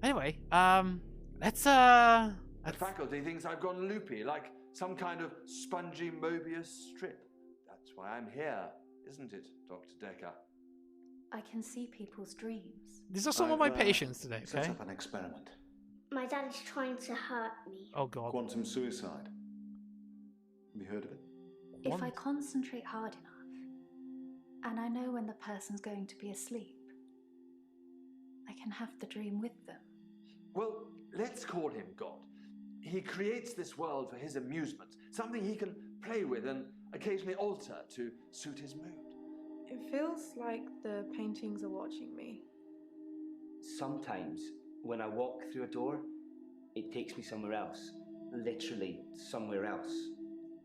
Anyway, let's The faculty thinks I've gone loopy, like some kind of spongy Mobius strip. That's why I'm here, isn't it, Dr. Dekker? I can see people's dreams. These are some of my patients today, Set okay? up an experiment. My dad is trying to hurt me. Oh god. Quantum suicide. Have you heard of it? If I concentrate hard enough, and I know when the person's going to be asleep, I can have the dream with them. Well, let's call him God. He creates this world for his amusement, something he can play with and occasionally alter to suit his mood. It feels like the paintings are watching me. Sometimes, when I walk through a door, it takes me somewhere else. Literally, somewhere else.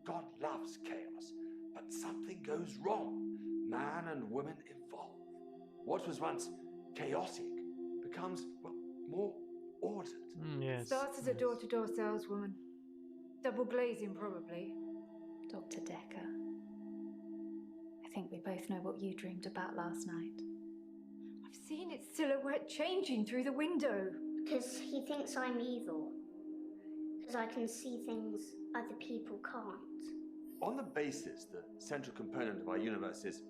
God loves chaos, but something goes wrong. Man and woman evolve. What was once chaotic becomes, well, more ordered. Yes. Starts as a door-to-door saleswoman. Double glazing, probably. Dr. Dekker, I think we both know what you dreamed about last night. I've seen its silhouette changing through the window. Because he thinks I'm evil. Because I can see things other people can't. On the basis the central component of our universe is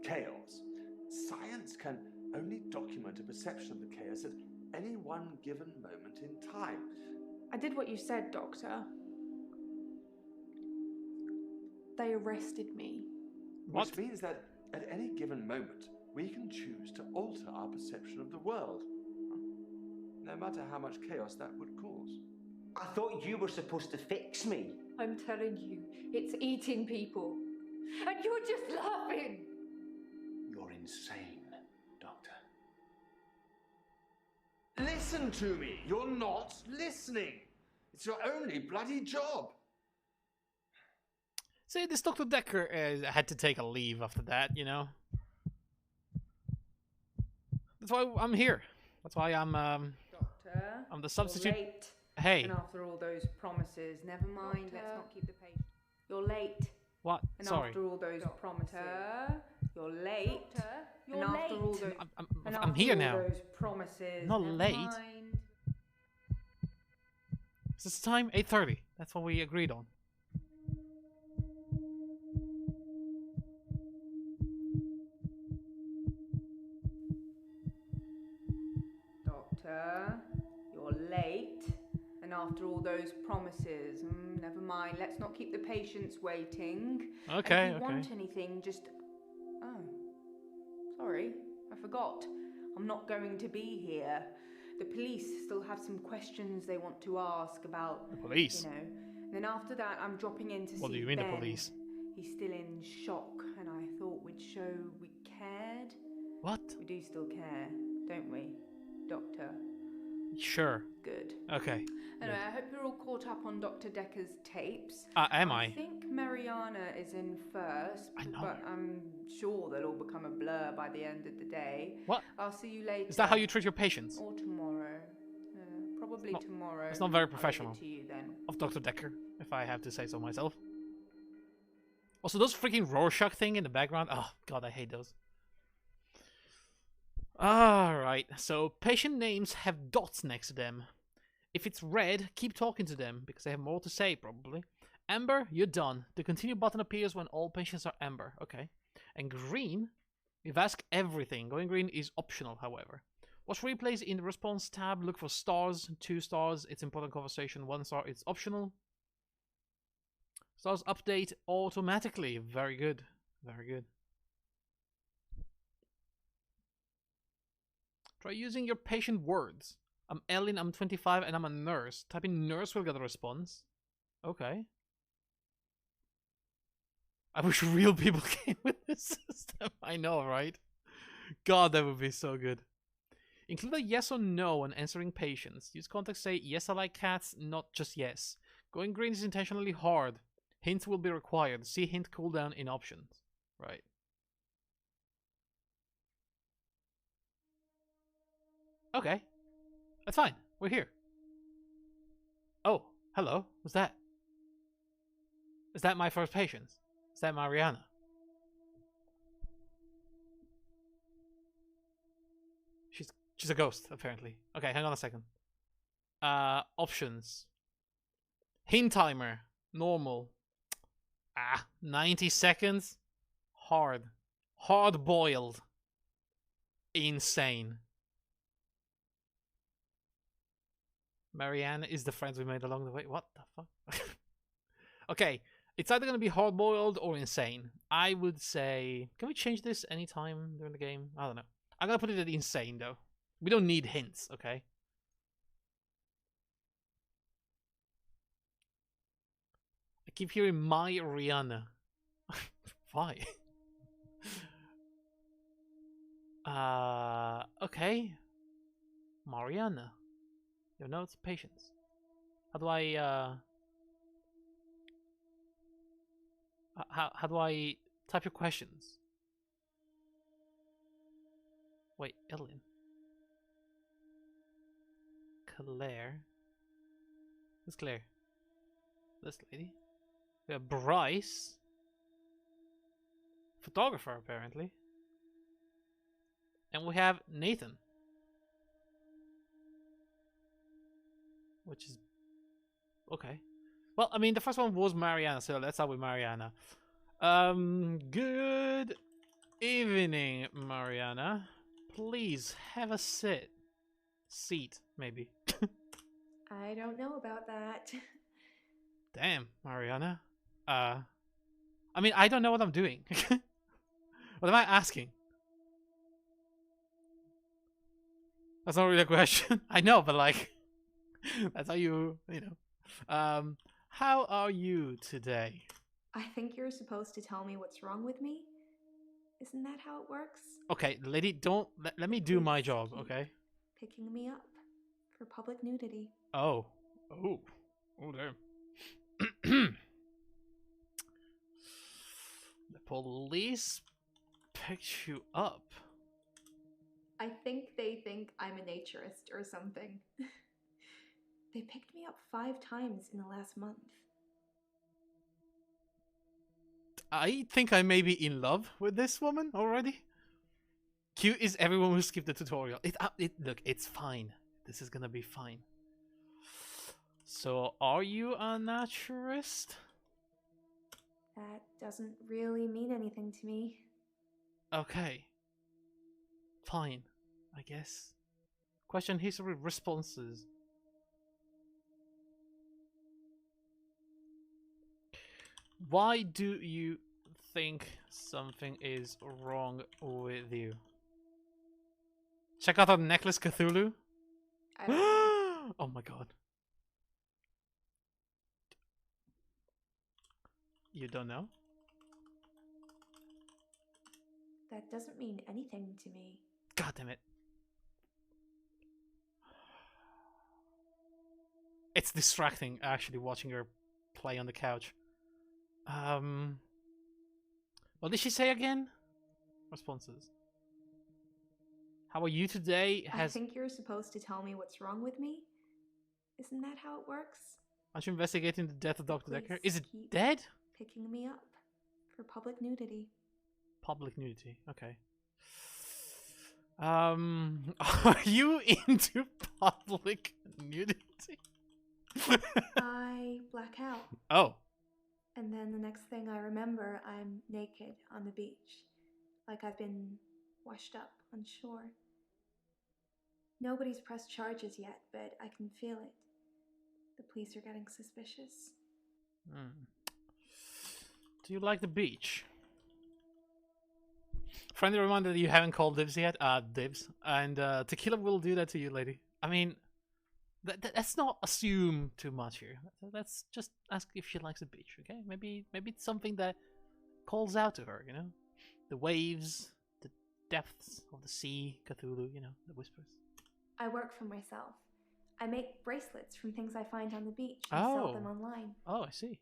chaos, science can only document a perception of the chaos at any one given moment in time. I did what you said, Doctor. They arrested me. What? Which means that at any given moment, we can choose to alter our perception of the world, no matter how much chaos that would cause. I thought you were supposed to fix me. I'm telling you, it's eating people. And you're just laughing. You're insane, Doctor. Listen to me! You're not listening! It's your only bloody job! See, this Dr. Dekker had to take a leave after that, you know? That's why I'm here. That's why I'm Doctor, the substitute. You're late. Hey. And after all those promises, never mind, Doctor. let's not keep the patient. You're late. What? And Sorry. after all those promises, you're late. Doctor, and you're after all late. those, and I'm after here all now. those promises, Not never late. mind. Is this time? 8:30. That's what we agreed on. Doctor, you're late. And after all those promises, never mind. Let's not keep the patients waiting. Okay, And if you okay. want anything, just... Oh, sorry, I forgot. I'm not going to be here. The police still have some questions they want to ask about... The police? You know. And then after that, I'm dropping in to see What do you mean, Ben. the police? He's still in shock, and I thought we'd show we cared. What? We do still care, don't we, Doctor? Sure. Good. Okay. Anyway, I hope you're all caught up on Dr. Dekker's tapes. Am I? I think Mariana is in first, I know. but I'm sure they'll all become a blur by the end of the day. What? I'll see you later. Is that how you treat your patients? Or tomorrow. Probably tomorrow. It's not very I'll leave it professional. to you then. Of Dr. Dekker, if I have to say so myself. Also, those freaking Rorschach thing in the background. Oh, God, I hate those. Alright, so patient names have dots next to them. If it's red, keep talking to them, because they have more to say, probably. Amber, you're done. The continue button appears when all patients are amber. Okay. And green, you've asked everything. Going green is optional, however. Watch replays in the response tab. Look for stars, 2 stars. It's important conversation. 1 star, it's optional. Stars update automatically. Very good. Very good. Try using your patient words. I'm Ellen, I'm 25, and I'm a nurse. Type in nurse, will get a response. Okay. I wish real people came with this system. I know, right? God, that would be so good. Include a yes or no when answering patients. Use context say, yes, I like cats, not just yes. Going green is intentionally hard. Hint will be required. See hint cooldown in options. Right. Okay. That's fine. We're here. Oh, hello. What's that? Is that my first patient? Is that Mariana? She's a ghost, apparently. Okay, hang on a second. Options. Hint timer. Normal. 90 seconds. Hard. Hard boiled. Insane. Marianne is the friends we made along the way. What the fuck? Okay, it's either gonna be hard boiled or insane. I would say, can we change this anytime during the game? I don't know. I'm gonna put it at insane though. We don't need hints, okay? I keep hearing my Rihanna. Why? Okay. Mariana. Your notes, patience. How do I, how do I type your questions? Wait, Ellen. Claire. Who's Claire? This lady. We have Bryce. Photographer, apparently. And we have Nathan. Which is... okay. Well, I mean, the first one was Mariana, so let's start with Mariana. Good evening, Mariana. Please, have a sit. Seat, maybe. I don't know about that. Damn, Mariana. I mean, I don't know what I'm doing. What am I asking? That's not really a question. I know, but like, that's how you know. How are you today? I think you're supposed to tell me what's wrong with me. Isn't that how it works? Okay, lady, don't let me do my job, Keep okay? Picking me up for public nudity. Oh, damn. The police picked you up. I think they think I'm a naturist or something. They picked me up 5 times in the last month. I think I may be in love with this woman already. Cute is everyone who skipped the tutorial. Look, it's fine. This is gonna be fine. So, are you a naturist? That doesn't really mean anything to me. Okay. Fine, I guess. Question history responses. Why do you think something is wrong with you? Check out our necklace, Cthulhu. I don't know. Oh my god. You don't know? That doesn't mean anything to me. God damn it. It's distracting, actually, watching her play on the couch. What did she say again? Responses. How are you today? I think you're supposed to tell me what's wrong with me. Isn't that how it works? Aren't you investigating the death of Dr. Dekker? Please Is it keep dead? Picking me up for public nudity. Public nudity, okay. Are you into public nudity? I black out. Oh. And then the next thing I remember, I'm naked on the beach. Like I've been washed up on shore. Nobody's pressed charges yet, but I can feel it. The police are getting suspicious. Do you like the beach? Friendly reminder that you haven't called dibs yet. Dibs. And tequila will do that to you, lady. I mean, let's not assume too much here. Let's just ask if she likes the beach, okay? Maybe it's something that calls out to her, you know? The waves, the depths of the sea, Cthulhu, you know, the whispers. I work for myself. I make bracelets from things I find on the beach and sell them online. Oh, I see.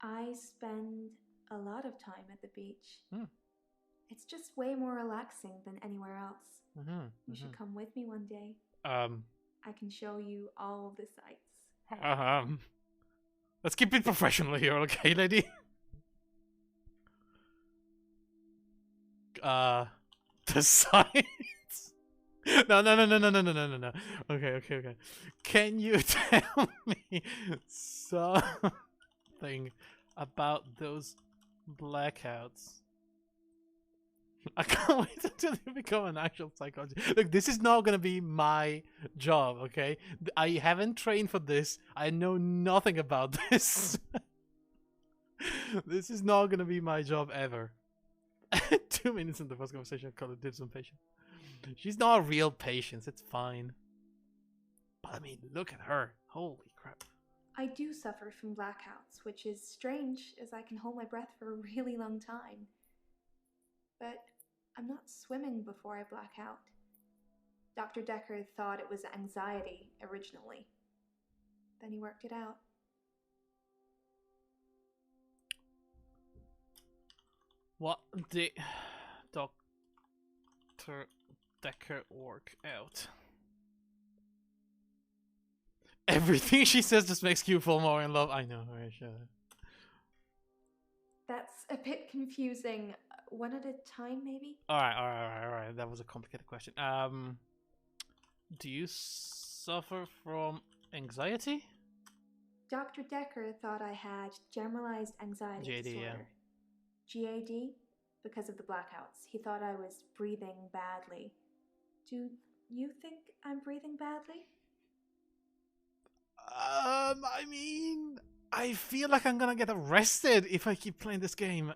I spend a lot of time at the beach. It's just way more relaxing than anywhere else. You should come with me one day. I can show you all the sights. Let's keep it professional here, okay, lady? The sights? No. Okay. Can you tell me something about those blackouts? I can't wait until you become an actual psychologist. Look, this is not gonna be my job, okay? I haven't trained for this. I know nothing about this. This is not gonna be my job ever. 2 minutes in the first conversation, I call it dibs on patient. She's not a real patient, it's fine. But I mean, look at her. Holy crap. I do suffer from blackouts, which is strange as I can hold my breath for a really long time. But I'm not swimming before I black out. Dr. Dekker thought it was anxiety originally. Then he worked it out. What did Dr. Dekker work out? Everything she says just makes you fall more in love. I know, right? Sure. That's a bit confusing. One at a time, maybe? Alright. That was a complicated question. Do you suffer from anxiety? Dr. Dekker thought I had generalized anxiety GAD, disorder. Yeah. GAD? Because of the blackouts. He thought I was breathing badly. Do you think I'm breathing badly? I mean, I feel like I'm gonna get arrested if I keep playing this game.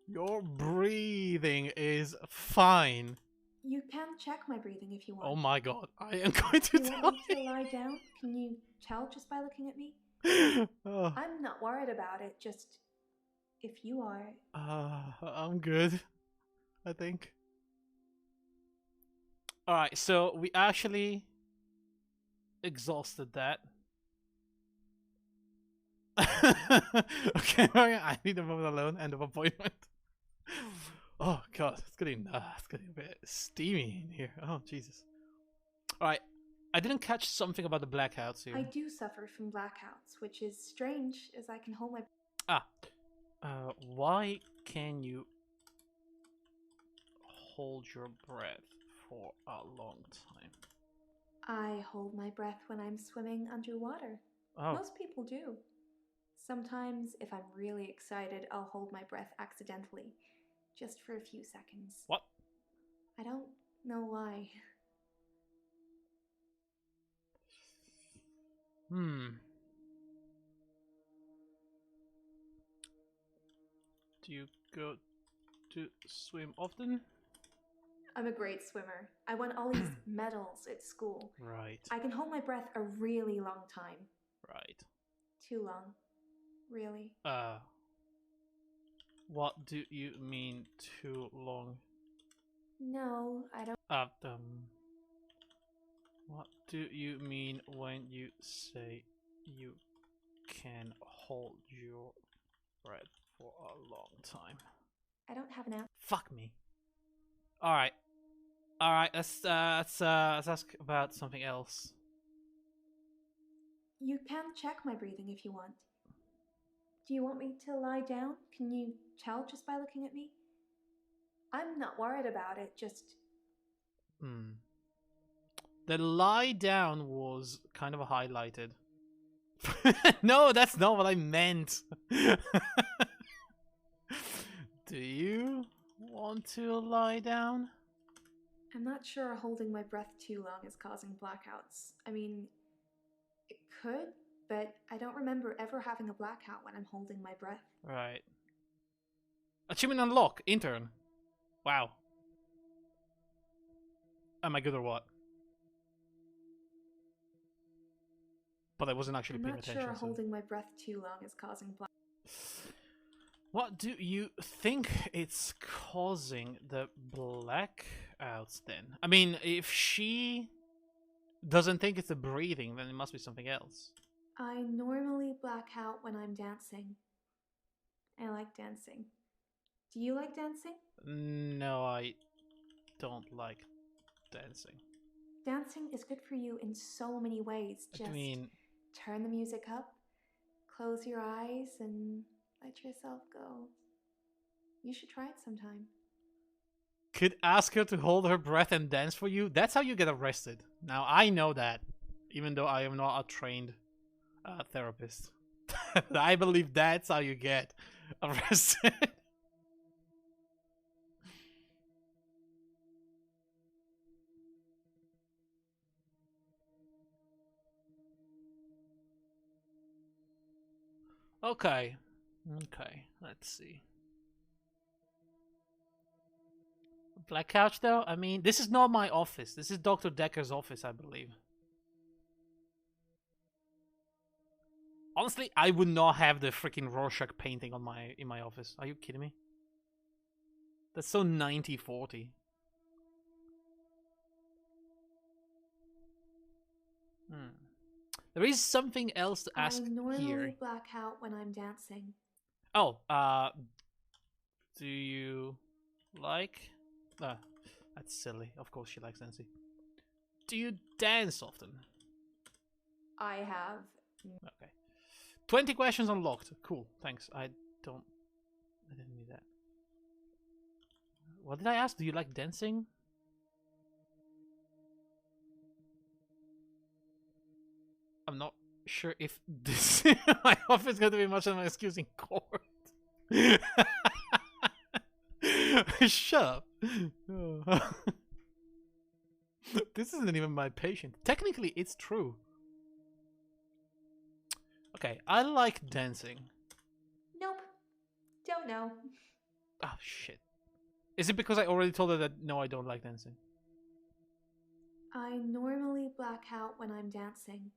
Your breathing is fine. You can check my breathing if you want. Oh my god, I am going to die. You want me to lie down? Can you tell just by looking at me? Oh. I'm not worried about it, just if you are. I'm good, I think. Alright, so we actually exhausted that. Okay, I need a moment alone. End of appointment. Oh god, it's getting a bit steamy in here. Oh Jesus. Alright, I didn't catch something about the blackouts here. I do suffer from blackouts, which is strange as I can hold my... Why can you hold your breath for a long time? I hold my breath when I'm swimming underwater. Oh. Most people do. Sometimes, if I'm really excited, I'll hold my breath accidentally, just for a few seconds. What? I don't know why. Do you go to swim often? I'm a great swimmer. I won all these medals at school. Right. I can hold my breath a really long time. Right. Too long. Really. What do you mean too long? No, I don't. What do you mean when you say you can hold your breath for a long time? I don't have an answer. Fuck me. Alright, let's ask about something else. You can check my breathing if you want. Do you want me to lie down? Can you tell just by looking at me? I'm not worried about it, just... The lie down was kind of highlighted. No, that's not what I meant. Do you want to lie down? I'm not sure holding my breath too long is causing blackouts. I mean, it could, but I don't remember ever having a blackout when I'm holding my breath. Right. Achievement unlock, intern. Wow. Am I good or what? But I wasn't actually paying attention. I'm not sure holding my breath too long is causing blackouts. What do you think it's causing the blackouts then? I mean, if she doesn't think it's the breathing, then it must be something else. I normally black out when I'm dancing. I like dancing. Do you like dancing? No, I don't like dancing. Dancing is good for you in so many ways. Just turn the music up, Close your eyes and let yourself go. You should try it sometime. Could ask her to hold her breath and dance for you? That's how you get arrested. Now, I know that, even though I am not a trained therapist. I believe that's how you get arrested. Okay. Okay, let's see. Black couch, though? I mean, this is not my office. This is Dr. Dekker's office, I believe. Honestly, I would not have the freaking Rorschach painting on in my office. Are you kidding me? That's so 90-40. There is something else to ask here. I normally black out when I'm dancing. Oh, do you like... that's silly. Of course she likes dancing. Do you dance often? I have. Okay. 20 questions unlocked. Cool, thanks. I didn't need that. What did I ask? Do you like dancing? I'm not sure if this my office is going to be much of an excuse in court. Shut up. This isn't even my patient. Technically, it's true. Okay, I like dancing. Nope. Don't know. Oh, shit. Is it because I already told her that no, I don't like dancing? I normally black out when I'm dancing.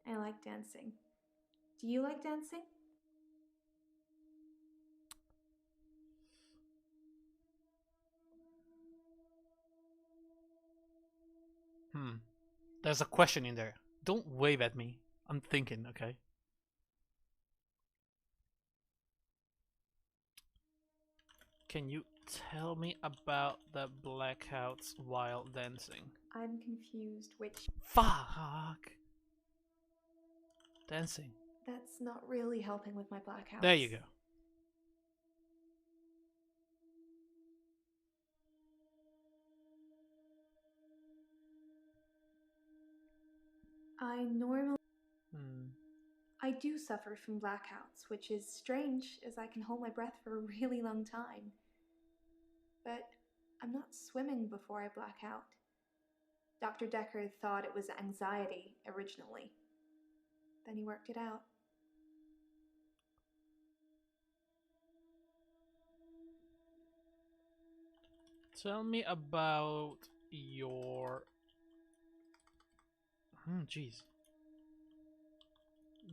I like dancing. Do you like dancing? There's a question in there. Don't wave at me. I'm thinking, okay? Can you tell me about the blackouts while dancing? I'm confused which... Fuck! Dancing. That's not really helping with my blackouts. There you go. I normally... I do suffer from blackouts, which is strange as I can hold my breath for a really long time. But I'm not swimming before I black out. Dr. Dekker thought it was anxiety originally. Then he worked it out. Tell me about your... jeez.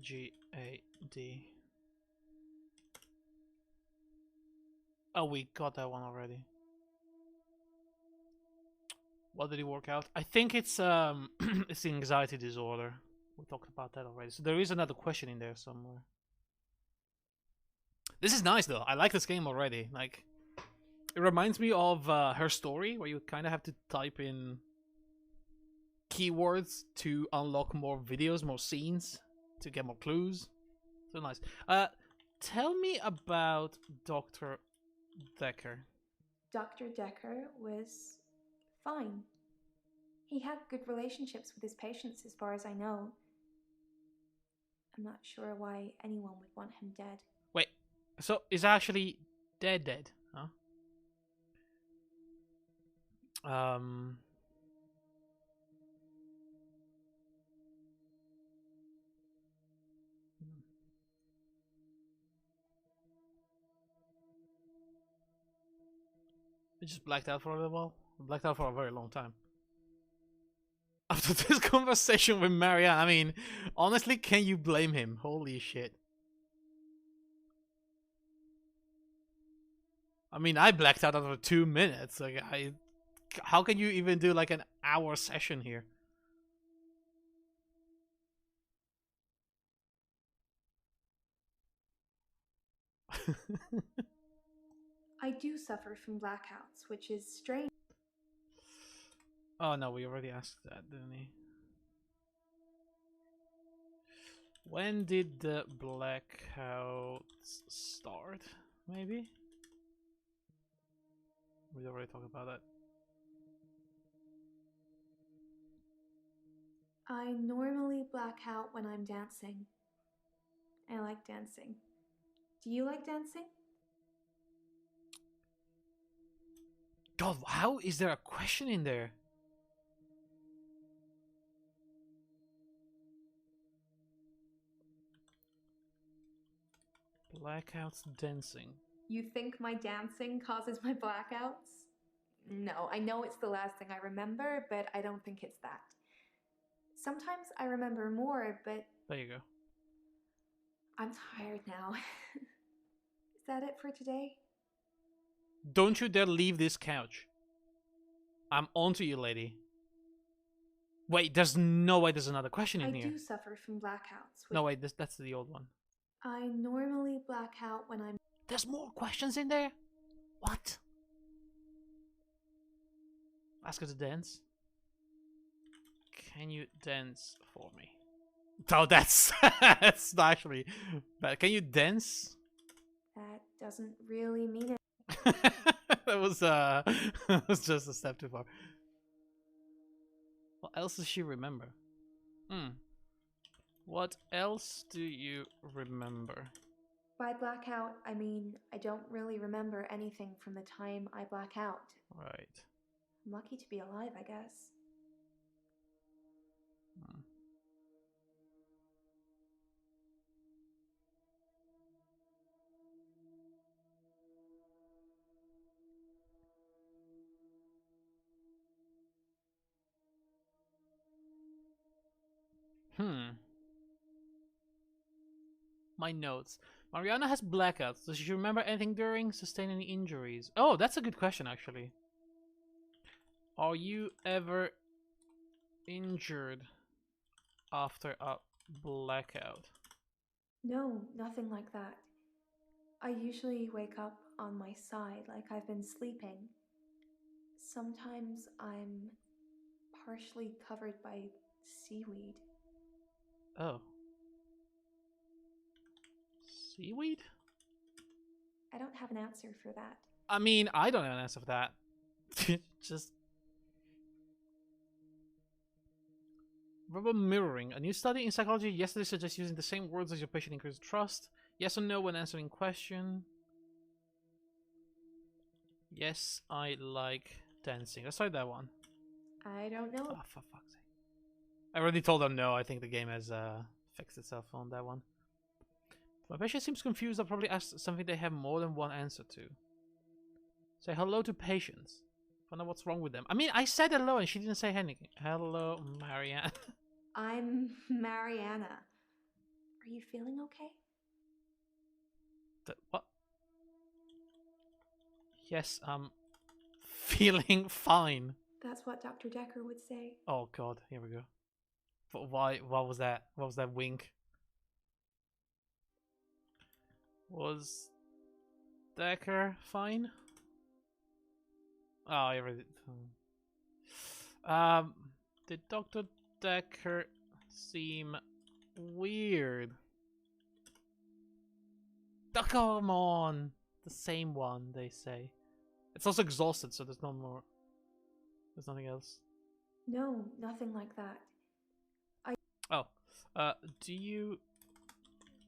GAD. Oh, we got that one already. What did he work out? I think it's it's the anxiety disorder. We talked about that already. So there is another question in there somewhere. This is nice though. I like this game already. Like, it reminds me of Her Story, where you kind of have to type in keywords to unlock more videos, more scenes, to get more clues. So nice. Tell me about Dr. Dekker. Dr. Dekker was fine. He had good relationships with his patients as far as I know. I'm not sure why anyone would want him dead. Wait, so is actually dead, huh? I just blacked out for a little while. I blacked out for a very long time. After this conversation with Marianne, I mean, honestly, can you blame him? Holy shit. I mean, I blacked out after 2 minutes. Like, how can you even do like an hour session here? I do suffer from blackouts, which is strange. Oh no, we already asked that, didn't we? When did the blackouts start? Maybe? We already talked about that. I normally black out when I'm dancing. I like dancing. Do you like dancing? God, how is there a question in there? Blackouts dancing. You think my dancing causes my blackouts? No, I know it's the last thing I remember, but I don't think it's that. Sometimes I remember more, but... There you go. I'm tired now. Is that it for today? Don't you dare leave this couch. I'm onto you, lady. Wait, there's no way there's another question in here. I do suffer from blackouts. No, wait, that's the old one. I normally black out when I'm... There's more questions in there? What? Ask her to dance. Can you dance for me? Oh, that's that's actually bad. Can you dance? That doesn't really mean it. That was that was just a step too far. What else does she remember? What else do you remember? By blackout, I mean I don't really remember anything from the time I black out. Right. I'm lucky to be alive, I guess. My notes. Mariana has blackouts. Does she remember anything during? Sustain any injuries? Oh, that's a good question, actually. Are you ever injured after a blackout? No, nothing like that. I usually wake up on my side like I've been sleeping. Sometimes I'm partially covered by seaweed. Oh. Seaweed? I don't have an answer for that. I mean, I don't have an answer for that. Just... Verbal mirroring. A new study in psychology yesterday suggests using the same words as your patient increases trust. Yes or no when answering question. Yes, I like dancing. Let's try that one. I don't know. Oh, for fuck's sake. I already told them no. I think the game has fixed itself on that one. My patient seems confused. I'll probably ask something they have more than one answer to. Say hello to patients. Find out what's wrong with them. I mean, I said hello and she didn't say anything. Hello, Marianne. I'm Mariana. Are you feeling okay? What? Yes, I'm feeling fine. That's what Dr. Dekker would say. Oh god, here we go. But why? What was that? What was that wink? Was Dekker fine? Oh, I already. Did Dr. Dekker seem weird? Oh, come on, the same one they say. It's also exhausted, so there's no more. There's nothing else. No, nothing like that. Do you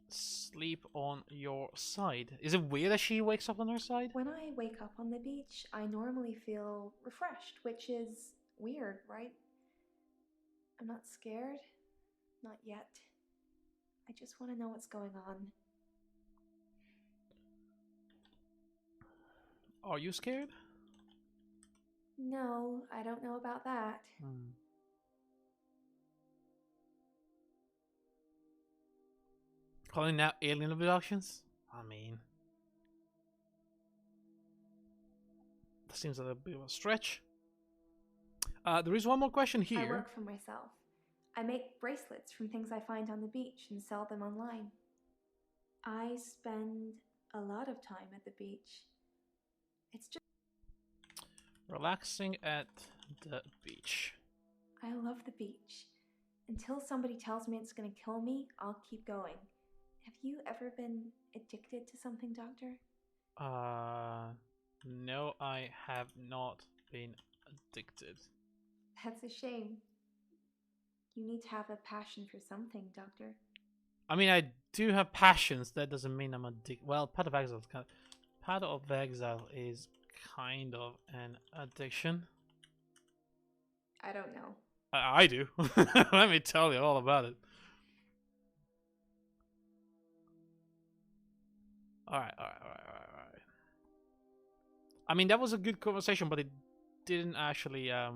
sleep on your side? Is it weird that she wakes up on her side? When I wake up on the beach, I normally feel refreshed, which is weird, right? I'm not scared. Not yet. I just want to know what's going on. Are you scared? No, I don't know about that. Calling out alien abductions? I mean, that seems a bit of a stretch. There is one more question here. I work for myself. I make bracelets from things I find on the beach and sell them online. I spend a lot of time at the beach. It's just relaxing at the beach. I love the beach. Until somebody tells me it's gonna kill me, I'll keep going. Have you ever been addicted to something, Doctor? No, I have not been addicted. That's a shame. You need to have a passion for something, Doctor. I mean, I do have passions. That doesn't mean I'm addicted. Well, Path of Exile is kind of an addiction. I don't know. I do. Let me tell you all about it. Alright. I mean, that was a good conversation, but it didn't actually, I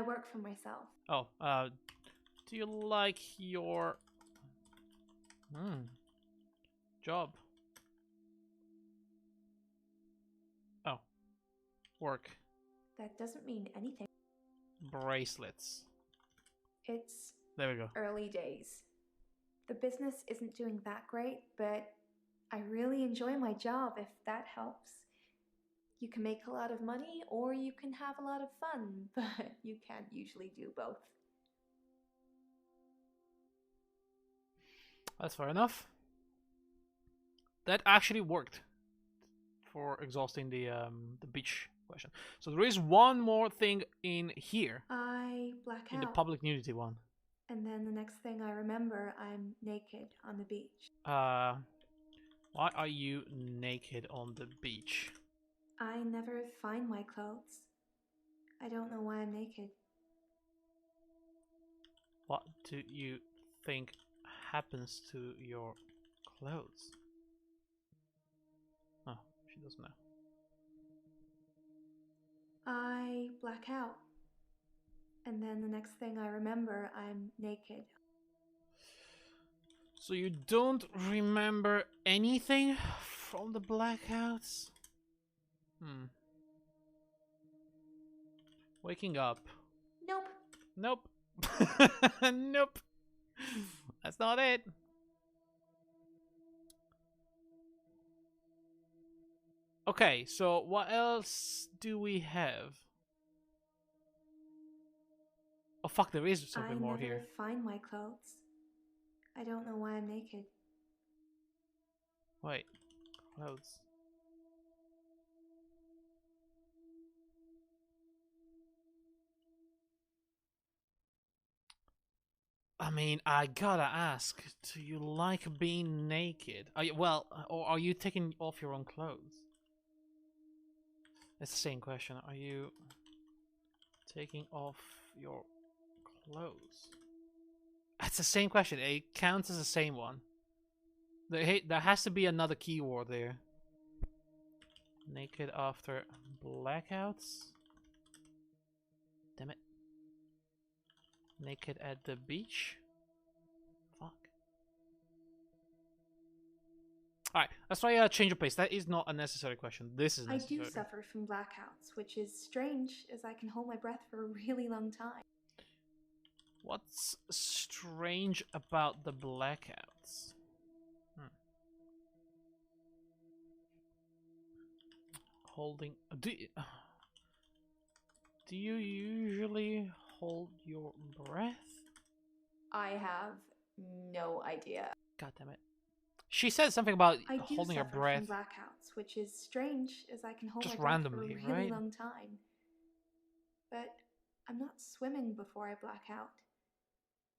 work for myself. Oh, do you like your... job? Oh. Work. That doesn't mean anything. Bracelets. It's... There we go. Early days. The business isn't doing that great, but I really enjoy my job, if that helps. You can make a lot of money, or you can have a lot of fun, but you can't usually do both. That's fair enough. That actually worked for exhausting the beach question. So there is one more thing in here. I black out. In the public nudity one. And then the next thing I remember, I'm naked on the beach. Why are you naked on the beach? I never find my clothes. I don't know why I'm naked. What do you think happens to your clothes? Oh, she doesn't know. I black out. And then the next thing I remember, I'm naked. So you don't remember anything from the blackouts? Waking up. Nope. Nope. That's not it. Okay, so what else do we have? Oh fuck, there is something more here. I never find my clothes. I don't know why I'm naked. Wait, clothes. I mean, I gotta ask, do you like being naked? Are you, well, or are you taking off your own clothes? It's the same question. Are you taking off your clothes? It's the same question. It counts as the same one. There has to be another keyword there. Naked after blackouts? Damn it. Naked at the beach? Fuck. Alright, let's try a change of pace. That is not a necessary question. This is necessary. I do suffer from blackouts, which is strange, as I can hold my breath for a really long time. What's strange about the blackouts? Holding... Do you usually hold your breath? I have no idea. God damn it. She said something about holding her breath. I do suffer from blackouts, which is strange, as I can hold just my breath randomly, for a really right? long time. But I'm not swimming before I black out.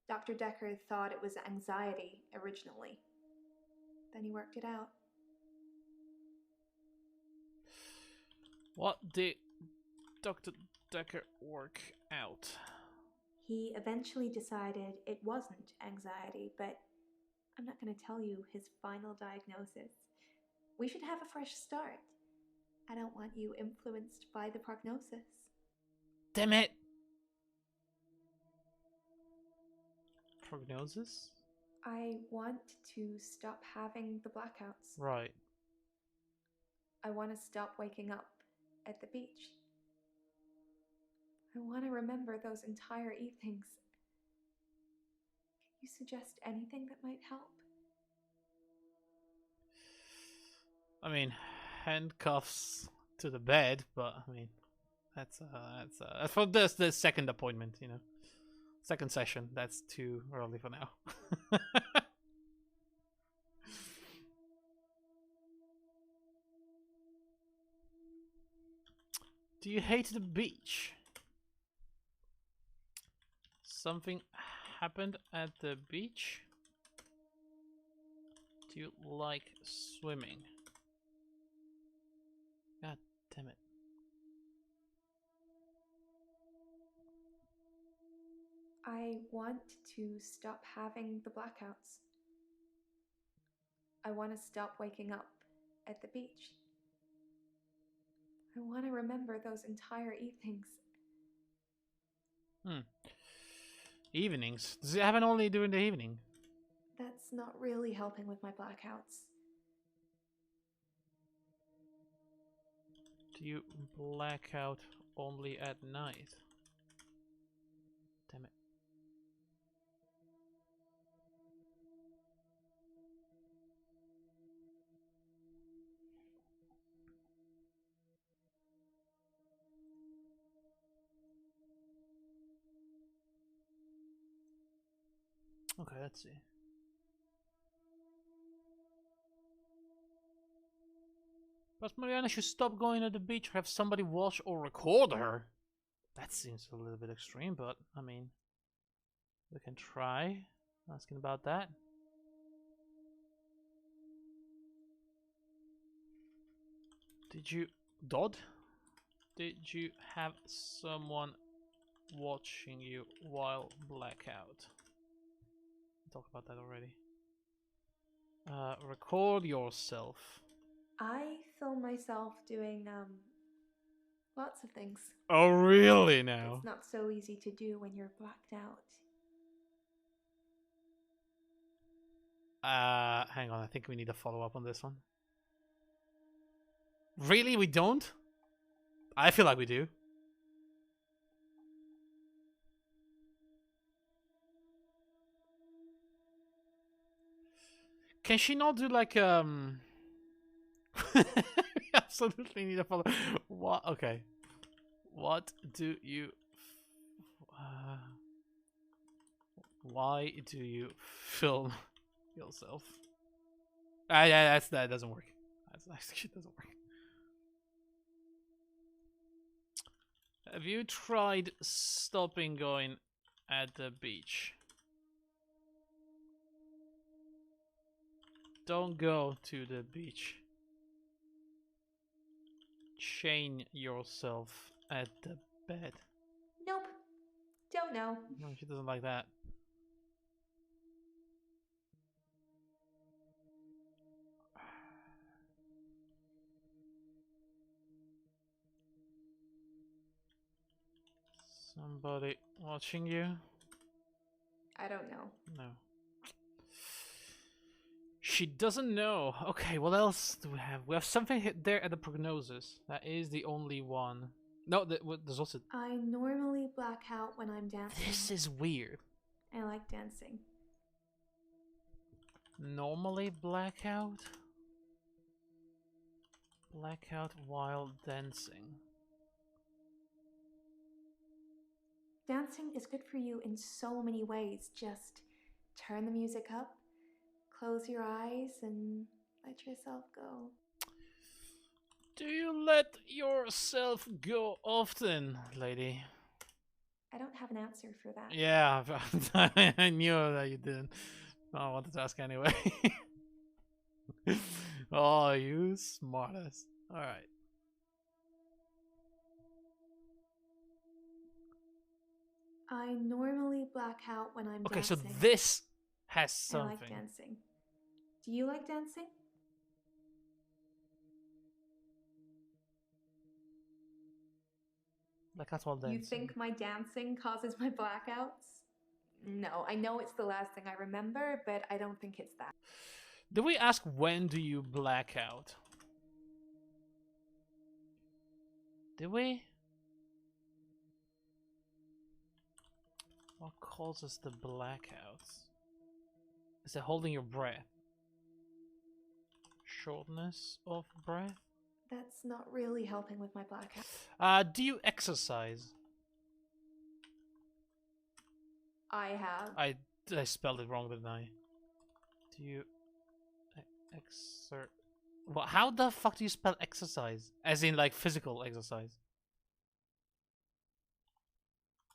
Dr. Dekker thought it was anxiety originally. Then he worked it out. What did Dr. Dekker work out? He eventually decided it wasn't anxiety, but I'm not going to tell you his final diagnosis. We should have a fresh start. I don't want you influenced by the prognosis. Damn it! Prognosis? I want to stop having the blackouts. Right. I want to stop waking up at the beach. I want to remember those entire evenings. Can you suggest anything that might help? I mean, handcuffs to the bed, but I mean, that's for the second appointment, you know. Second session. That's too early for now. Do you hate the beach? Something happened at the beach? Do you like swimming? God damn it. I want to stop having the blackouts. I want to stop waking up at the beach. I want to remember those entire evenings. Evenings? Does it happen only during the evening? That's not really helping with my blackouts. Do you black out only at night? Damn it. Okay, let's see. But Mariana should stop going to the beach or have somebody watch or record her. That seems a little bit extreme, but I mean, we can try asking about that. Did you, Dodd? Did you have someone watching you while blackout? Talk about that already. Record yourself. I film myself doing lots of things. Oh, really now? It's not so easy to do when you're blacked out. Hang on, I think we need a follow-up on this one. Really? We don't? I feel like we do. Can she not do like we absolutely need a follow. What? Okay. What do you? Why do you film yourself? Yeah, that doesn't work. That actually doesn't work. Have you tried stopping going at the beach? Don't go to the beach. Chain yourself at the bed. Nope. Don't know. No, she doesn't like that. Somebody watching you? I don't know. No. She doesn't know. Okay, what else do we have? We have something there at the prognosis. That is the only one. No, there's also... I normally black out when I'm dancing. This is weird. I like dancing. Normally blackout? Blackout while dancing. Dancing is good for you in so many ways. Just turn the music up, close your eyes, and let yourself go. Do you let yourself go often, lady? I don't have an answer for that. Yeah, I knew that you didn't. I wanted to ask anyway. Oh, you smartass. Alright. I normally black out when I'm dancing. Okay, so this has something. I like dancing. Do you like dancing? Blackout while dancing. You think my dancing causes my blackouts? No, I know it's the last thing I remember, but I don't think it's that. Did we ask when do you black out? Did we? What causes the blackouts? Is it holding your breath? Shortness of breath? That's not really helping with my blackout. Do you exercise? I have. I spelled it wrong, didn't I? Do you exert? Well, how the fuck do you spell exercise? As in like physical exercise?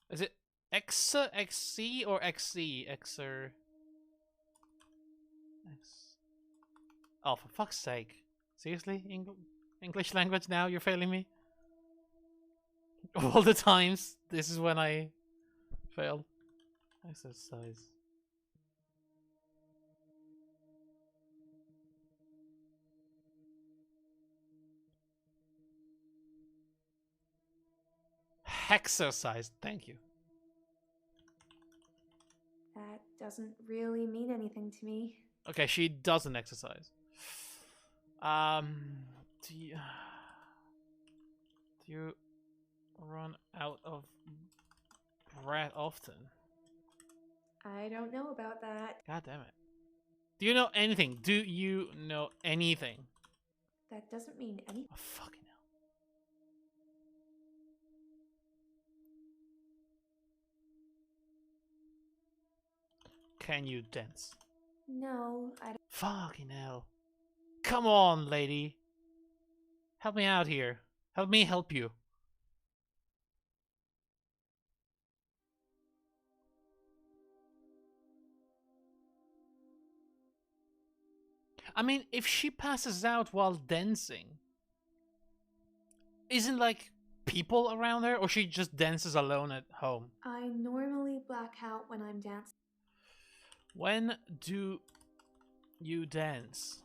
Is it XC or XC? Exer. Oh, for fuck's sake! Seriously, English language now? You're failing me. All the times. This is when I fail. Exercise. Exercise. Thank you. That doesn't really mean anything to me. Okay, she doesn't exercise. Do you run out of breath often? I don't know about that. God damn it. Do you know anything? Do you know anything? That doesn't mean anything. Oh, fucking hell. Can you dance? No, I don't. Fucking hell. Come on, lady. Help me out here. Help me help you. I mean, if she passes out while dancing, isn't like people around her, or she just dances alone at home? I normally black out when I'm dancing. When do you dance?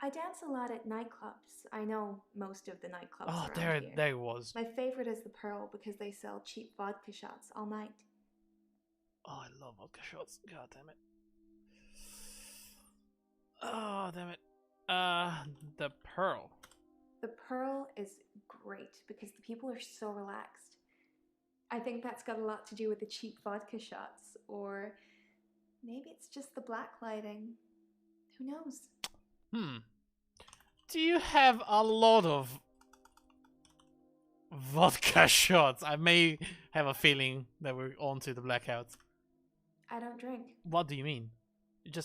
I dance a lot at nightclubs. I know most of the nightclubs Oh, around here. there it was. My favorite is the Pearl because they sell cheap vodka shots all night. Oh, I love vodka shots. God damn it. Oh, damn it. The Pearl. The Pearl is great because the people are so relaxed. I think that's got a lot to do with the cheap vodka shots, or maybe it's just the black lighting. Who knows? Do you have a lot of vodka shots? I may have a feeling that we're on to the blackout. I don't drink. What do you mean? You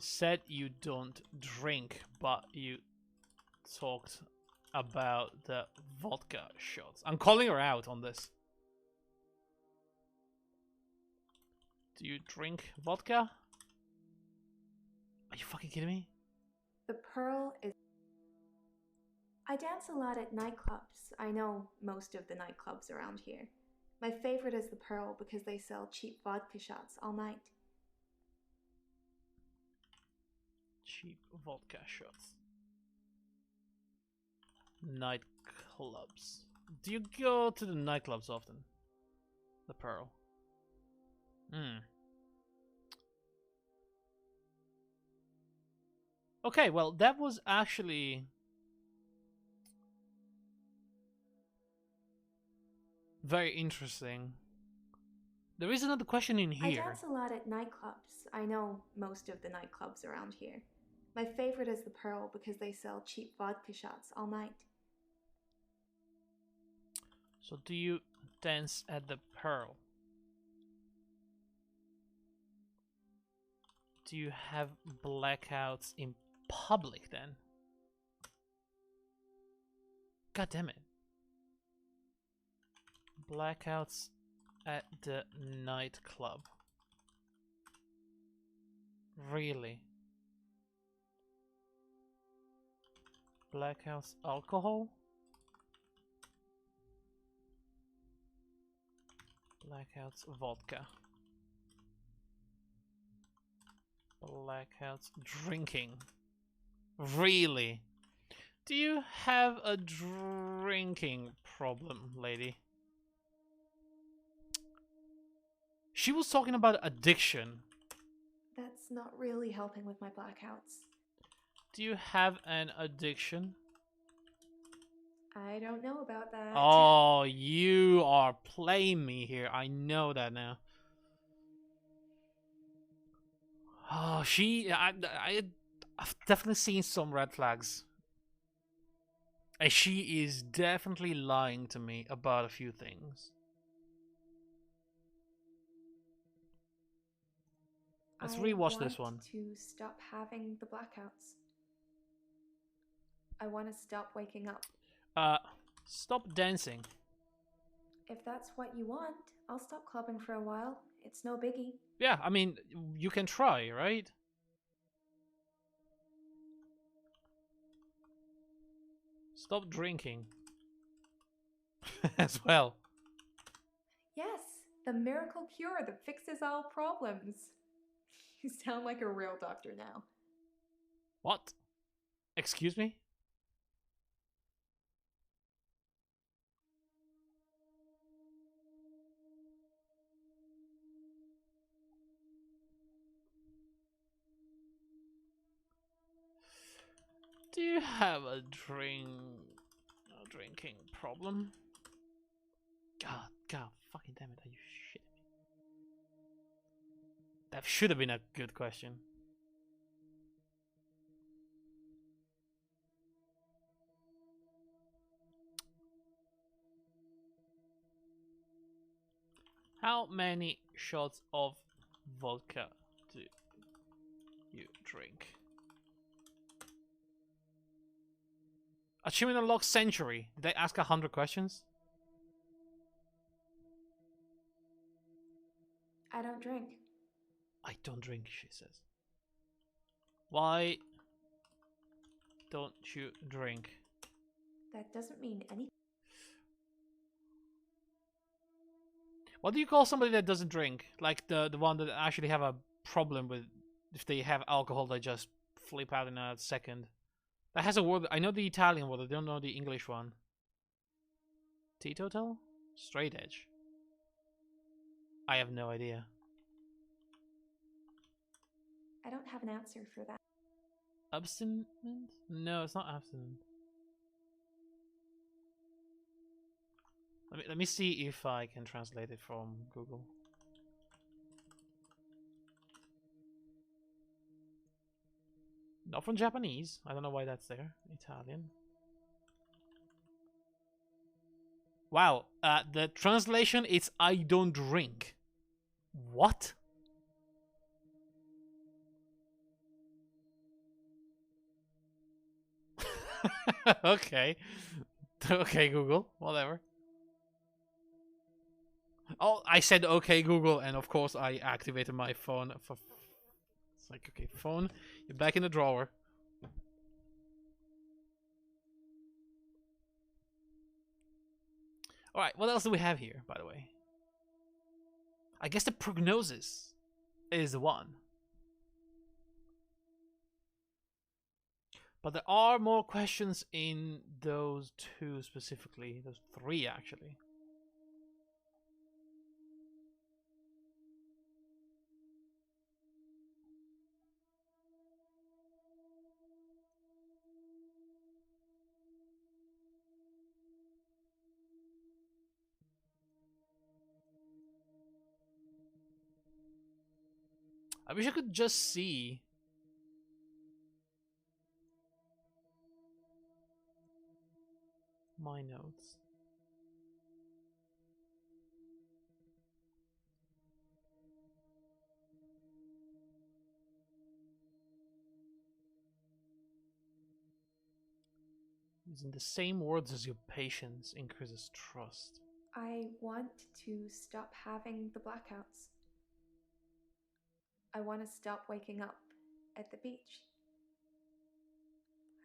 said you don't drink, but you talked about the vodka shots. I'm calling her out on this. Do you drink vodka? Are you fucking kidding me? The Pearl is... I dance a lot at nightclubs. I know most of the nightclubs around here. My favorite is the Pearl because they sell cheap vodka shots all night. Cheap vodka shots. Nightclubs. Do you go to the nightclubs often? The Pearl. Okay, well, that was actually very interesting. There is another question in here. I dance a lot at nightclubs. I know most of the nightclubs around here. My favorite is the Pearl because they sell cheap vodka shots all night. So do you dance at the Pearl? Do you have blackouts in public then? God damn it. Blackouts at the nightclub. Really? Blackouts alcohol? Blackouts vodka. Blackouts drinking. Really? Do you have a drinking problem, lady? She was talking about addiction. That's not really helping with my blackouts. Do you have an addiction? I don't know about that. Oh, you are playing me here. I know that now. Oh, I've definitely seen some red flags. And she is definitely lying to me about a few things. Let's rewatch this one. I want to stop having the blackouts. I want to stop waking up. Stop dancing. If that's what you want, I'll stop clubbing for a while. It's no biggie. Yeah, I mean, you can try, right? Stop drinking. As well. Yes, the miracle cure that fixes all problems. You sound like a real doctor now. What? Excuse me? Do you have a drinking problem? God, fucking damn it, are you shitting me? That should have been a good question. How many shots of vodka do you drink? Achievement unlocked century. Did they ask 100 questions? I don't drink. I don't drink, she says. Why don't you drink? That doesn't mean anything. What do you call somebody that doesn't drink? Like the one that actually have a problem with if they have alcohol, they just flip out in a second. That has a word. I know the Italian word. I don't know the English one. Teetotal? Straight edge. I have no idea. I don't have an answer for that. Abstinent? No, it's not abstinent. Let me see if I can translate it from Google. Not from Japanese. I don't know why that's there. Italian. Wow. The translation is I don't drink. What? Okay. Okay, Google. Whatever. Oh, I said okay, Google, and of course I activated my phone. It's like, okay, phone, you're back in the drawer. Alright, what else do we have here, by the way? I guess the prognosis is the one. But there are more questions in those two specifically. Those three, actually. I wish I could just see. My notes. Using the same words as your patience increases trust. I want to stop having the blackouts. I want to stop waking up at the beach.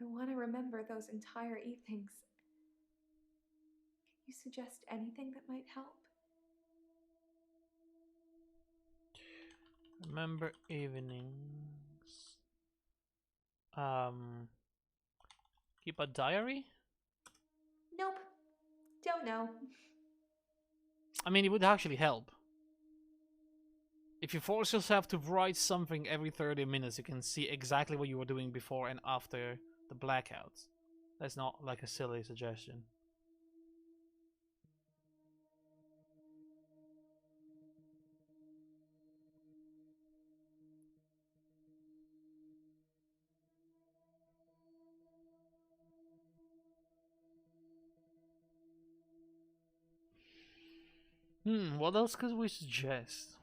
I want to remember those entire evenings. Can you suggest anything that might help? Remember evenings. Keep a diary? Nope. Don't know. I mean, it would actually help. If you force yourself to write something every 30 minutes, you can see exactly what you were doing before and after the blackouts. That's not like a silly suggestion. What else could we suggest?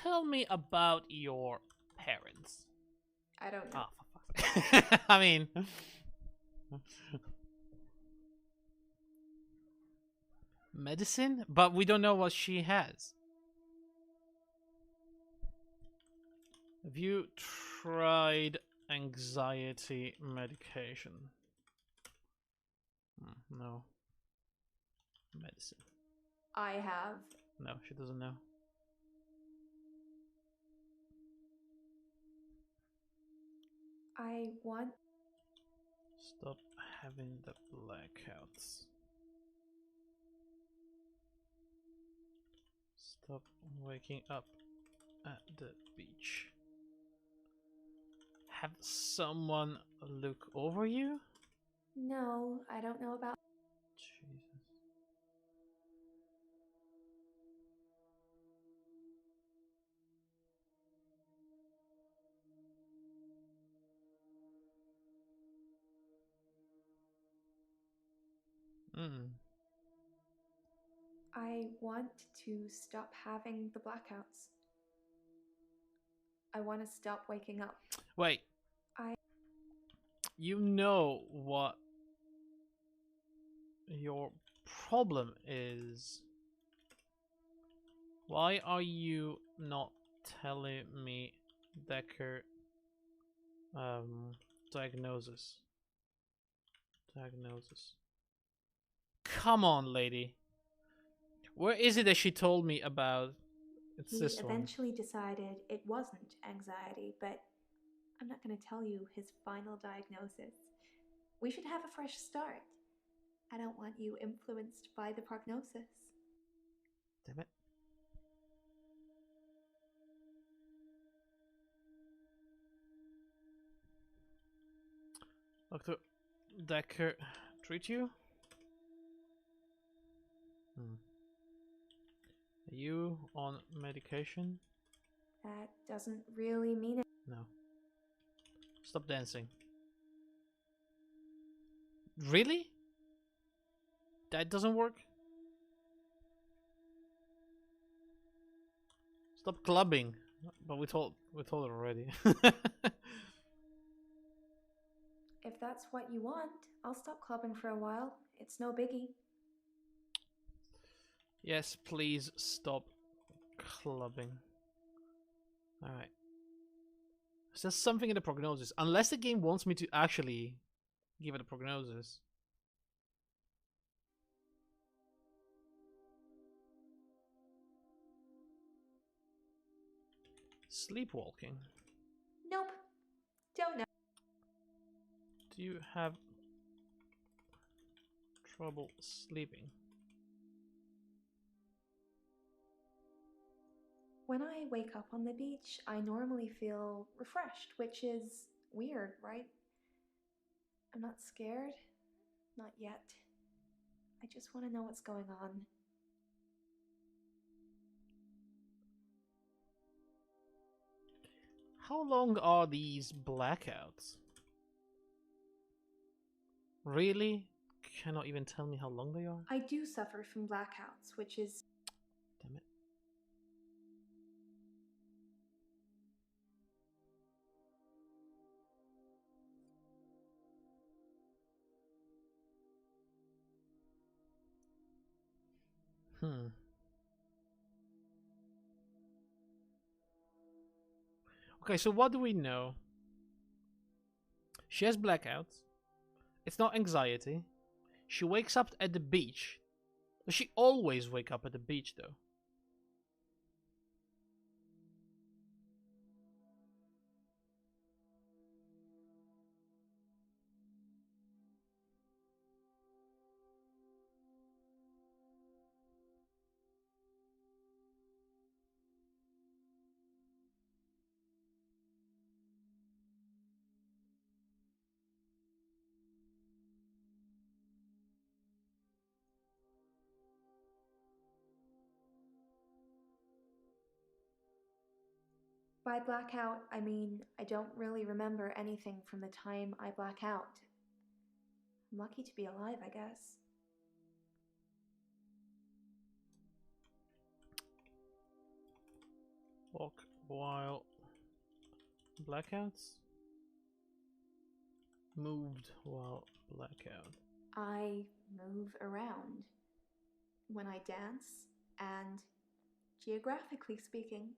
tell me about your parents? I don't know. Oh, for fuck's sake. I mean... Medicine? But we don't know what she has. Have you tried anxiety medication? No. Medicine. I have. No, she doesn't know. I want... Stop having the blackouts. Stop waking up at the beach. Have someone look over you? No, I don't know about... Jesus. I want to stop having the blackouts. I want to stop waking up. Wait. You know what your problem is. Why are you not telling me Dekker diagnosis? Come on, lady. Where is it that she told me about? It's he this one. Eventually decided it wasn't anxiety, but I'm not going to tell you his final diagnosis. We should have a fresh start. I don't want you influenced by the prognosis. Damn it. Dr. Dekker treat you? Are you on medication? That doesn't really mean it. No. Stop dancing. Really? That doesn't work? Stop clubbing. But we told her already. If that's what you want, I'll stop clubbing for a while. It's no biggie. Yes, please stop clubbing. Alright. There's something in the prognosis. Unless the game wants me to actually give it a prognosis. Sleepwalking. Nope. Don't know. Do you have trouble sleeping? When I wake up on the beach, I normally feel refreshed, which is weird, right? I'm not scared. Not yet. I just want to know what's going on. How long are these blackouts? Really? Cannot even tell me how long they are? I do suffer from blackouts, which is... Damn it. Okay, so what do we know? She has blackouts. It's not anxiety. She wakes up at the beach. Does she always wake up at the beach, though? By blackout, I mean I don't really remember anything from the time I black out. I'm lucky to be alive, I guess. Walk while blackouts. Moved while blackout. I move around when I dance, and geographically speaking.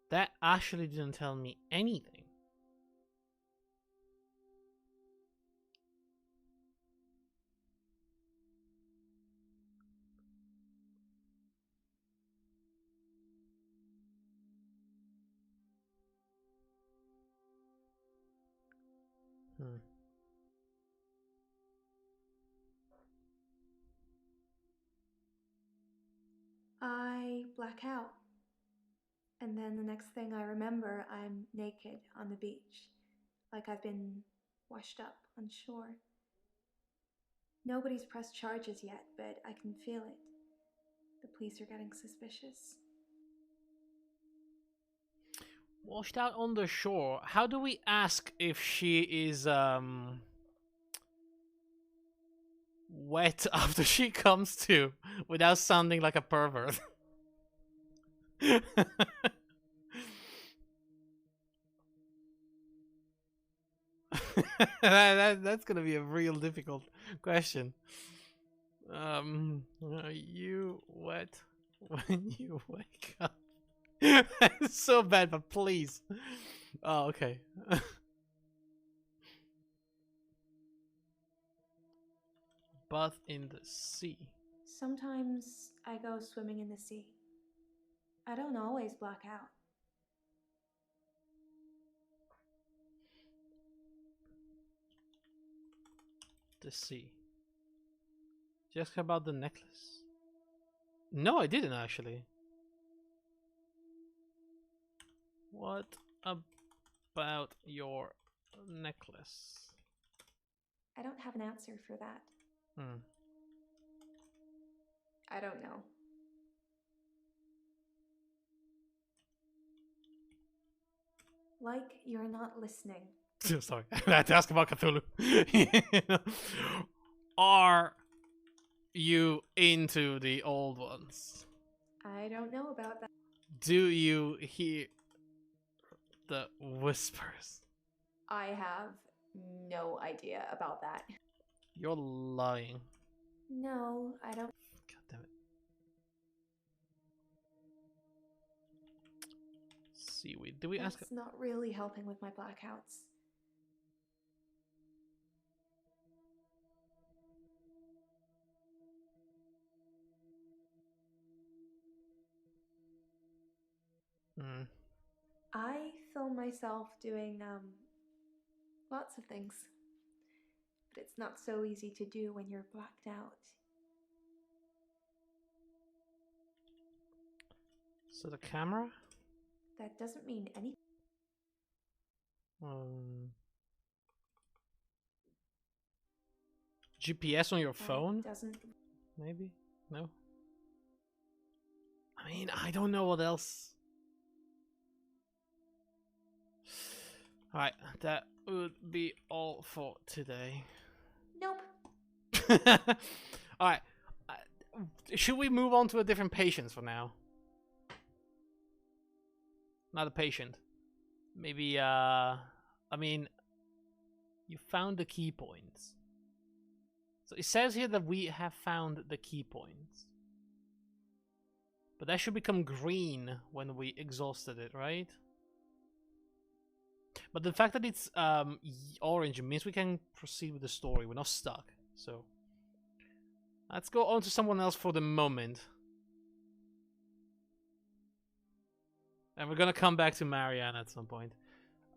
That actually didn't tell me anything. I black out. And then the next thing I remember, I'm naked on the beach, like I've been washed up on shore. Nobody's pressed charges yet, but I can feel it. The police are getting suspicious. Washed out on the shore. How do we ask if she is wet after she comes to without sounding like a pervert? That's gonna be a real difficult question. Are you wet when you wake up? It's so bad, but please. Oh, okay. Bath in the sea. Sometimes I go swimming in the sea. I don't always black out. The sea. Just about the necklace. No, I didn't actually. What about your necklace? I don't have an answer for that. I don't know. Like you're not listening. Sorry, I had to ask about Cthulhu. Are you into the old ones? I don't know about that. Do you hear the whispers? I have no idea about that. You're lying. No, I don't. God damn it. Seaweed. Do we ask? That's not really helping with my blackouts. I film myself doing lots of things, but it's not so easy to do when you're blacked out. So the camera? That doesn't mean anything. GPS on your phone? Doesn't. Maybe? No? I mean, I don't know what else. Alright, that would be all for today. Nope. Alright. Should we move on to a different patient for now? Not a patient. Maybe, I mean, you found the key points. So it says here that we have found the key points. But that should become green when we exhausted it, right? But the fact that it's orange means we can proceed with the story. We're not stuck. So let's go on to someone else for the moment. And we're gonna come back to Marianne at some point.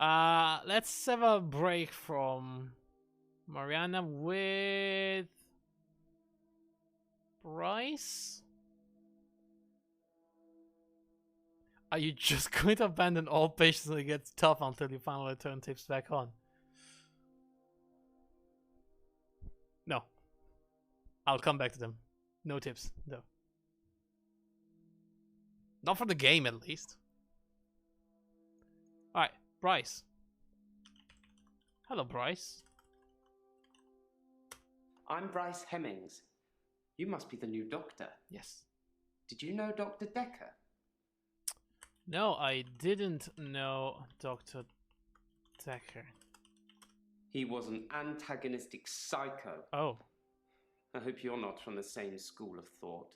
Let's have a break from Mariana with Bryce. Are you just going to abandon all patients when it gets tough until you finally turn tips back on? No. I'll come back to them. No tips, no. Not for the game, at least. Alright, Bryce. Hello, Bryce. I'm Bryce Hemmings. You must be the new doctor. Yes. Did you know Dr. Dekker? No, I didn't know Dr. Dekker. He was an antagonistic psycho. Oh. I hope you're not from the same school of thought.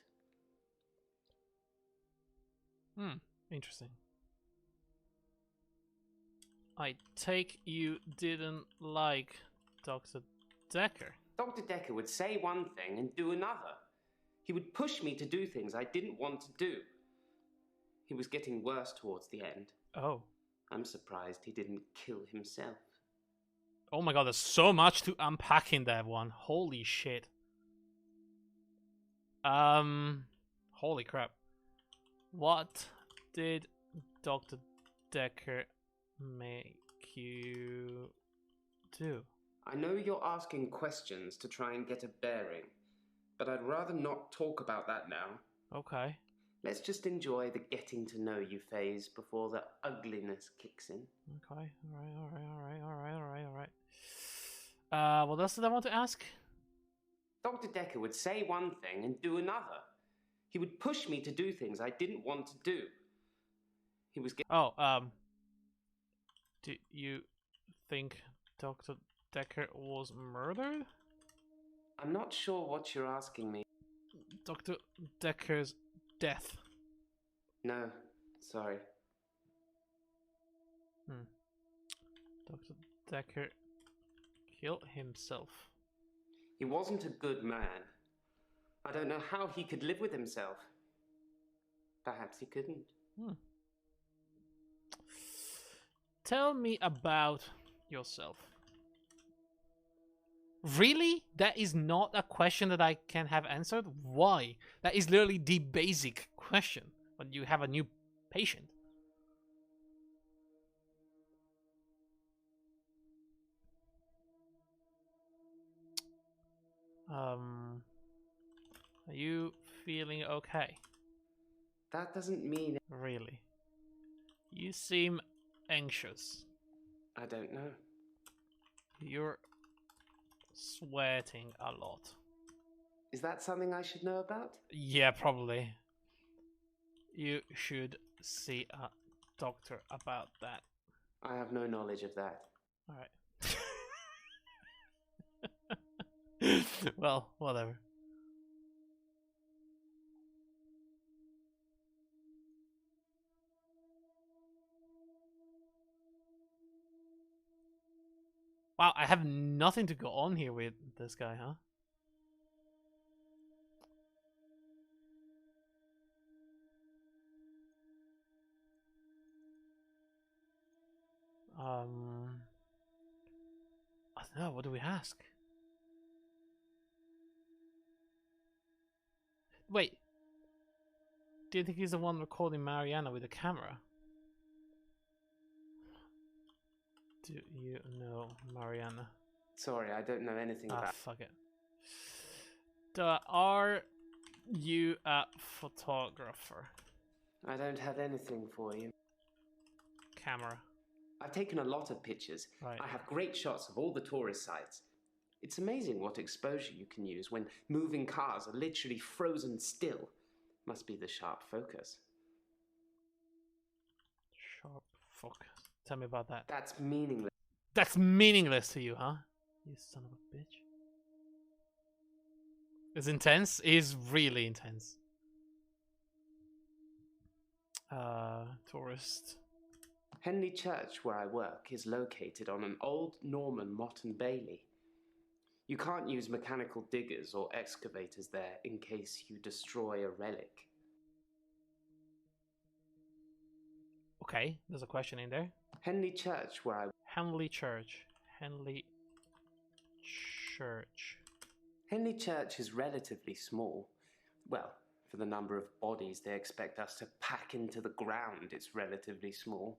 Interesting. I take you didn't like Dr. Dekker. Dr. Dekker would say one thing and do another. He would push me to do things I didn't want to do. He was getting worse towards the end. Oh. I'm surprised he didn't kill himself. Oh my god, there's so much to unpack in that one. Holy shit. Holy crap. What did Dr. Dekker make you do? I know you're asking questions to try and get a bearing, but I'd rather not talk about that now. Okay. Let's just enjoy the getting to know you phase before the ugliness kicks in. Okay, alright. What else did I want to ask? Dr. Dekker would say one thing and do another. He would push me to do things I didn't want to do. He was do you think Dr. Dekker was murdered? I'm not sure what you're asking me. Dr. Dekker's death. No, sorry. Dr. Dekker killed himself. He wasn't a good man. I don't know how he could live with himself. Perhaps he couldn't. Tell me about yourself. Really? That is not a question that I can have answered? Why? That is literally the basic question when you have a new patient. Are you feeling okay? That doesn't mean... Really? You seem anxious. I don't know. You're sweating a lot. Is that something I should know about? Yeah, probably. You should see a doctor about that. I have no knowledge of that. Alright. Well, whatever. Wow, I have nothing to go on here with this guy, huh? I don't know, what do we ask? Wait. Do you think he's the one recording Mariana with a camera? Do you know Mariana? Sorry, I don't know anything about... fuck it. Are you a photographer? I don't have anything for you. Camera. I've taken a lot of pictures. Right. I have great shots of all the tourist sites. It's amazing what exposure you can use when moving cars are literally frozen still. Must be the sharp focus. Sharp focus. Tell me about that. That's meaningless. That's meaningless to you, huh? You son of a bitch. It's intense? It is really intense. Tourist. Henley Church, where I work, is located on an old Norman motte and bailey. You can't use mechanical diggers or excavators there in case you destroy a relic. Okay, there's a question in there. Henley Church, where I... Henley Church. Henley Church. Henley Church is relatively small. Well, for the number of bodies they expect us to pack into the ground, it's relatively small.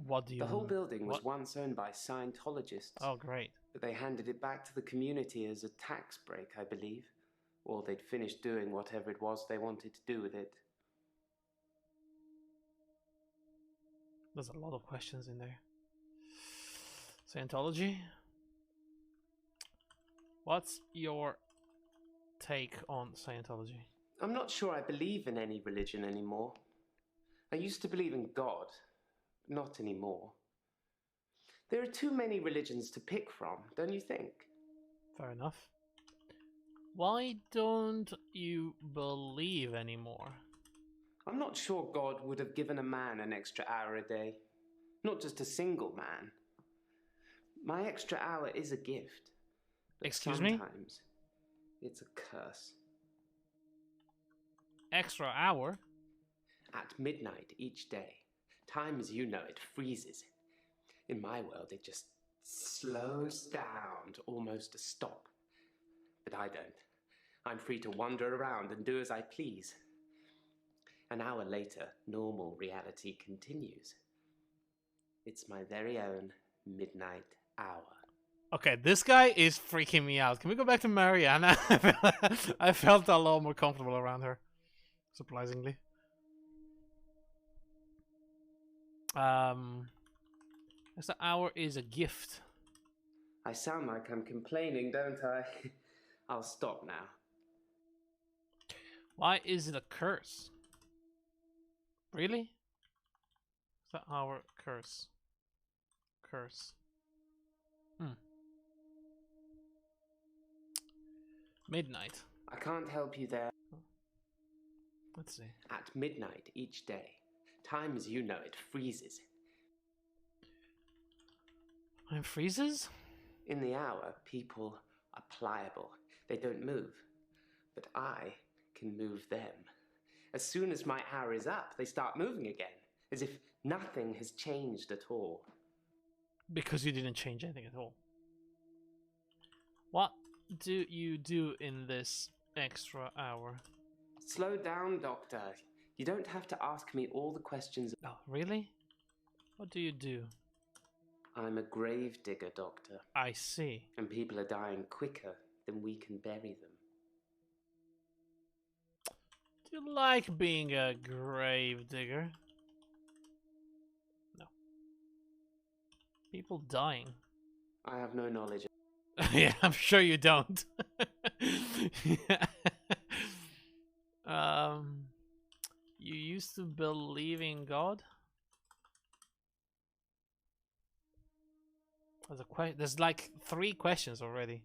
What do you The whole mean? building was once owned by Scientologists. Oh, great. But they handed it back to the community as a tax break, I believe. Or they'd finished doing whatever it was they wanted to do with it. There's a lot of questions in there. Scientology? What's your take on Scientology? I'm not sure I believe in any religion anymore. I used to believe in God, not anymore. There are too many religions to pick from, don't you think? Fair enough. Why don't you believe anymore? I'm not sure God would have given a man an extra hour a day. Not just a single man. My extra hour is a gift. But Excuse me? sometimes it's a curse. Extra hour? At midnight each day. Time as you know it freezes. In my world, it just slows down to almost a stop. But I don't. I'm free to wander around and do as I please. An hour later, normal reality continues. It's my very own midnight hour. Okay, this guy is freaking me out. Can we go back to Mariana? I felt a lot more comfortable around her, surprisingly. This hour is a gift. I sound like I'm complaining, don't I? I'll stop now. Why is it a curse? Really? The hour curse. Curse. Midnight. I can't help you there. Let's see. At midnight each day. Time as you know it freezes. Time freezes? In the hour, people are pliable. They don't move. But I can move them. As soon as my hour is up, they start moving again. As if nothing has changed at all. Because you didn't change anything at all. What do you do in this extra hour? Slow down, Doctor. You don't have to ask me all the questions. Oh, really? What do you do? I'm a grave digger, Doctor. I see. And people are dying quicker than we can bury them. Do you like being a grave digger? No. People dying. I have no knowledge. Yeah, I'm sure you don't. You used to believe in God? There's like 3 questions already.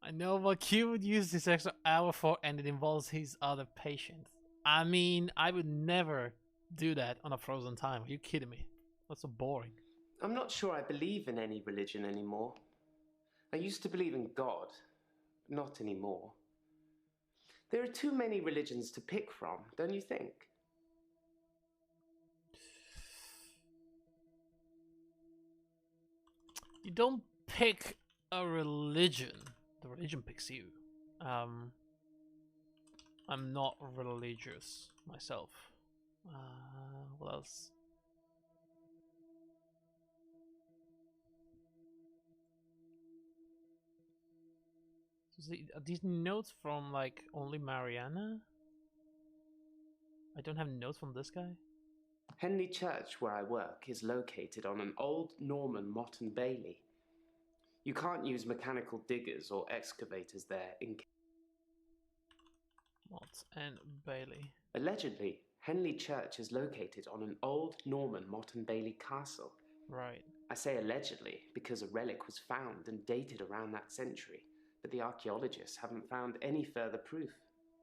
I know what Q would use this extra hour for, and it involves his other patients. I mean, I would never do that on a frozen time. Are you kidding me? That's so boring. I'm not sure I believe in any religion anymore. I used to believe in God, but not anymore. There are too many religions to pick from, don't you think? You don't pick a religion. The religion picks you. I'm not religious myself. What else? Are these notes from like only Mariana? I don't have notes from this guy. Henley Church, where I work, is located on an old Norman motte and bailey. You can't use mechanical diggers or excavators there in... Motte and Bailey. Allegedly, Henley Church is located on an old Norman motte and bailey castle. Right. I say allegedly because a relic was found and dated around that century, but the archaeologists haven't found any further proof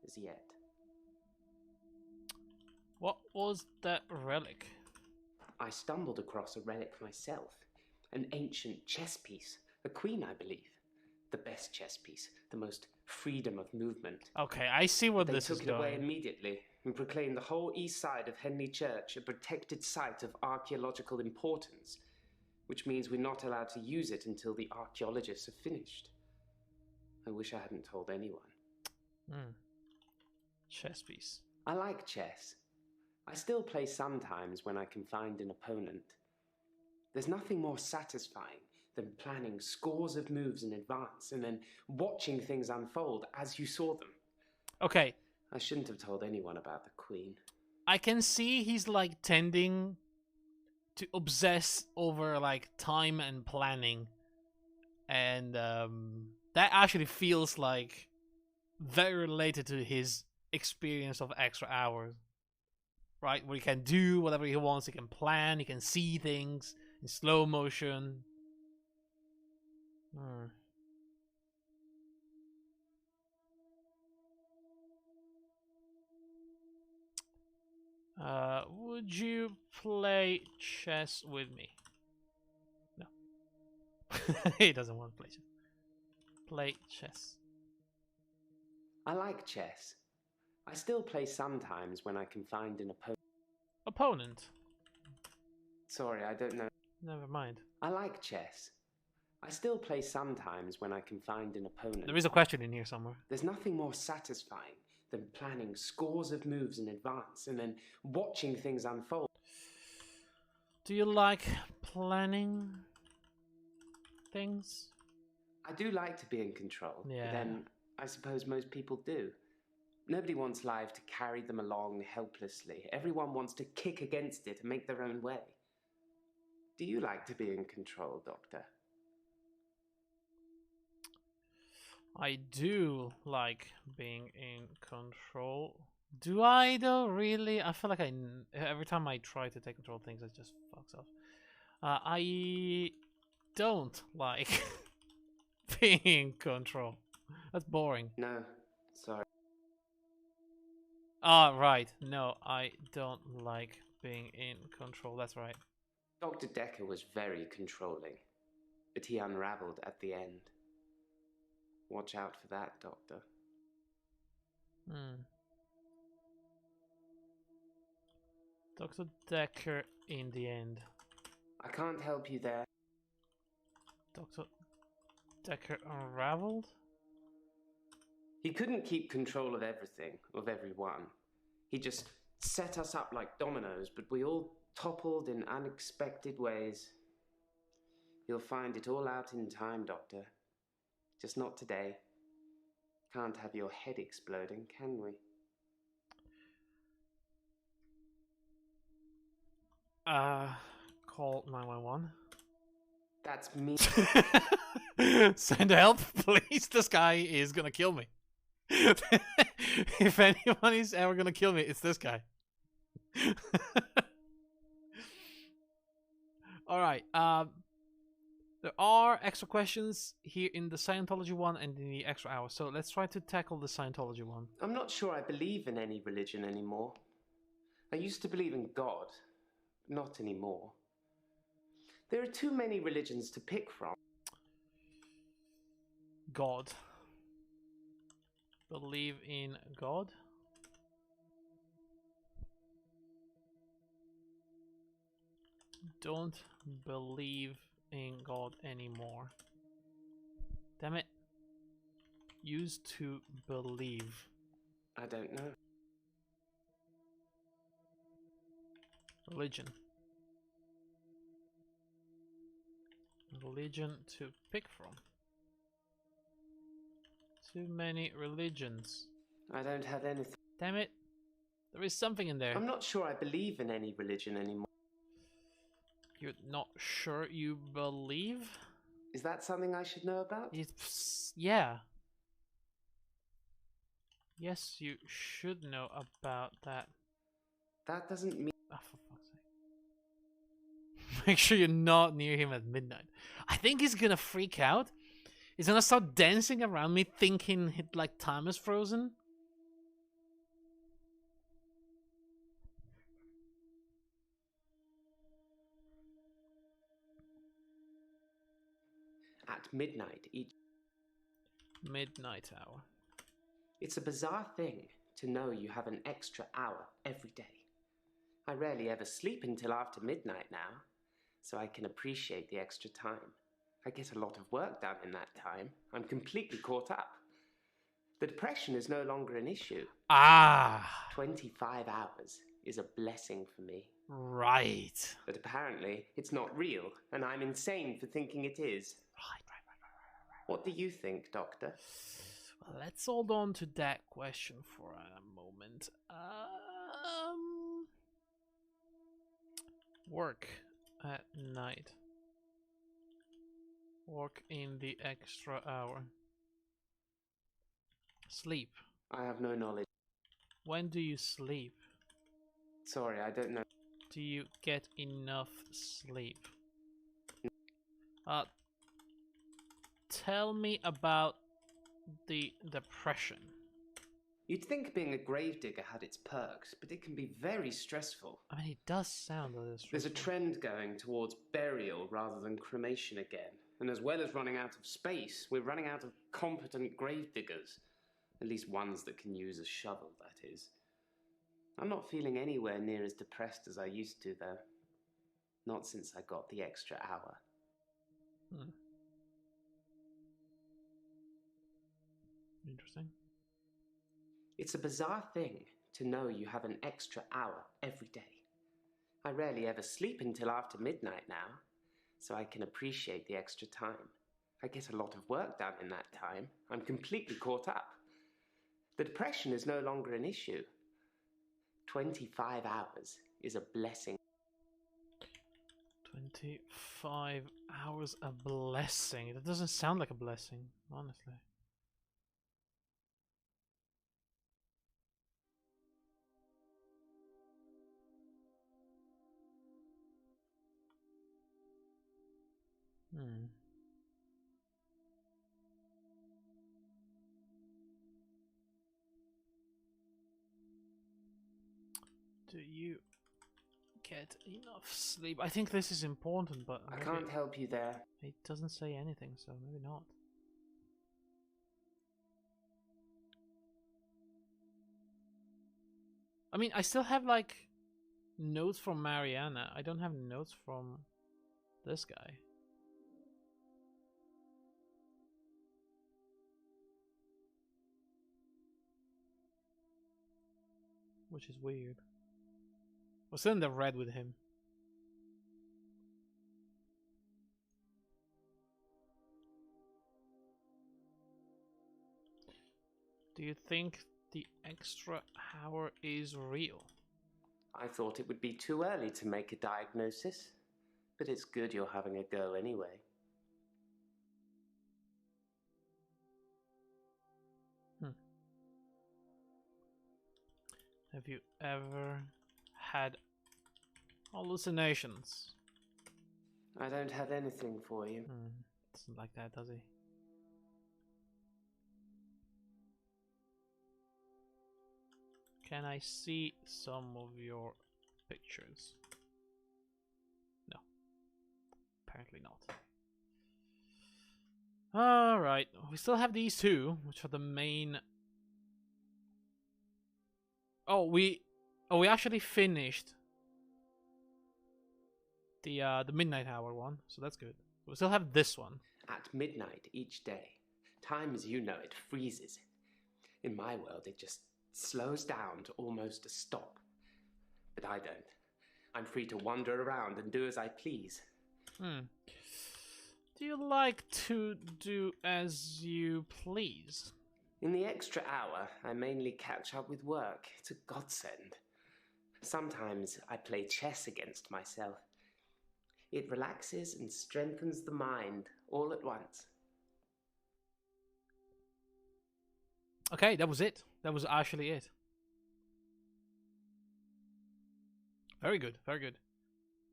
as yet. What was that relic? I stumbled across a relic myself. An ancient chess piece. A queen, I believe. The best chess piece. The most freedom of movement. Okay, I see what this is going. They took it away immediately and proclaimed the whole east side of Henley Church a protected site of archaeological importance, which means we're not allowed to use it until the archaeologists have finished. I wish I hadn't told anyone. Chess piece. I like chess. I still play sometimes when I can find an opponent. There's nothing more satisfying than planning scores of moves in advance and then watching things unfold as you saw them. Okay. I shouldn't have told anyone about the Queen. I can see he's like tending to obsess over like time and planning. And that actually feels like very related to his experience of extra hours, right? Where he can do whatever he wants, he can plan, he can see things in slow motion. Would you play chess with me? No. He doesn't want to play chess. Play chess. I like chess. I still play sometimes when I can find an opponent. Sorry, I don't know. Never mind. I like chess. I still play sometimes when I can find an opponent. There is a question in here somewhere. There's nothing more satisfying than planning scores of moves in advance and then watching things unfold. Do you like planning things? I do like to be in control. Yeah. But then I suppose most people do. Nobody wants life to carry them along helplessly. Everyone wants to kick against it and make their own way. Do you like to be in control, Doctor? I do like being in control. Do I though? Really? I feel like every time I try to take control of things, it just fucks up. I don't like being in control. That's boring. No, sorry. Ah, right. No, I don't like being in control. That's right. Dr. Dekker was very controlling, but he unraveled at the end. Watch out for that, Doctor. Dr. Dekker in the end. I can't help you there. Dr. Dekker unraveled? He couldn't keep control of everything, of everyone. He just set us up like dominoes, but we all toppled in unexpected ways. You'll find it all out in time, Doctor. Just not today. Can't have your head exploding, can we? Call 911. That's me. Send help, please. This guy is gonna kill me. If anyone is ever gonna kill me, it's this guy. Alright, there are extra questions here in the Scientology one and in the extra hour, so let's try to tackle the Scientology one. I'm not sure I believe in any religion anymore. I used to believe in God, but not anymore. There are too many religions to pick from. God. Believe in God? Don't believe in God anymore. Damn it. Used to believe. I don't know. Religion. Religion to pick from. Too many religions. I don't have anything. Damn it. There is something in there. I'm not sure I believe in any religion anymore. You're not sure you believe? Is that something I should know about? Yeah. Yes, you should know about that. That doesn't mean... Oh, for fuck's sake. Make sure you're not near him at midnight. I think he's gonna freak out. He's gonna start dancing around me thinking like time is frozen. At midnight each... Midnight hour. It's a bizarre thing to know you have an extra hour every day. I rarely ever sleep until after midnight now, so I can appreciate the extra time. I get a lot of work done in that time. I'm completely caught up. The depression is no longer an issue. 25 hours is a blessing for me. Right. But apparently, it's not real, and I'm insane for thinking it is. Right. What do you think, Doctor? Well, let's hold on to that question for a moment. Work at night. Work in the extra hour. Sleep. I have no knowledge. When do you sleep? Sorry, I don't know. Do you get enough sleep? Tell me about the depression. You'd think being a gravedigger had its perks, but it can be very stressful. I mean, it does sound a little stressful. There's a trend going towards burial rather than cremation again. And as well as running out of space, we're running out of competent gravediggers. At least ones that can use a shovel, that is. I'm not feeling anywhere near as depressed as I used to, though. Not since I got the extra hour. Interesting. It's a bizarre thing to know you have an extra hour every day. I rarely ever sleep until after midnight now, so I can appreciate the extra time. I get a lot of work done in that time. I'm completely caught up. The depression is no longer an issue. 25 hours is a blessing. 25 hours a blessing. That doesn't sound like a blessing, honestly. Do you get enough sleep? I think this is important, but I can't help you there. It doesn't say anything, so maybe not. I mean, I still have like notes from Mariana. I don't have notes from this guy. Which is weird. We're still in the red with him. Do you think the extra hour is real? I thought it would be too early to make a diagnosis, but it's good you're having a go anyway. Have you ever had hallucinations? I don't have anything for you. Doesn't like that, does he? Can I see some of your pictures? No. Apparently not. Alright, we still have these two, which are the main... Oh, we actually finished the midnight hour one, so that's good. We still have this one. At midnight each day, time as you know it freezes. In my world, it just slows down to almost a stop. But I don't. I'm free to wander around and do as I please. Do you like to do as you please? In the extra hour, I mainly catch up with work. It's a godsend. Sometimes I play chess against myself. It relaxes and strengthens the mind all at once. Okay, that was it. That was actually it. Very good, very good.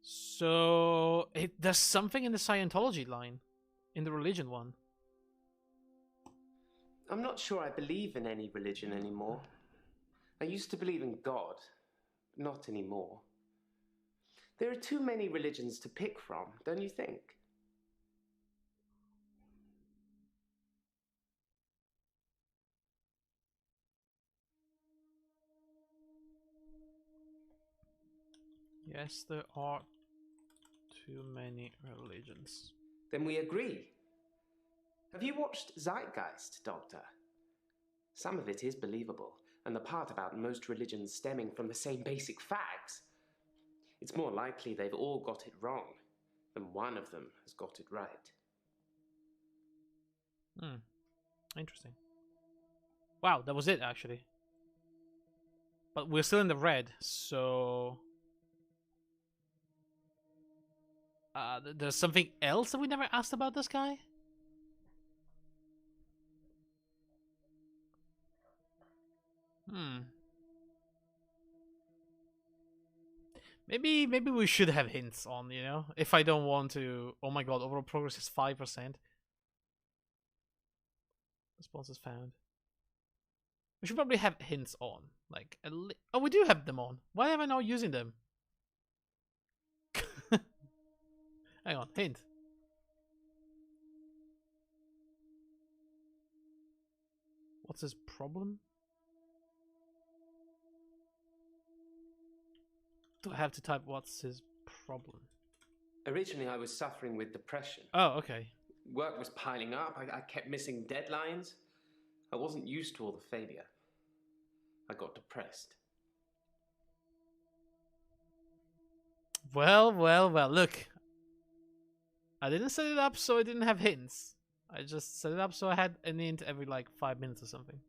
So, there's something in the Scientology line, in the religion one. I'm not sure I believe in any religion anymore. I used to believe in God, but not anymore. There are too many religions to pick from, don't you think? Yes, there are too many religions. Then we agree. Have you watched Zeitgeist, Doctor? Some of it is believable, and the part about most religions stemming from the same basic facts. It's more likely they've all got it wrong than one of them has got it right. Interesting. Wow, that was it, actually. But we're still in the red, so... there's something else that we never asked about this guy? Maybe we should have hints on, you know, if I don't want to. Oh my god, overall progress is 5%. Responses found. We should probably have hints on, like oh, we do have them on. Why am I not using them? Hang on, hint. What's his problem? Do I have to type what's his problem? Originally, I was suffering with depression. Oh, okay. Work was piling up. I kept missing deadlines. I wasn't used to all the failure. I got depressed. Well, look. I didn't set it up so I didn't have hints. I just set it up so I had an hint every like 5 minutes or something.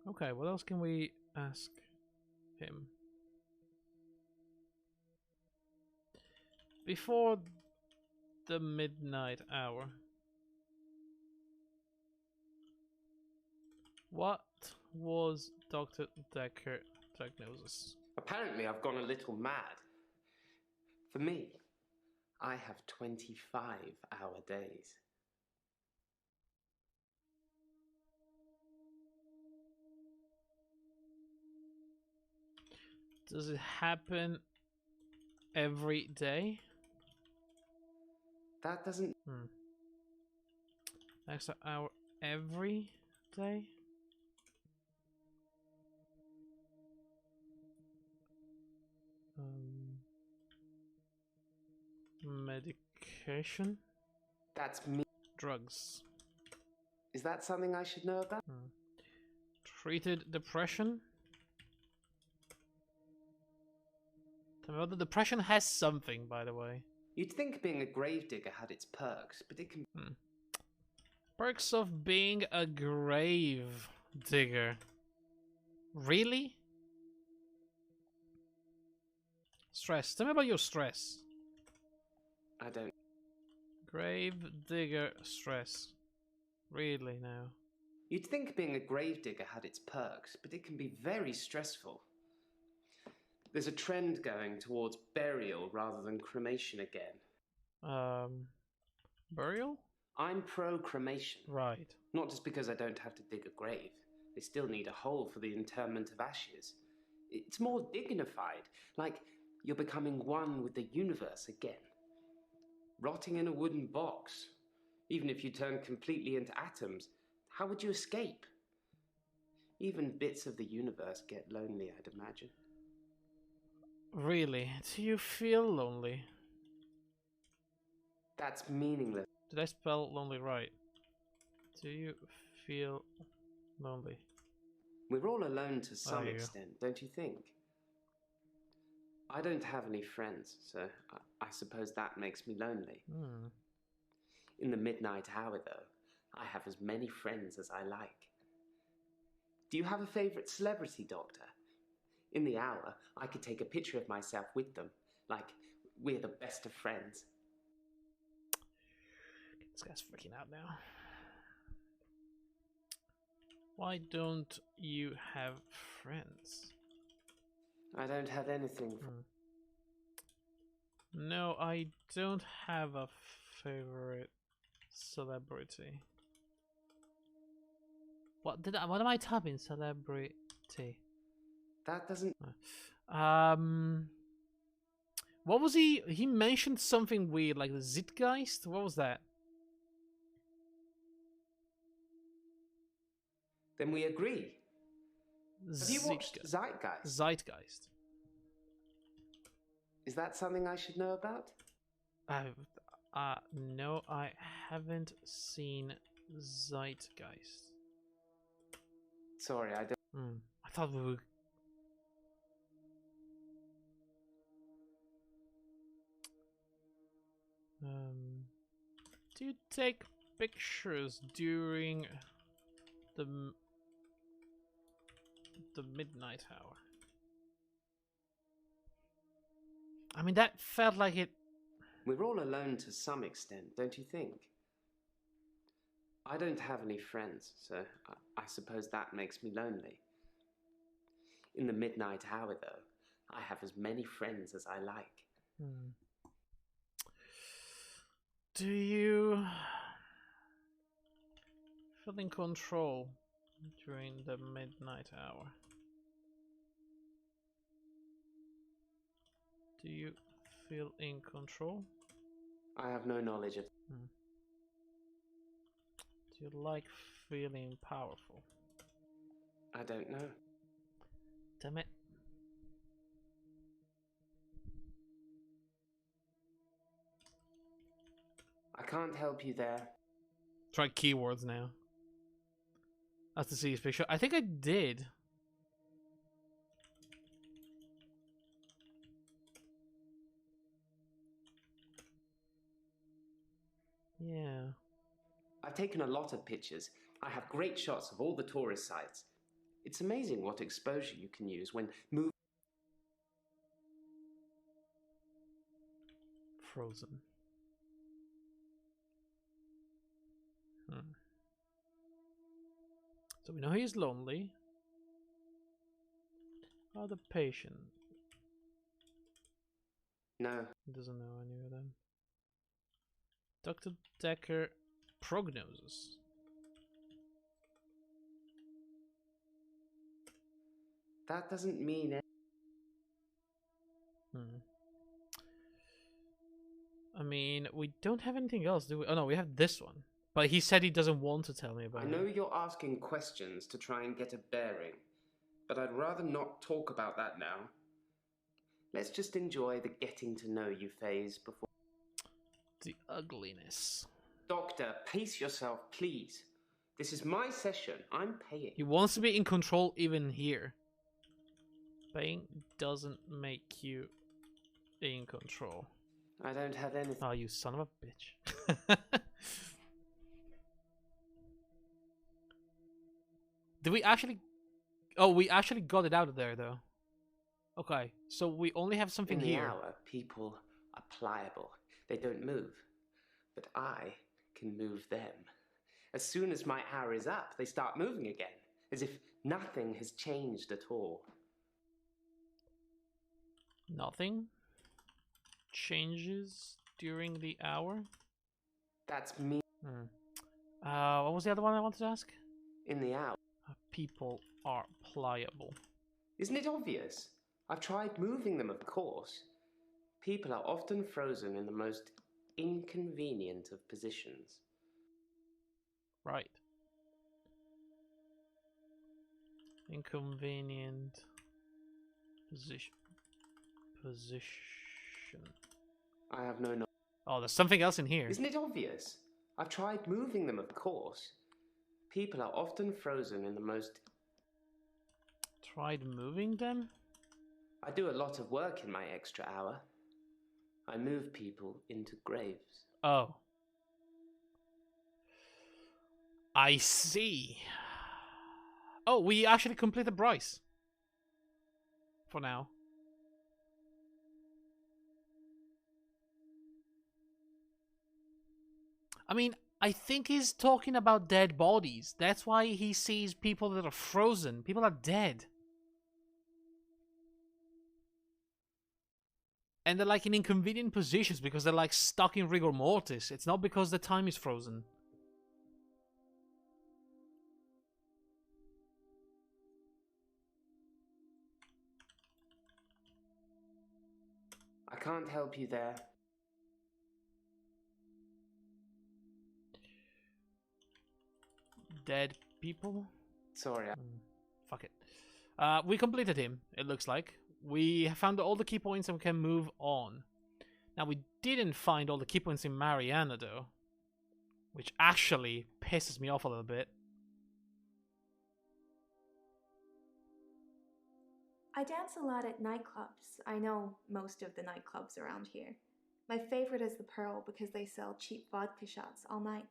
Okay, what else can we ask him? Before the midnight hour, what was Dr. Dekker's diagnosis? Apparently, I've gone a little mad. For me, I have 25-hour days. Does it happen every day? That doesn't... Extra hour every day? Medication? That's me. Drugs. Is that something I should know about? Treated depression? Tell me what the depression has something, by the way. You'd think being a gravedigger had its perks, but it can... Perks of being a grave digger. Really? Stress. Tell me about your stress. I don't... Grave digger stress. Really now? You'd think being a gravedigger had its perks, but it can be very stressful. There's a trend going towards burial rather than cremation again. Burial? I'm pro-cremation. Right. Not just because I don't have to dig a grave. They still need a hole for the interment of ashes. It's more dignified, like you're becoming one with the universe again. Rotting in a wooden box. Even if you turn completely into atoms, how would you escape? Even bits of the universe get lonely, I'd imagine. Really? Do you feel lonely? That's meaningless. Did I spell lonely right? Do you feel lonely? We're all alone to some extent, don't you think? I don't have any friends, so I suppose that makes me lonely. In the midnight hour, though, I have as many friends as I like. Do you have a favourite celebrity, Doctor? In the hour, I could take a picture of myself with them, like we're the best of friends. This guy's freaking out now. Why don't you have friends? I don't have anything. No, I don't have a favorite celebrity. What am I typing? Celebrity. That doesn't... What was he? He mentioned something weird, like the Zeitgeist? What was that? Then we agree. Have you watched Zeitgeist? Zeitgeist. Is that something I should know about? No, I haven't seen Zeitgeist. Sorry, I don't... I thought we were... Do you take pictures during the midnight hour? I mean, that felt like it... We're all alone to some extent, don't you think? I don't have any friends, so I suppose that makes me lonely. In the midnight hour, though, I have as many friends as I like. Do you feel in control during the midnight hour? Do you feel in control? I have no knowledge of... Do you like feeling powerful? I don't know. Damn it. I can't help you there. Try keywords now. That's to see his picture. I think I did. Yeah. I've taken a lot of pictures. I have great shots of all the tourist sites. It's amazing what exposure you can use when moving. Frozen. So we know he's lonely. Oh, the patient. No. He doesn't know any of them. Dr. Dekker prognosis. That doesn't mean it. I mean, we don't have anything else, do we? Oh no, we have this one. But he said he doesn't want to tell me about it. I know you're asking questions to try and get a bearing, but I'd rather not talk about that now. Let's just enjoy the getting to know you phase before... The ugliness. Doctor, pace yourself, please. This is my session. I'm paying. He wants to be in control even here. Paying doesn't make you in control. I don't have anything. Oh, you son of a bitch. Did we actually... Oh, we actually got it out of there, though. Okay, so we only have something here. In the hour, people are pliable. They don't move. But I can move them. As soon as my hour is up, they start moving again. As if nothing has changed at all. Nothing changes during the hour? That's me. What was the other one I wanted to ask? In the hour. People are pliable. Isn't it obvious? I've tried moving them, of course. People are often frozen in the most inconvenient of positions. Right. Inconvenient position. I have no knowledge. Oh, there's something else in here. Isn't it obvious? I've tried moving them, of course. People are often frozen in the most... Tried moving them? I do a lot of work in my extra hour. I move people into graves. Oh. I see. Oh, we actually completed Bryce. For now. I mean, I think he's talking about dead bodies. That's why he sees people that are frozen. People are dead. And they're like in inconvenient positions because they're like stuck in rigor mortis. It's not because the time is frozen. I can't help you there. Dead people? Sorry. Fuck it. We completed him, it looks like. We found all the key points and we can move on. Now, we didn't find all the key points in Mariana, though. Which actually pisses me off a little bit. I dance a lot at nightclubs. I know most of the nightclubs around here. My favorite is the Pearl because they sell cheap vodka shots all night.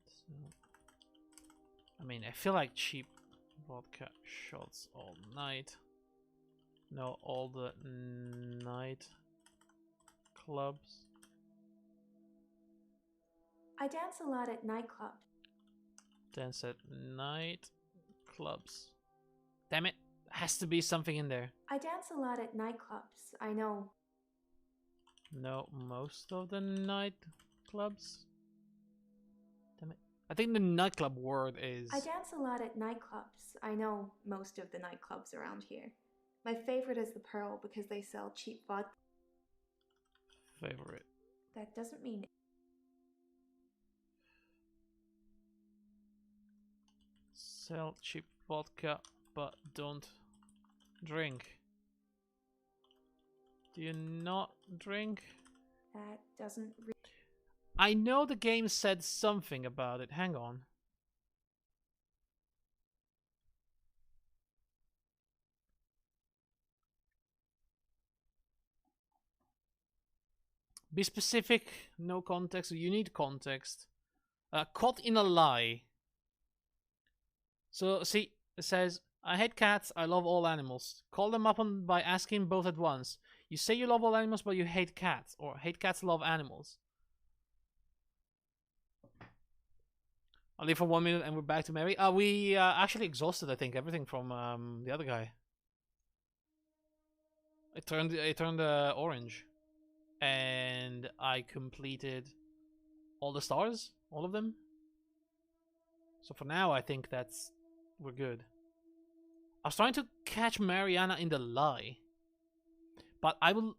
So, I mean, I feel like cheap vodka shots all night. No, all the night clubs. I dance a lot at nightclubs. Dance at night clubs. Damn it. Has to be something in there. I dance a lot at nightclubs. I know. No, most of the nightclubs. Damn it. I think the nightclub word is... I dance a lot at nightclubs. I know most of the nightclubs around here. My favorite is the Pearl because they sell cheap vodka. Favorite. That doesn't mean... Sell cheap vodka, but don't drink. Do you not drink? That doesn't... I know the game said something about it. Hang on. Be specific. No context. You need context. Caught in a lie. So, see, it says, I hate cats, I love all animals. Call them up by asking both at once. You say you love all animals, but you hate cats. Or hate cats, love animals. I'll leave for 1 minute and we're back to Mary. We actually exhausted, I think, everything from the other guy. It turned orange. And I completed all the stars. All of them. So for now, I think we're good. I was trying to catch Mariana in the lie. But I will...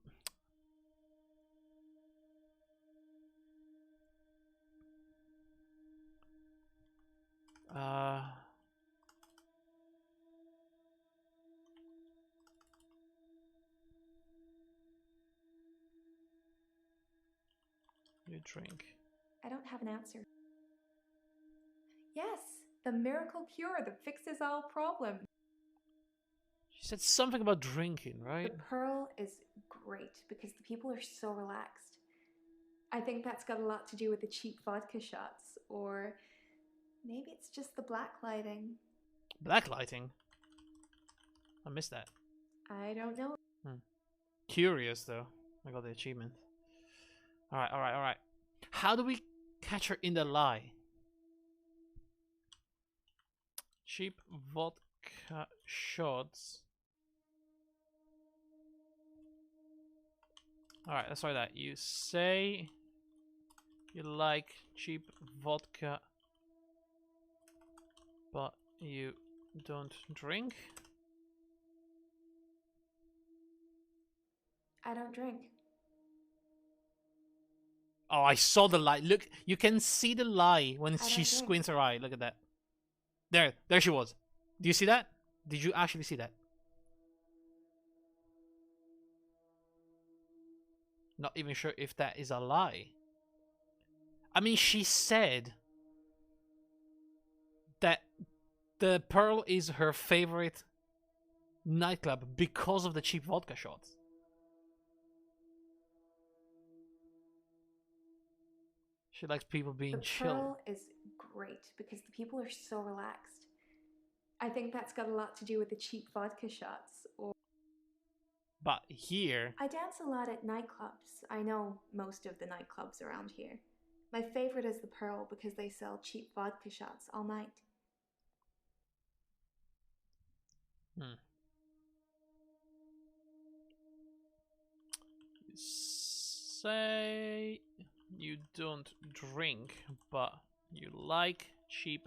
You drink. I don't have an answer. Yes, the miracle cure that fixes all problems. She said something about drinking, right? The Pearl is great because the people are so relaxed. I think that's got a lot to do with the cheap vodka shots, or maybe it's just the black lighting. Black lighting? I missed that. I don't know. Curious, though. I got the achievement. Alright. How do we catch her in the lie? Cheap vodka shots. Alright, let's try that. You say you like cheap vodka, but you don't drink? I don't drink. Oh, I saw the lie. Look, you can see the lie when she squints her eye. Look at that. There she was. Do you see that? Did you actually see that? Not even sure if that is a lie. I mean, she said that the Pearl is her favorite nightclub because of the cheap vodka shots. She likes people being chill. The Pearl is great because the people are so relaxed. I think that's got a lot to do with the cheap vodka shots, or... But here... I dance a lot at nightclubs. I know most of the nightclubs around here. My favorite is the Pearl because they sell cheap vodka shots all night. You say you don't drink, but you like cheap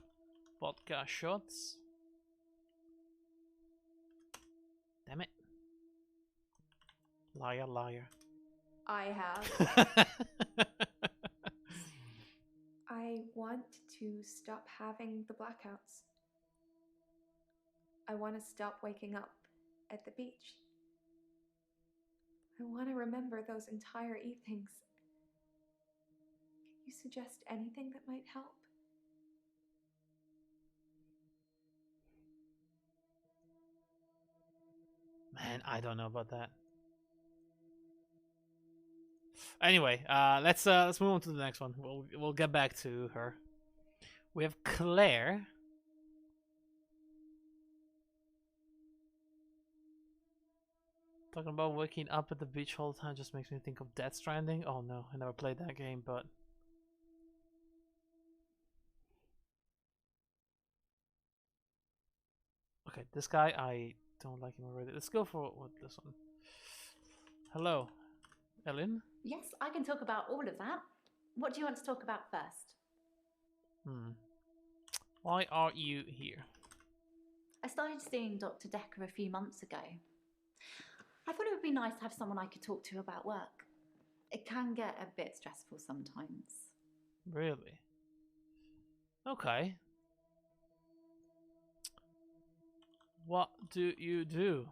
vodka shots? Damn it. Liar, liar. I have. I want to stop having the blackouts. I want to stop waking up at the beach. I want to remember those entire evenings. Can you suggest anything that might help? Man, I don't know about that. Anyway, let's move on to the next one. We'll get back to her. We have Claire. Talking about waking up at the beach all the time just makes me think of Death Stranding. Oh no, I never played that game, but... Okay, this guy, I don't like him already. Let's go for this one. Hello, Ellen? Yes, I can talk about all of that. What do you want to talk about first? Why are you here? I started seeing Dr. Dekker a few months ago. I thought it would be nice to have someone I could talk to about work. It can get a bit stressful sometimes. Really? Okay. What do you do?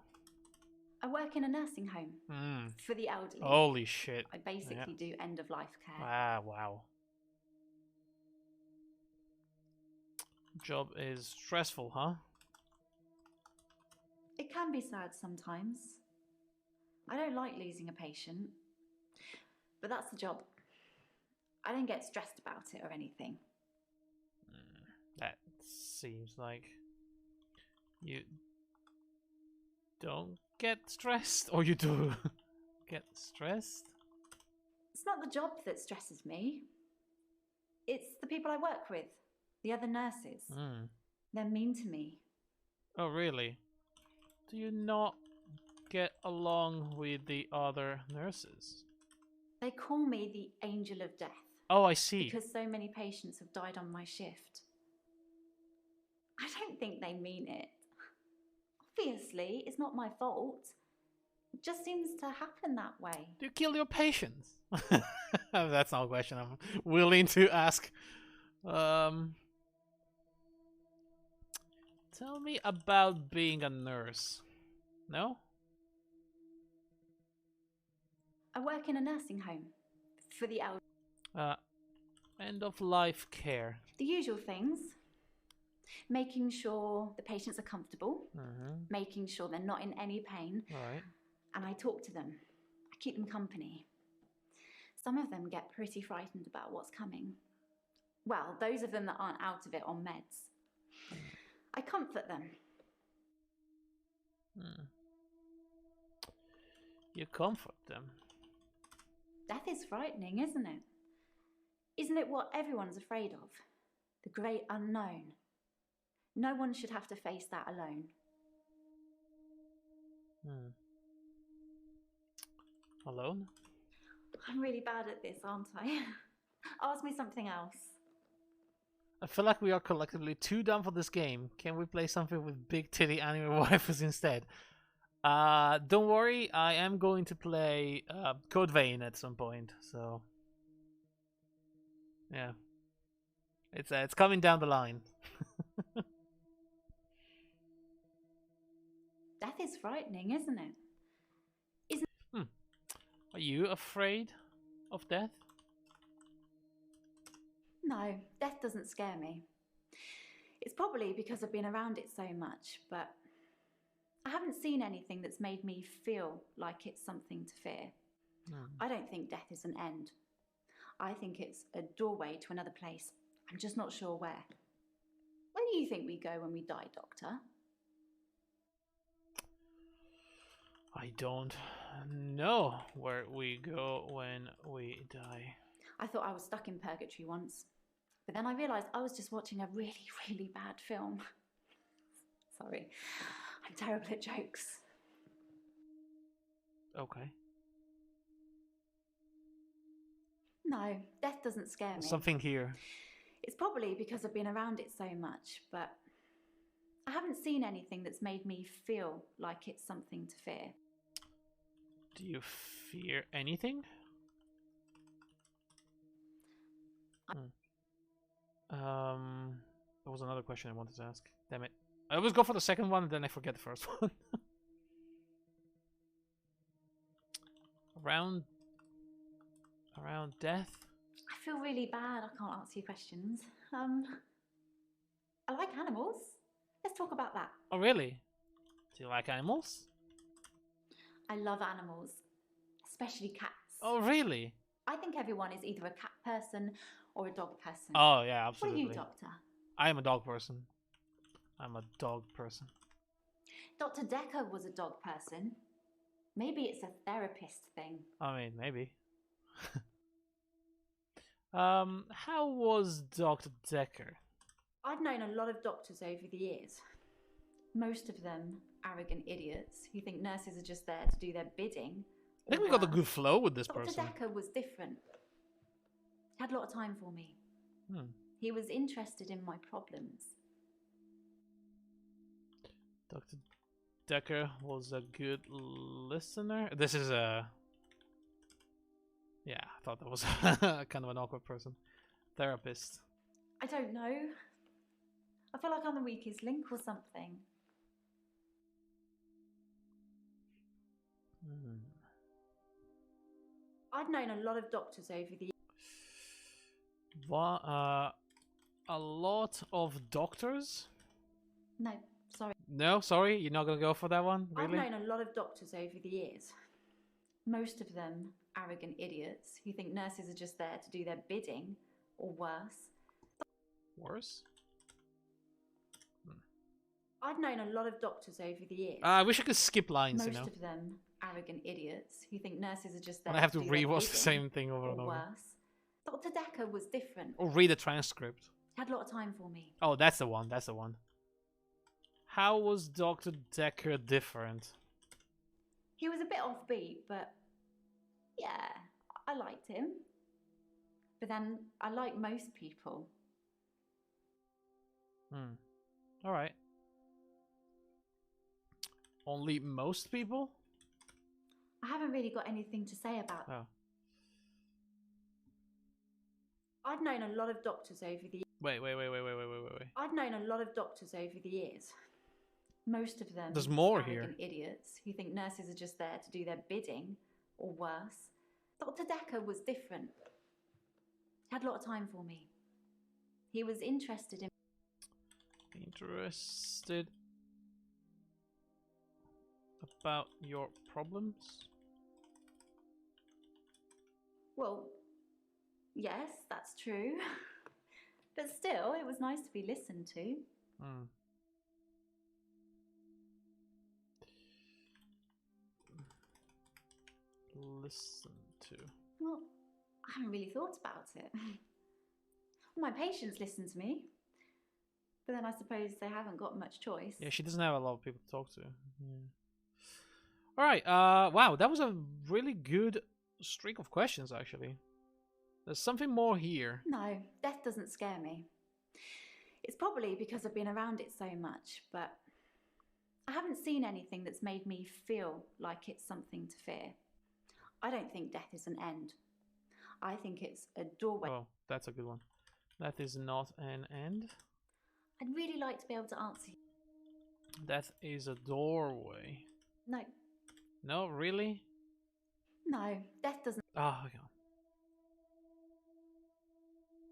I work in a nursing home for the elderly. Holy shit. I basically do end-of-life care. Ah, wow. Job is stressful, huh? It can be sad sometimes. I don't like losing a patient, but that's the job. I don't get stressed about it or anything. That seems like you don't get stressed, or you do get stressed? It's not the job that stresses me. It's the people I work with, the other nurses. They're mean to me. Oh, really? Do you not get along with the other nurses? They call me the angel of death. Oh, I see. Because so many patients have died on my shift. I don't think they mean it. Obviously, it's not my fault. It just seems to happen that way. Do you kill your patients? That's not a question I'm willing to ask. Tell me about being a nurse. No? I work in a nursing home for the elderly. End-of-life care. The usual things. Making sure the patients are comfortable. Making sure they're not in any pain. Right. And I talk to them. I keep them company. Some of them get pretty frightened about what's coming. Well, those of them that aren't out of it on meds. I comfort them. You comfort them? Death is frightening, isn't it? Isn't it what everyone's afraid of? The great unknown. No one should have to face that alone. Alone? I'm really bad at this, aren't I? Ask me something else. I feel like we are collectively too dumb for this game. Can we play something with big titty anime waifus instead? Don't worry, I am going to play Code Vein at some point, so yeah, it's coming down the line. Death is frightening, isn't it? Are you afraid of death? No, death doesn't scare me. It's probably because I've been around it so much, but I haven't seen anything that's made me feel like it's something to fear. I don't think death is an end. I think it's a doorway to another place. I'm just not sure where. Where do you think we go when we die, Doctor? I don't know where we go when we die. I thought I was stuck in purgatory once, but then I realised I was just watching a really, really bad film. Sorry, I'm terrible at jokes. Okay. No, death doesn't scare me. Something here. It's probably because I've been around it so much, but I haven't seen anything that's made me feel like it's something to fear. Do you fear anything? There was another question I wanted to ask. Damn it. I always go for the second one and then I forget the first one. Around death? I feel really bad. I can't answer your questions. I like animals. Let's talk about that. Oh, really? Do you like animals? I love animals, especially cats. Oh, really? I think everyone is either a cat person or a dog person. Oh, yeah, absolutely. What are you, Doctor? I am a dog person. I'm a dog person. Dr. Dekker was a dog person. Maybe it's a therapist thing. I mean, maybe. How was Dr. Dekker? I've known a lot of doctors over the years. Most of them arrogant idiots who think nurses are just there to do their bidding. I think we got a good flow with this person. Dr. Dekker was different. He had a lot of time for me. He was interested in my problems. Dr. Dekker was a good listener. This is a... Yeah, I thought that was kind of an awkward person. Therapist. I don't know. I feel like I'm the weakest link or something. I've known a lot of doctors over the years. What? A lot of doctors? No, sorry. No, sorry, you're not gonna go for that one? Really? I've known a lot of doctors over the years. Most of them arrogant idiots who think nurses are just there to do their bidding, or worse. Worse? I've known a lot of doctors over the years. I wish I could skip lines, Most you know. of them arrogant idiots who think nurses are just there I have to do their rewatch the bidding, same thing over and or over. worse. Dr. Dekker was different. Or read the transcript. He had a lot of time for me. Oh, that's the one, that's the one. How was Dr. Dekker different? He was a bit offbeat, but yeah, I liked him. But then I like most people. Alright. Only most people? I haven't really got anything to say about it. Oh. I've known a lot of doctors over the Wait. I've known a lot of doctors over the years. Most of them There's more arrogant here. idiots who think nurses are just there to do their bidding, or worse. Dr. Dekker was different. He had a lot of time for me. He was interested in about your problems? Well, yes, that's true. But still, it was nice to be listened to. Listen to. Well, I haven't really thought about it. My patients listen to me. But then I suppose they haven't got much choice. Yeah, she doesn't have a lot of people to talk to. Alright, wow, that was a really good streak of questions, actually. There's something more here. No, death doesn't scare me. It's probably because I've been around it so much, but I haven't seen anything that's made me feel like it's something to fear. I don't think death is an end. I think it's a doorway. Oh, that's a good one. That is not an end. I'd really like to be able to answer you. That is a doorway. No. No, really? No, death doesn't. Oh, okay.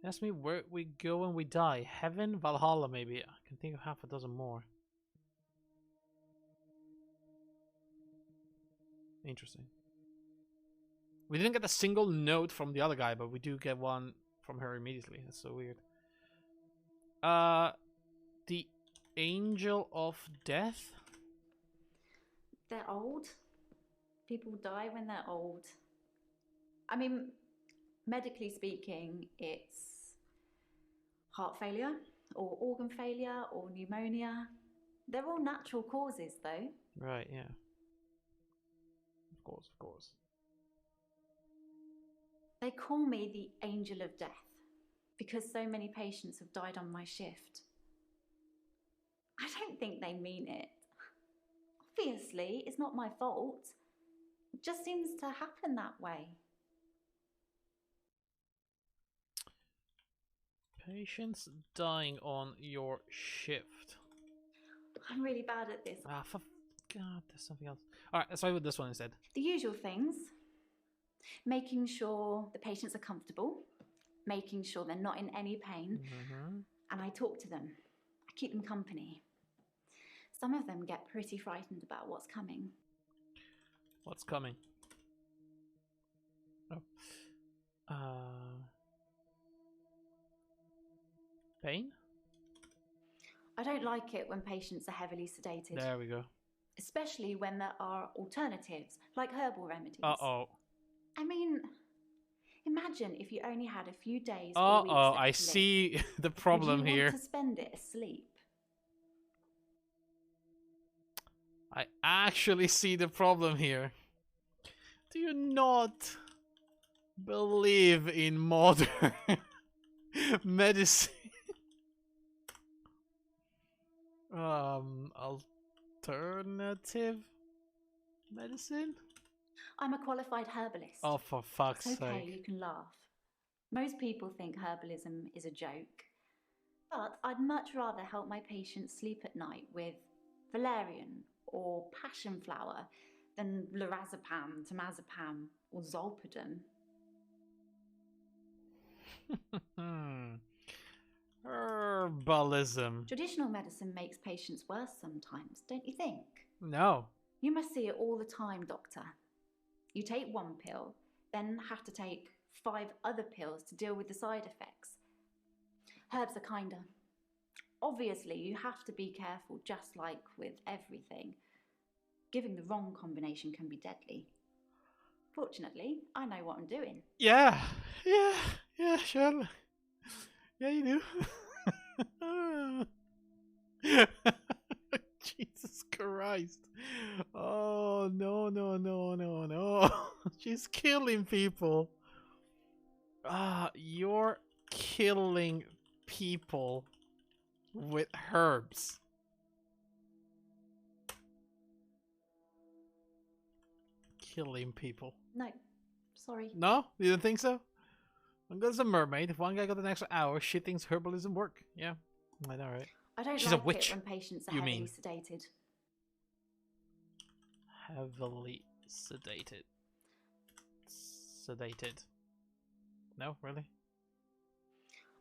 Ask me where we go when we die. Heaven? Valhalla, maybe. I can think of half a dozen more. Interesting. We didn't get a single note from the other guy, but we do get one from her immediately. That's so weird. The Angel of Death? They're old. People die when they're old. I mean, medically speaking, it's heart failure, or organ failure, or pneumonia. They're all natural causes, though. Right, yeah. Of course. They call me the Angel of Death because so many patients have died on my shift. I don't think they mean it. Obviously, it's not my fault. It just seems to happen that way. Patients dying on your shift. I'm really bad at this. Ah, for God, there's something else. Alright, let's try with this one instead. The usual things. Making sure the patients are comfortable. Making sure they're not in any pain. And I talk to them. I keep them company. Some of them get pretty frightened about what's coming. What's coming? Oh. Pain? I don't like it when patients are heavily sedated. There we go. Especially when there are alternatives, like herbal remedies. Uh-oh. I mean, imagine if you only had a few days or weeks left to live. I see the problem here. Would you want to spend it asleep? I actually see the problem here. Do you not believe in modern medicine? Alternative medicine? I'm a qualified herbalist. Oh, for fuck's sake. It's okay, you can laugh. Most people think herbalism is a joke. But I'd much rather help my patients sleep at night with valerian or passion flower than lorazepam, temazepam, or zolpidem. Herbalism. Traditional medicine makes patients worse sometimes, don't you think? No. You must see it all the time, doctor. You take one pill, then have to take 5 other pills to deal with the side effects. Herbs are kinder. Obviously, you have to be careful, just like with everything. Giving the wrong combination can be deadly. Fortunately, I know what I'm doing. Yeah, sure. Yeah, you do. Jesus Christ. Oh, no. She's killing people. You're killing people with herbs. Killing people. No, sorry. No? You don't think so? One guy's a mermaid. If one guy got an extra hour, she thinks herbalism work. Yeah, I know, right? I don't She's like a witch. it when patients are heavily sedated. Heavily sedated. Sedated. No, really?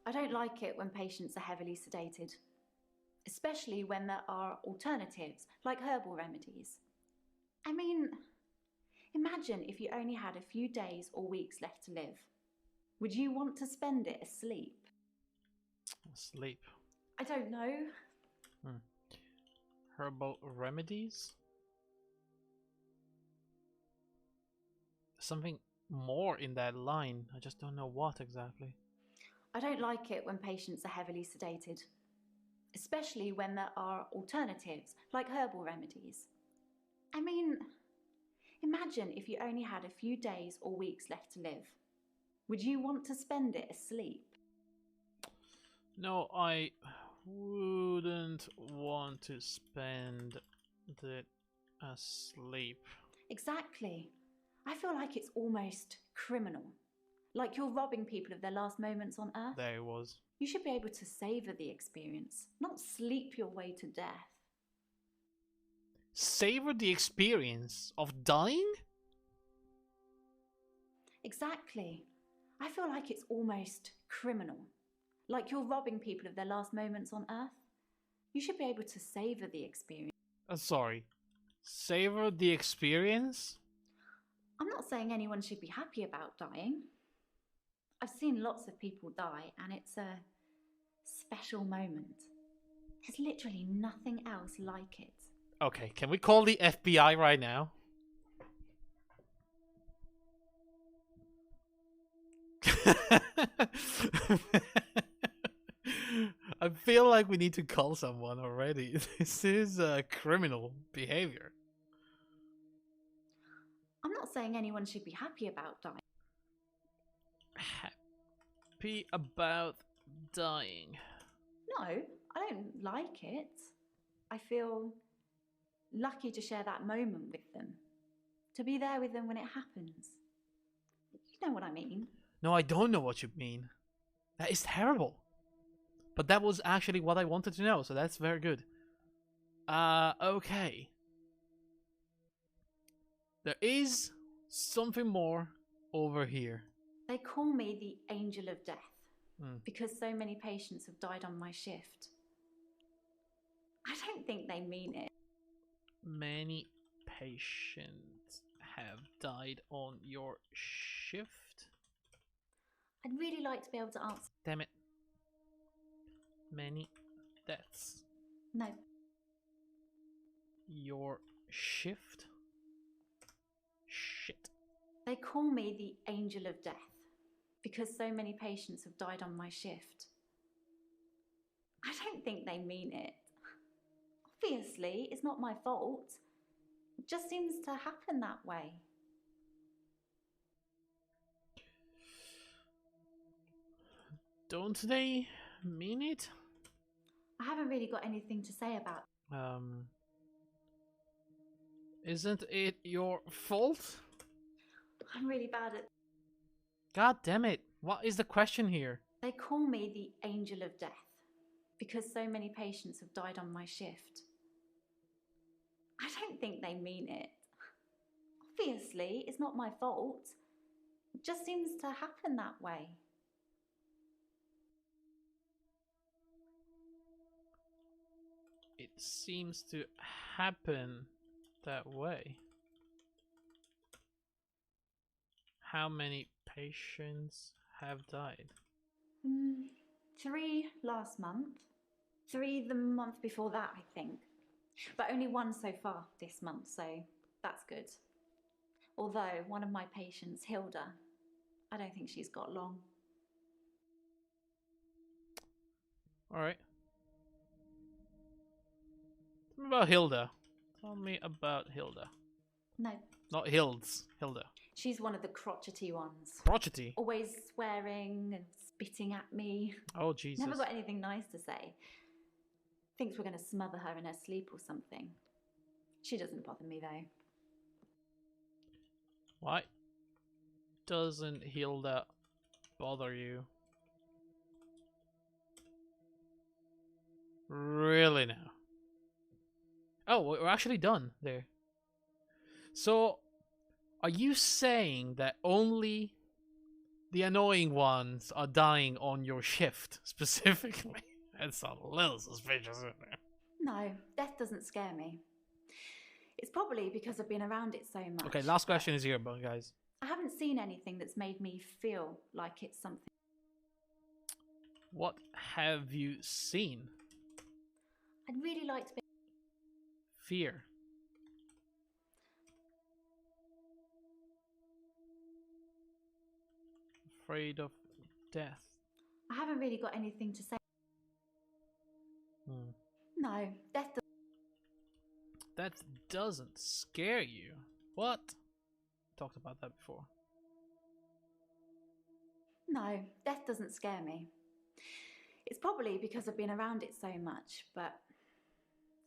I don't like it when patients are heavily sedated. Especially when there are alternatives, like herbal remedies. I mean, imagine if you only had a few days or weeks left to live. Would you want to spend it asleep? Asleep. I don't know. Herbal remedies? Something more in that line. I just don't know what exactly. I don't like it when patients are heavily sedated. Especially when there are alternatives, like herbal remedies. I mean, imagine if you only had a few days or weeks left to live. Would you want to spend it asleep? No, I wouldn't want to spend it asleep. Exactly. I feel like it's almost criminal. Like you're robbing people of their last moments on Earth. There it was. You should be able to savor the experience, not sleep your way to death. Savor the experience of dying? Exactly. I feel like it's almost criminal. Like you're robbing people of their last moments on Earth. You should be able to savor the experience. Sorry. Savor the experience? I'm not saying anyone should be happy about dying. I've seen lots of people die, and it's a special moment. There's literally nothing else like it. Okay, can we call the FBI right now? I feel like we need to call someone already. This is criminal behavior. I'm not saying anyone should be happy about dying. Happy about dying? No, I don't like it. I feel lucky to share that moment with them. To be there with them when it happens. You know what I mean? No, I don't know what you mean. That is terrible. But that was actually what I wanted to know, so that's very good. Okay. There is something more over here. They call me the Angel of Death because so many patients have died on my shift. I don't think they mean it. Many patients have died on your shift? I'd really like to be able to answer. Damn it. Many deaths. No. Your shift? Shit. They call me the Angel of Death because so many patients have died on my shift. I don't think they mean it. Obviously, it's not my fault. It just seems to happen that way. Don't they mean it? I haven't really got anything to say about Isn't it your fault? I'm really bad at... God damn it. What is the question here? They call me the Angel of Death because so many patients have died on my shift. I don't think they mean it. Obviously, it's not my fault. It just seems to happen that way. It seems to happen that way. How many patients have died? 3 last month. 3 the month before that, I think. But only 1 so far this month, so that's good. Although one of my patients, Hilda, I don't think she's got long. Alright. Tell me about Hilda. Tell me about Hilda. No. Not Hilds. Hilda. She's one of the crotchety ones. Crotchety? Always swearing and spitting at me. Oh, Jesus. Never got anything nice to say. Thinks we're going to smother her in her sleep or something. She doesn't bother me, though. Why doesn't Hilda bother you? Really now? Oh, we're actually done there. So, are you saying that only the annoying ones are dying on your shift, specifically? That's a little suspicious, isn't it? No, death doesn't scare me. It's probably because I've been around it so much. Okay, last question is here, guys. I haven't seen anything that's made me feel like it's something. What have you seen? I'd really like to be... Fear. Afraid of death. I haven't really got anything to say. No, death doesn't... That doesn't scare you. What? Talked about that before. No, death doesn't scare me. It's probably because I've been around it so much, but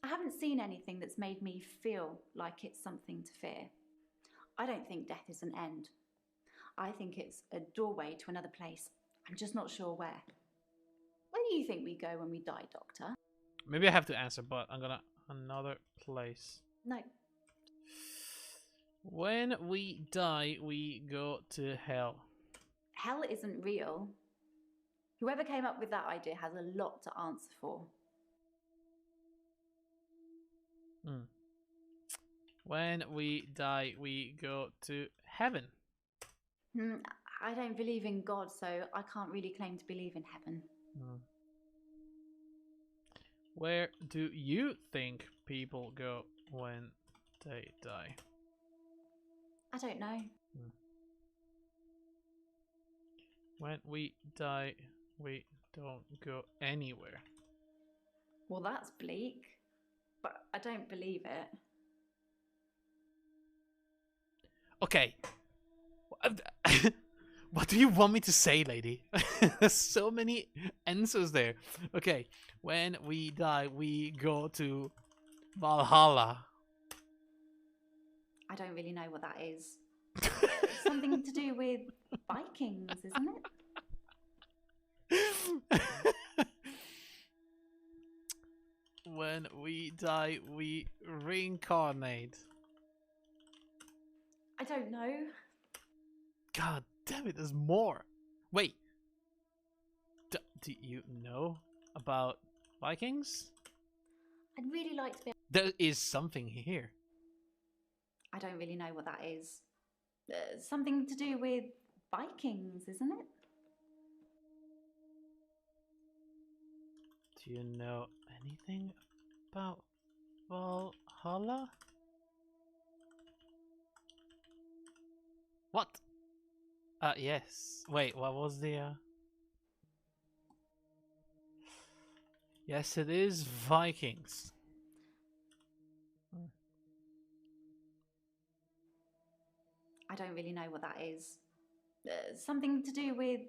I haven't seen anything that's made me feel like it's something to fear. I don't think death is an end. I think it's a doorway to another place. I'm just not sure where. Where do you think we go when we die, Doctor? Maybe I have to answer, but I'm gonna... Another place. No. When we die, we go to hell. Hell isn't real. Whoever came up with that idea has a lot to answer for. When we die, we go to heaven. I don't believe in God, so I can't really claim to believe in heaven. Where do you think people go when they die? I don't know. When we die, we don't go anywhere. Well, that's bleak, but I don't believe it. Okay. What do you want me to say, lady? There's so many answers there. Okay. When we die, we go to Valhalla. I don't really know what that is. Something to do with Vikings, isn't it? When we die, we reincarnate. I don't know. God damn it, there's more. Wait. Do you know about Vikings? I'd really like to be... There is something here. I don't really know what that is. Something to do with Vikings, isn't it? Do you know anything about Valhalla? What? Yes. Wait, what was the... Yes, it is Vikings. I don't really know what that is. Something to do with...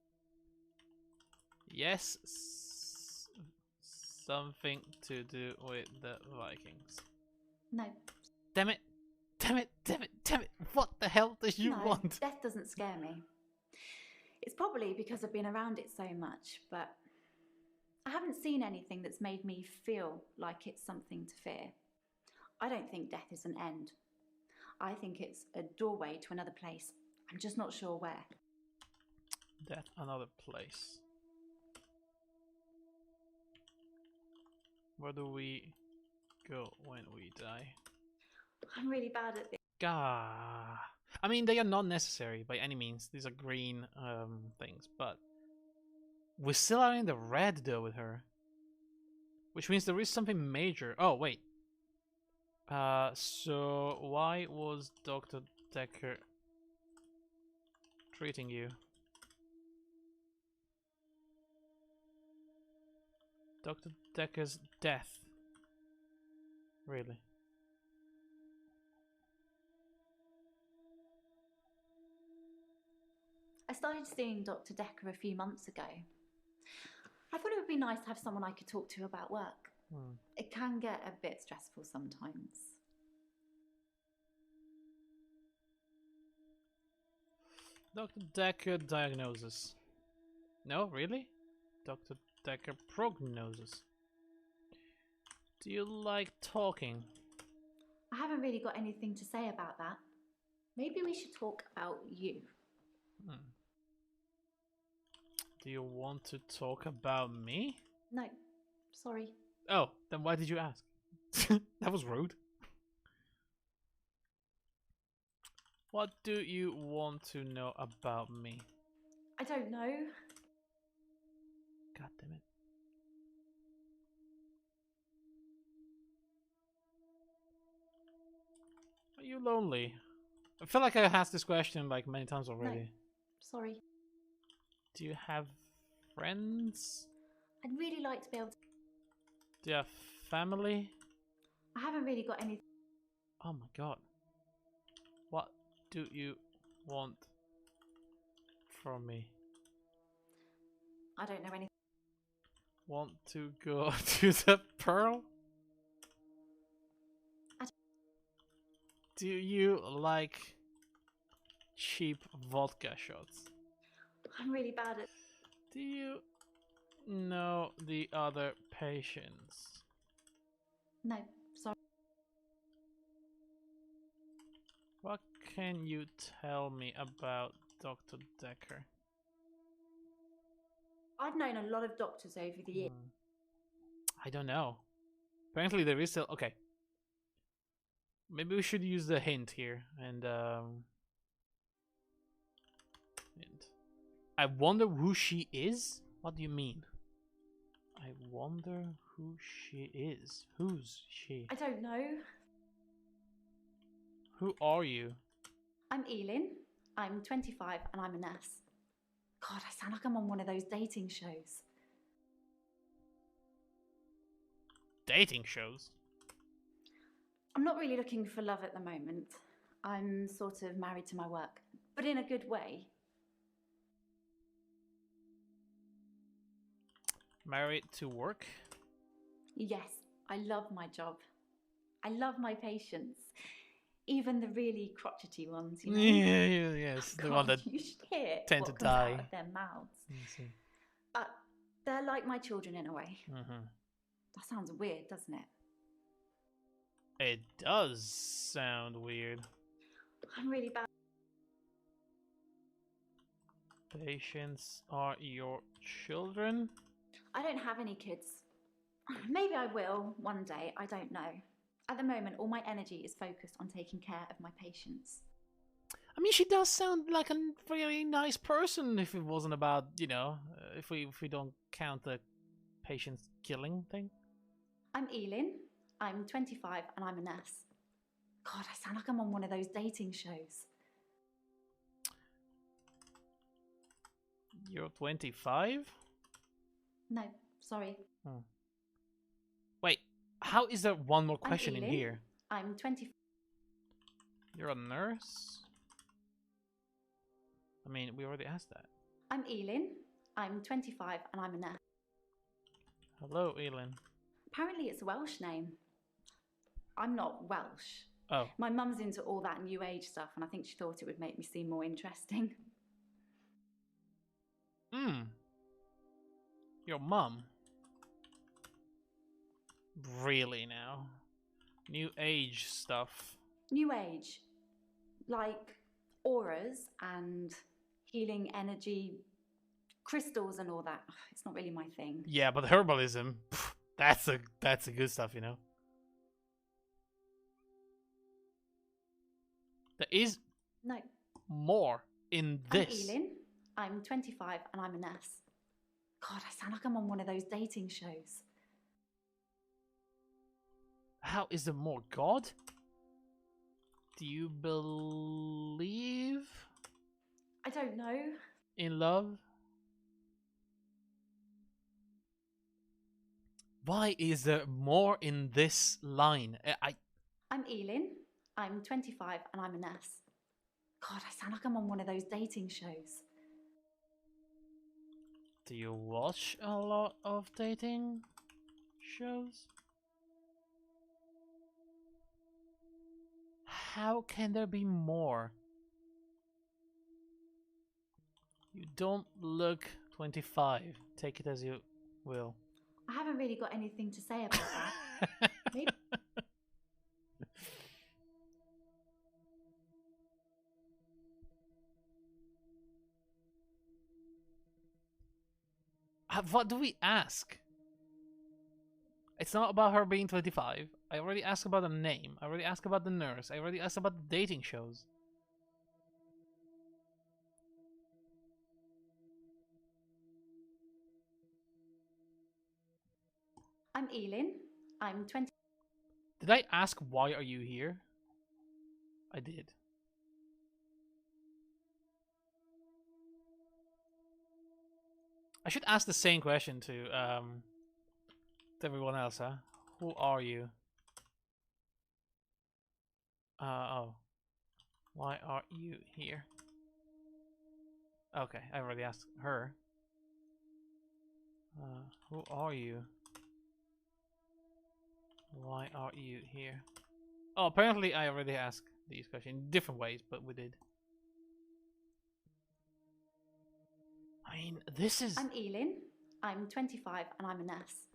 Yes, something to do with the Vikings. No. Damn it! Damn it! Damn it! Damn it! What the hell do you want? Death doesn't scare me. It's probably because I've been around it so much, but I haven't seen anything that's made me feel like it's something to fear. I don't think death is an end. I think it's a doorway to another place. I'm just not sure where. Death, another place. Where do we go when we die? I'm really bad at this. Gah. I mean, they are not necessary by any means. These are green things, but we still are in the red though with her, which means there is something major. Oh wait. So why was Dr. Dekker treating you? Dr. Dekker's death. Really? I started seeing Dr. Dekker a few months ago. I thought it would be nice to have someone I could talk to about work. It can get a bit stressful sometimes. Dr. Dekker diagnosis. No, really? Dr. Dekker prognosis. Do you like talking? I haven't really got anything to say about that. Maybe we should talk about you. Do you want to talk about me? No, sorry. Oh, then why did you ask? That was rude. What do you want to know about me? I don't know. God damn it. Are you lonely? I feel like I asked this question like many times already. No, sorry. Do you have friends? I'd really like to be able to... Do you have family? I haven't really got anything. Oh my god. What do you want from me? I don't know anything. Want to go to the Pearl? Do you like cheap vodka shots? I'm really bad at... Do you know the other patients? No, sorry. What can you tell me about Dr. Dekker? I've known a lot of doctors over the years. I don't know. Apparently there is still... Okay. Maybe we should use the hint here. And hint. I wonder who she is? What do you mean? I wonder who she is. Who's she? I don't know. Who are you? I'm Elin. I'm 25 and I'm a nurse. God, I sound like I'm on one of those dating shows. Dating shows? I'm not really looking for love at the moment. I'm sort of married to my work, but in a good way. Married to work? Yes, I love my job. I love my patients. Even the really crotchety ones, you know? Yes. God, the one that you should hear tend to what comes out die. of their mouths. See. But they're like my children in a way. Mm-hmm. That sounds weird, doesn't it? It does sound weird. I'm really bad. Patients are your children? I don't have any kids. Maybe I will one day, I don't know. At the moment, all my energy is focused on taking care of my patients. I mean, she does sound like a very nice person if it wasn't about, you know, if we don't count the patients killing thing. I'm Elin. I'm 25 and I'm a nurse. God, I sound like I'm on one of those dating shows. You're 25? No, sorry. Wait, how is there one more question in here? I'm 20. You're a nurse? I mean, we already asked that. I'm Elin. I'm 25 and I'm a nurse. Hello, Elin. Apparently it's a Welsh name. I'm not Welsh. Oh. My mum's into all that new age stuff and I think she thought it would make me seem more interesting. Your mum? Really now? New age stuff. New age. Like auras and healing energy, crystals and all that. It's not really my thing. Yeah, but herbalism, that's a good stuff, you know. There is more in this. I'm Elin. I'm 25 and I'm a nurse. God, I sound like I'm on one of those dating shows. How is there more? God? Do you believe? I don't know. In love? Why is there more in this line? I'm Elin. I'm 25 and I'm a nurse. God, I sound like I'm on one of those dating shows. Do you watch a lot of dating shows? How can there be more? You don't look 25. Take it as you will. I haven't really got anything to say about that. Maybe. What do we ask? It's not about her being 25. I already asked about the name. I already asked about the nurse. I already asked about the dating shows. I'm Elin. I'm 20. Did I ask why are you here? I did. I should ask the same question to everyone else, huh? Who are you? Oh. Why are you here? Okay, I already asked her. Who are you? Why are you here? Oh, apparently I already asked these questions in different ways, but we did. I mean, this is... I'm Elin. I'm 25 and I'm a nurse.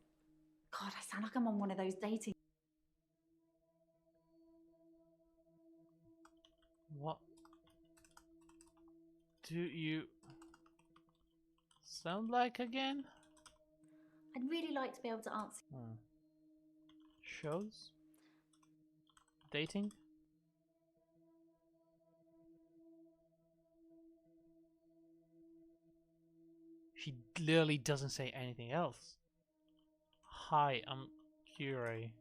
God, I sound like I'm on one of those dating... What do you sound like again? I'd really like to be able to answer... Shows? Dating? She literally doesn't say anything else. Hi, I'm Curie.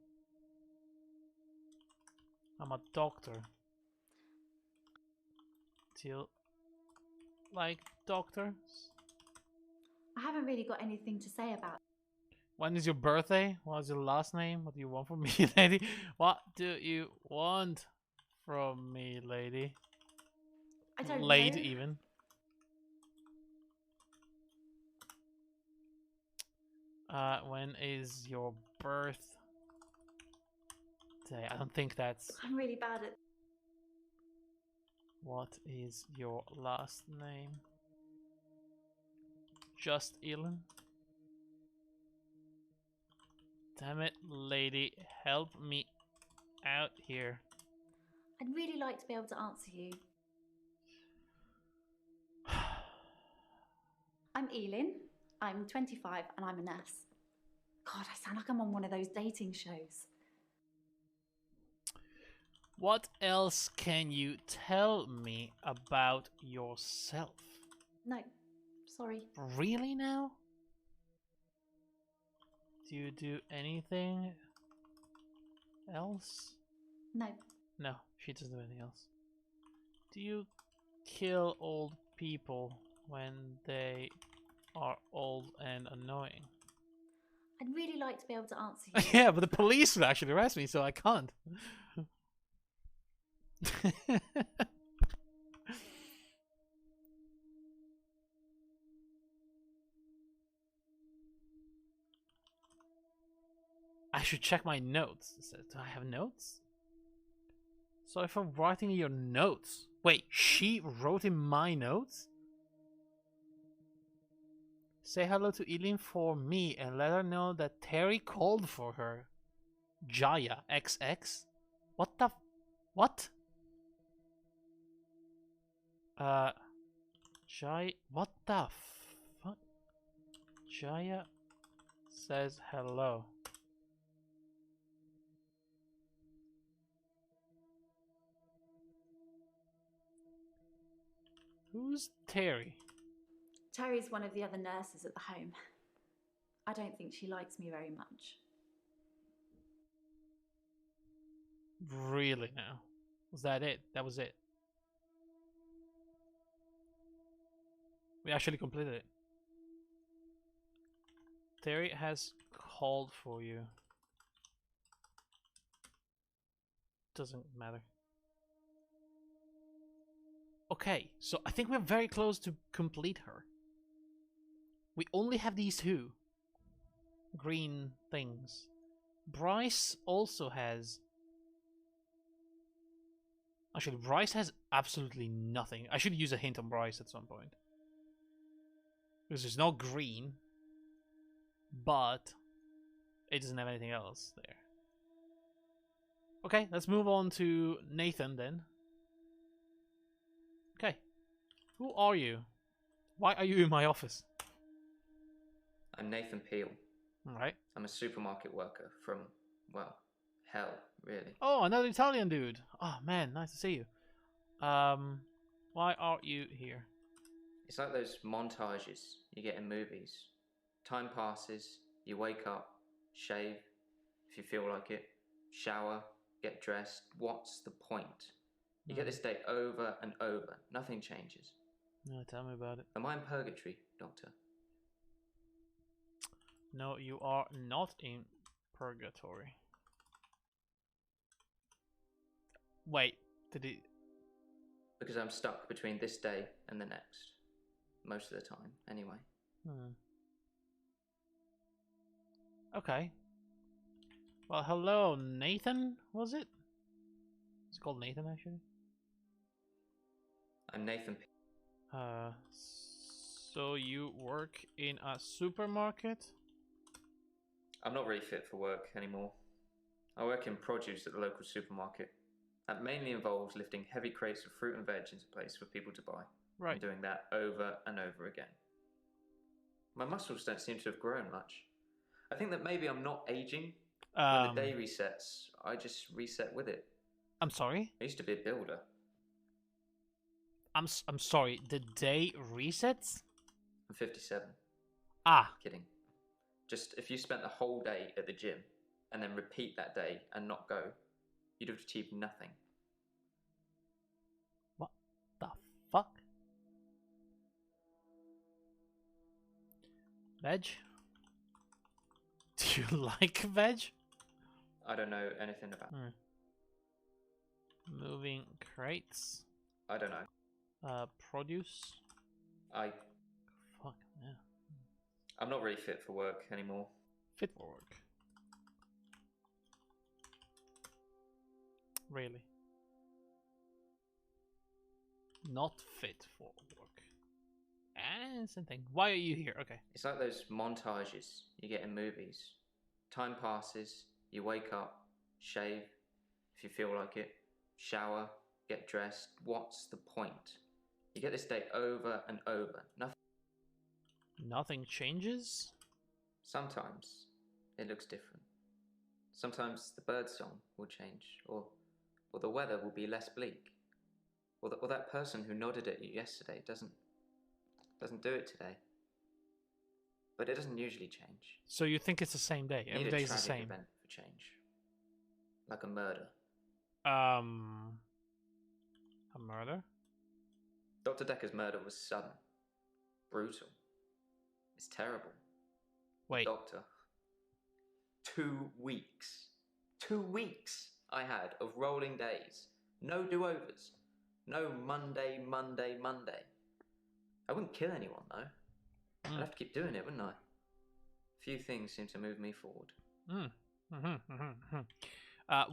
I'm a doctor. Do you like doctors? I haven't really got anything to say about... When is your birthday? What's your last name? What do you want from me, lady? What do you want from me, lady? I don't Lady, know. even. When is your birthday? I don't think that's... I'm really bad at... What is your last name? Just Elin? Damn it, lady, help me out here. I'd really like to be able to answer you. I'm Elin. I'm 25 and I'm a nurse. God, I sound like I'm on one of those dating shows. What else can you tell me about yourself? No, sorry. Really now? Do you do anything else? No. No, she doesn't do anything else. Do you kill old people when they are old and annoying. I'd really like to be able to answer you. Yeah, but the police will actually arrest me, so I can't. I should check my notes. Do I have notes? So if I'm writing your notes... Wait, she wrote in my notes? Say hello to Eileen for me and let her know that Terry called for her. Jaya XX? What the... What? Jaya... What the fuck? Jaya says hello. Who's Terry? Terry's one of the other nurses at the home. I don't think she likes me very much. Really now? Was that it? That was it? We actually completed it. Terry has called for you. Doesn't matter. Okay, so I think we're very close to complete her. We only have these two green things. Bryce also has... Actually, Bryce has absolutely nothing. I should use a hint on Bryce at some point. Because there's no green, but it doesn't have anything else there. Okay, let's move on to Nathan then. Okay. Who are you? Why are you in my office? I'm Nathan Peel. Alright. I'm a supermarket worker from, well, hell, really. Oh, another Italian dude. Oh man, nice to see you. Why are you here? It's like those montages you get in movies. Time passes, you wake up, shave, if you feel like it, shower, get dressed. What's the point? You get this day over and over. Nothing changes. No, tell me about it. Am I in purgatory, Doctor? No, you are not in purgatory. Wait, did he... Because I'm stuck between this day and the next. Most of the time, anyway. Okay. Well, hello, Nathan, was it? It's called Nathan, actually. I'm Nathan. So you work in a supermarket? I'm not really fit for work anymore. I work in produce at the local supermarket. That mainly involves lifting heavy crates of fruit and veg into place for people to buy. Right. And doing that over and over again. My muscles don't seem to have grown much. I think that maybe I'm not aging. When the day resets, I just reset with it. I'm sorry? I used to be a builder. I'm sorry, the day resets? I'm 57. Ah. Kidding. Just if you spent the whole day at the gym and then repeat that day and not go, you'd have achieved nothing. What the fuck? Veg? Do you like veg? I don't know anything about Moving crates. I don't know. Produce. Fuck, yeah. I'm not really fit for work anymore. Fit for work? Really? Not fit for work. And something. Why are you here? Okay. It's like those montages you get in movies. Time passes, you wake up, shave, if you feel like it, shower, get dressed. What's the point? You get this day over and over. Nothing changes? Sometimes it looks different. Sometimes the bird song will change, or the weather will be less bleak, or that person who nodded at you yesterday doesn't do it today. But it doesn't usually change. So you think it's the same day? Every day is the same? Event for change, like a murder. A murder? Dr. Dekker's murder was sudden. Brutal. It's terrible. Wait. Doctor. 2 weeks. 2 weeks I had of rolling days. No do-overs. No Monday. I wouldn't kill anyone, though. I'd have to keep doing it, wouldn't I? Few things seem to move me forward.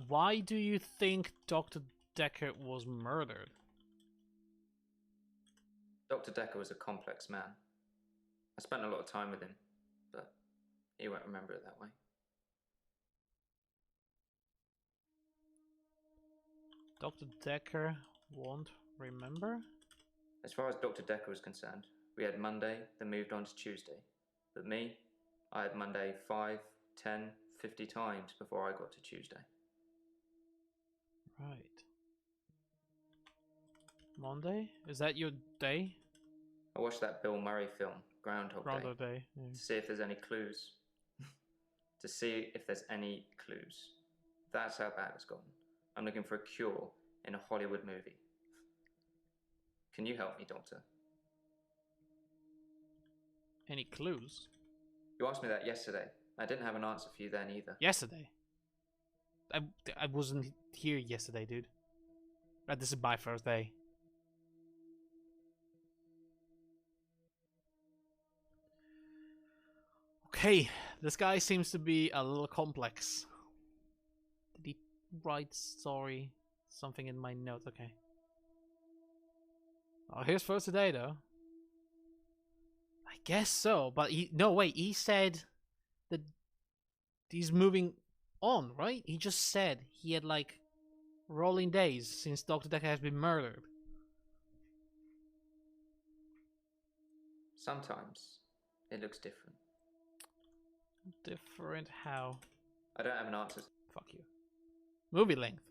Why do you think Dr. Dekker was murdered? Dr. Dekker was a complex man. I spent a lot of time with him, but he won't remember it that way. Dr. Dekker won't remember? As far as Dr. Dekker was concerned, we had Monday, then moved on to Tuesday. But me, I had Monday 5, 10, 50 times before I got to Tuesday. Right. Monday? Is that your day? I watched that Bill Murray film, Groundhog Day. Yeah. To see if there's any clues. That's how bad it's gotten. I'm looking for a cure in a Hollywood movie. Can you help me, Doctor? Any clues? You asked me that yesterday. I didn't have an answer for you then either. Yesterday? I wasn't here yesterday, dude. This is my first day. Okay, this guy seems to be a little complex. Did he write sorry? Something in my notes, okay. Oh, here's first today, though. I guess so, but he said that he's moving on, right? He just said he had, like, rolling days since Dr. Dekker has been murdered. Sometimes it looks different. Different how? I don't have an answer. Fuck you. Movie length.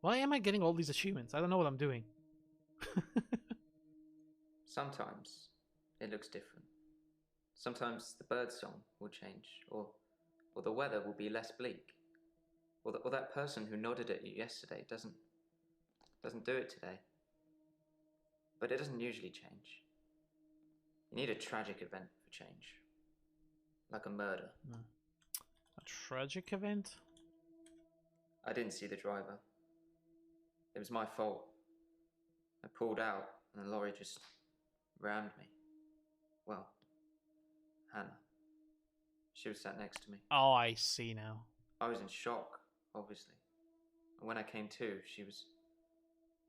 Why am I getting all these achievements? I don't know what I'm doing. Sometimes it looks different. Sometimes the bird song will change, or the weather will be less bleak, or that person who nodded at you yesterday doesn't do it today. But it doesn't usually change. You need a tragic event for change, like a murder. A tragic event? I didn't see the driver. It was my fault. I pulled out and the lorry just rammed me. Well, Hannah. She was sat next to me. Oh, I see now. I was in shock, obviously. And when I came to, she was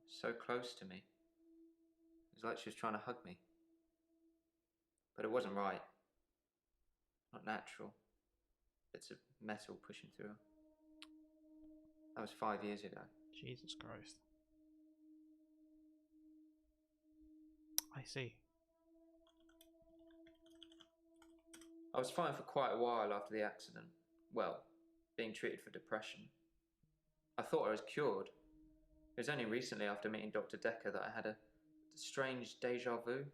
so close to me. It was like she was trying to hug me. But it wasn't right. Not natural. Bits of metal pushing through her. That was 5 years ago. Jesus Christ. I see. I was fine for quite a while after the accident. Well, being treated for depression. I thought I was cured. It was only recently after meeting Dr. Dekker that I had a strange deja vu.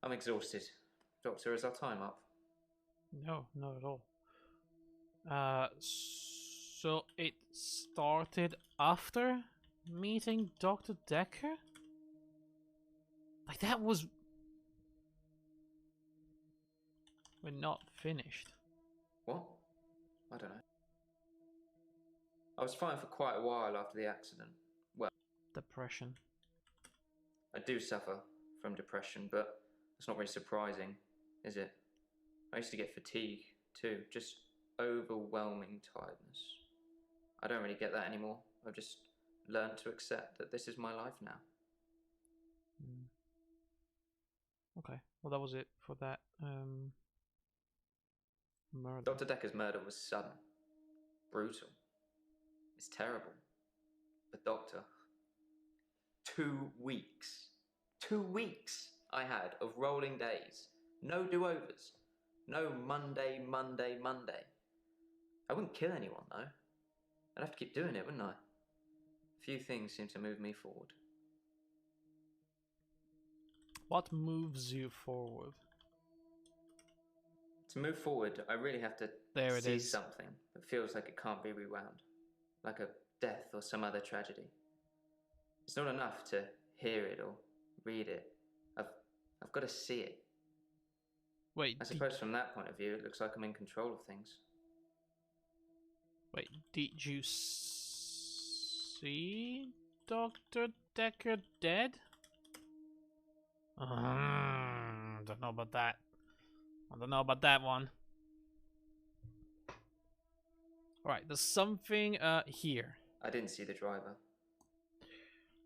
I'm exhausted. Doctor, is our time up? No, not at all. So it started after meeting Dr. Dekker? Like, that was... We're not finished. What? I don't know. I was fine for quite a while after the accident. Well... Depression. I do suffer from depression, but it's not very surprising, is it? I used to get fatigue, too. Just overwhelming tiredness. I don't really get that anymore. I've just learned to accept that this is my life now. Okay, well that was it for that murder. Dr. Dekker's murder was sudden. Brutal. It's terrible. But Doctor, 2 weeks. 2 weeks I had of rolling days. No do-overs. No Monday. I wouldn't kill anyone, though. I'd have to keep doing it, wouldn't I? Few things seem to move me forward. What moves you forward? To move forward, I really have to see something that feels like it can't be rewound. Like a death or some other tragedy. It's not enough to hear it or read it. I've got to see it. Wait, I suppose from that point of view, it looks like I'm in control of things. Wait, did you see Dr. Dekker dead? Don't know about that. I don't know about that one. Alright, there's something here. I didn't see the driver.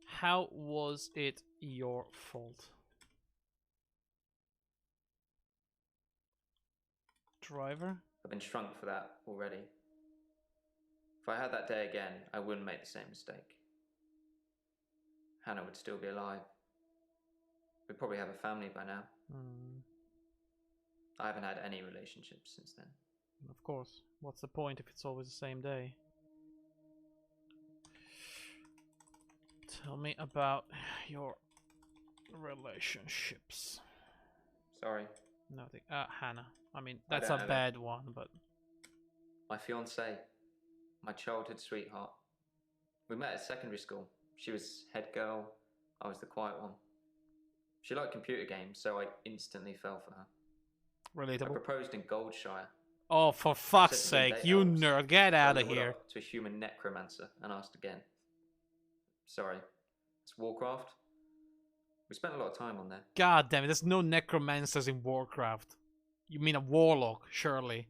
How was it your fault? Driver? I've been shrunk for that already. If I had that day again, I wouldn't make the same mistake. Hannah would still be alive. We'd probably have a family by now. I haven't had any relationships since then. Of course. What's the point if it's always the same day? Tell me about your relationships. Sorry. Nothing. Hannah. I mean, that's a bad one, but... My fiancée. My childhood sweetheart. We met at secondary school. She was head girl. I was the quiet one. She liked computer games, so I instantly fell for her. Relatable. I proposed in Goldshire. Oh, for fuck's sake, you nerd, get out of here. To a human necromancer and asked again. Sorry, it's Warcraft. We spent a lot of time on there. God damn it, there's no necromancers in Warcraft. You mean a warlock, surely.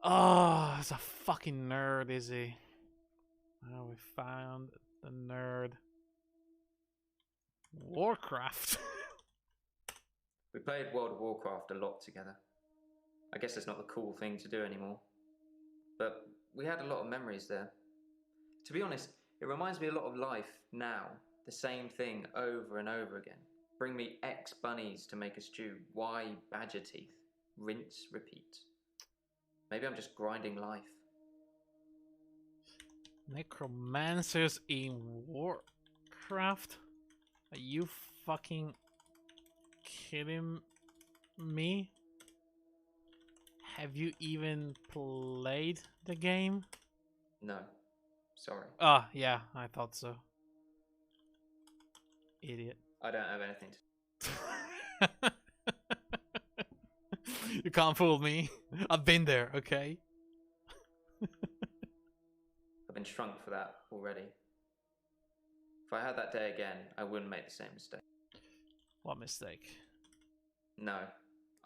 Oh, he's a fucking nerd, is he? Oh, we found the nerd. Warcraft. We played World of Warcraft a lot together. I guess it's not the cool thing to do anymore. But we had a lot of memories there. To be honest, it reminds me a lot of life now. The same thing over and over again. Bring me X bunnies to make a stew. Y badger teeth. Rinse, repeat. Maybe I'm just grinding life. Necromancers in Warcraft? Are you fucking kidding me? Have you even played the game? No. Sorry. Ah, yeah, I thought so. Idiot. I don't have anything to... You can't fool me. I've been there, okay? I've been shrunk for that already. If I had that day again, I wouldn't make the same mistake. What mistake? No.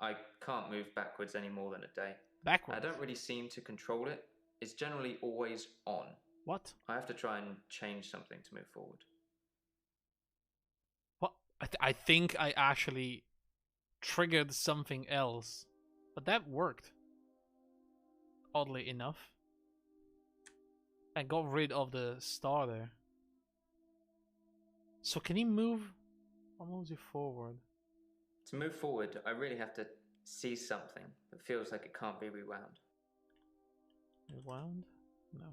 I can't move backwards any more than a day. Backwards? I don't really seem to control it. It's generally always on. What? I have to try and change something to move forward. What? I think I actually triggered something else. But that worked. Oddly enough. I got rid of the star there. So can he move? What moves you forward? To move forward, I really have to see something that feels like it can't be rewound. Rewound? No.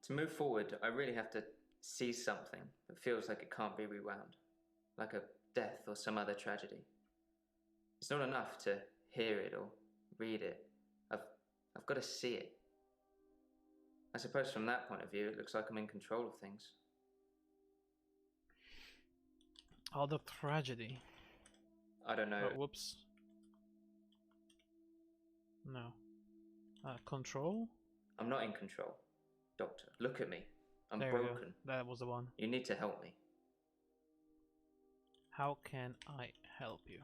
To move forward, I really have to see something that feels like it can't be rewound. Like a death or some other tragedy. It's not enough to hear it or read it. I've got to see it. I suppose from that point of view, it looks like I'm in control of things. Other tragedy. I don't know. Oh, whoops. No. Control? I'm not in control. Doctor, look at me. I'm there broken. That was the one. You need to help me. How can I help you?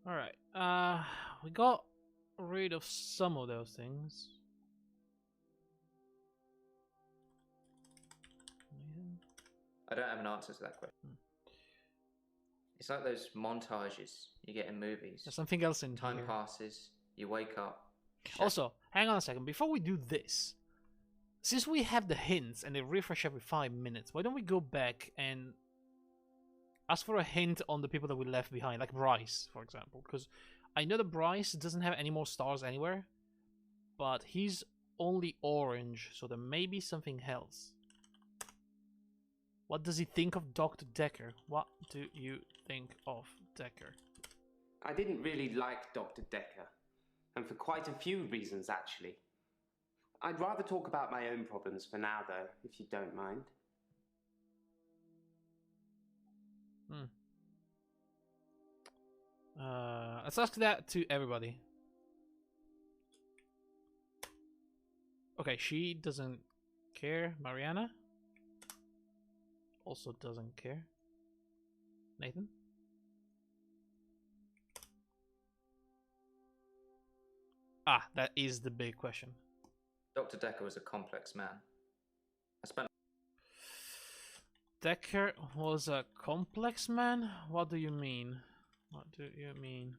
Alright. We got rid of some of those things. I don't have an answer to that question. It's like those montages you get in movies. There's something else in Time here. passes, you wake up. Also, hang on a second. Before we do this, since we have the hints and they refresh every 5 minutes, why don't we go back and ask for a hint on the people that we left behind, like Bryce, for example? Because I know that Bryce doesn't have any more stars anywhere, but he's only orange, so there may be something else. What does he think of Dr. Dekker? What do you think of Dekker? I didn't really like Dr. Dekker, and for quite a few reasons, actually. I'd rather talk about my own problems for now, though, if you don't mind. Let's ask that to everybody. Okay, she doesn't care. Mariana also doesn't care. Nathan? Ah, that is the big question. Dr. Dekker was a complex man. Dekker was a complex man? What do you mean? What do you mean?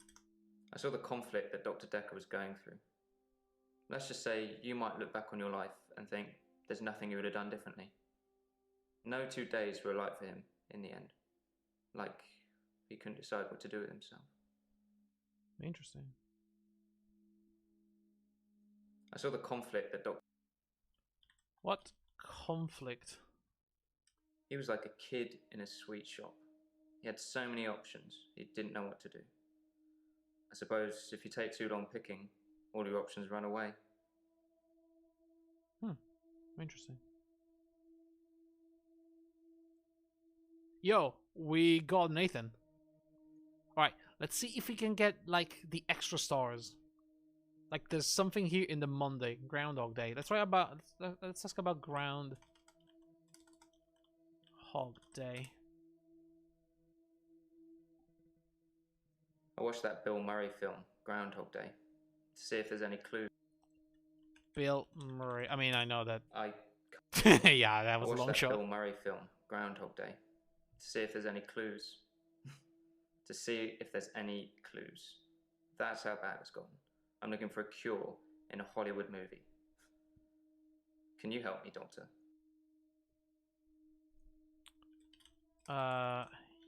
I saw the conflict that Dr. Dekker was going through. Let's just say you might look back on your life and think there's nothing you would have done differently. No 2 days were alike for him in the end. Like he couldn't decide what to do with himself. Interesting. I saw the conflict that Dr. What conflict? He was like a kid in a sweet shop. He had so many options, he didn't know what to do. I suppose if you take too long picking, all your options run away. Interesting. Yo, we got Nathan. Alright, let's see if we can get, like, the extra stars. Like, there's something here in the Monday, Groundhog Day. Let's ask about Groundhog Day. I watched that Bill Murray film, Groundhog Day, to see if there's any clues. Bill Murray. I mean, I know that. Yeah, that was a long shot. I watched that Bill Murray film, Groundhog Day, to see if there's any clues. To see if there's any clues. That's how bad it's gotten. I'm looking for a cure in a Hollywood movie. Can you help me, Doctor?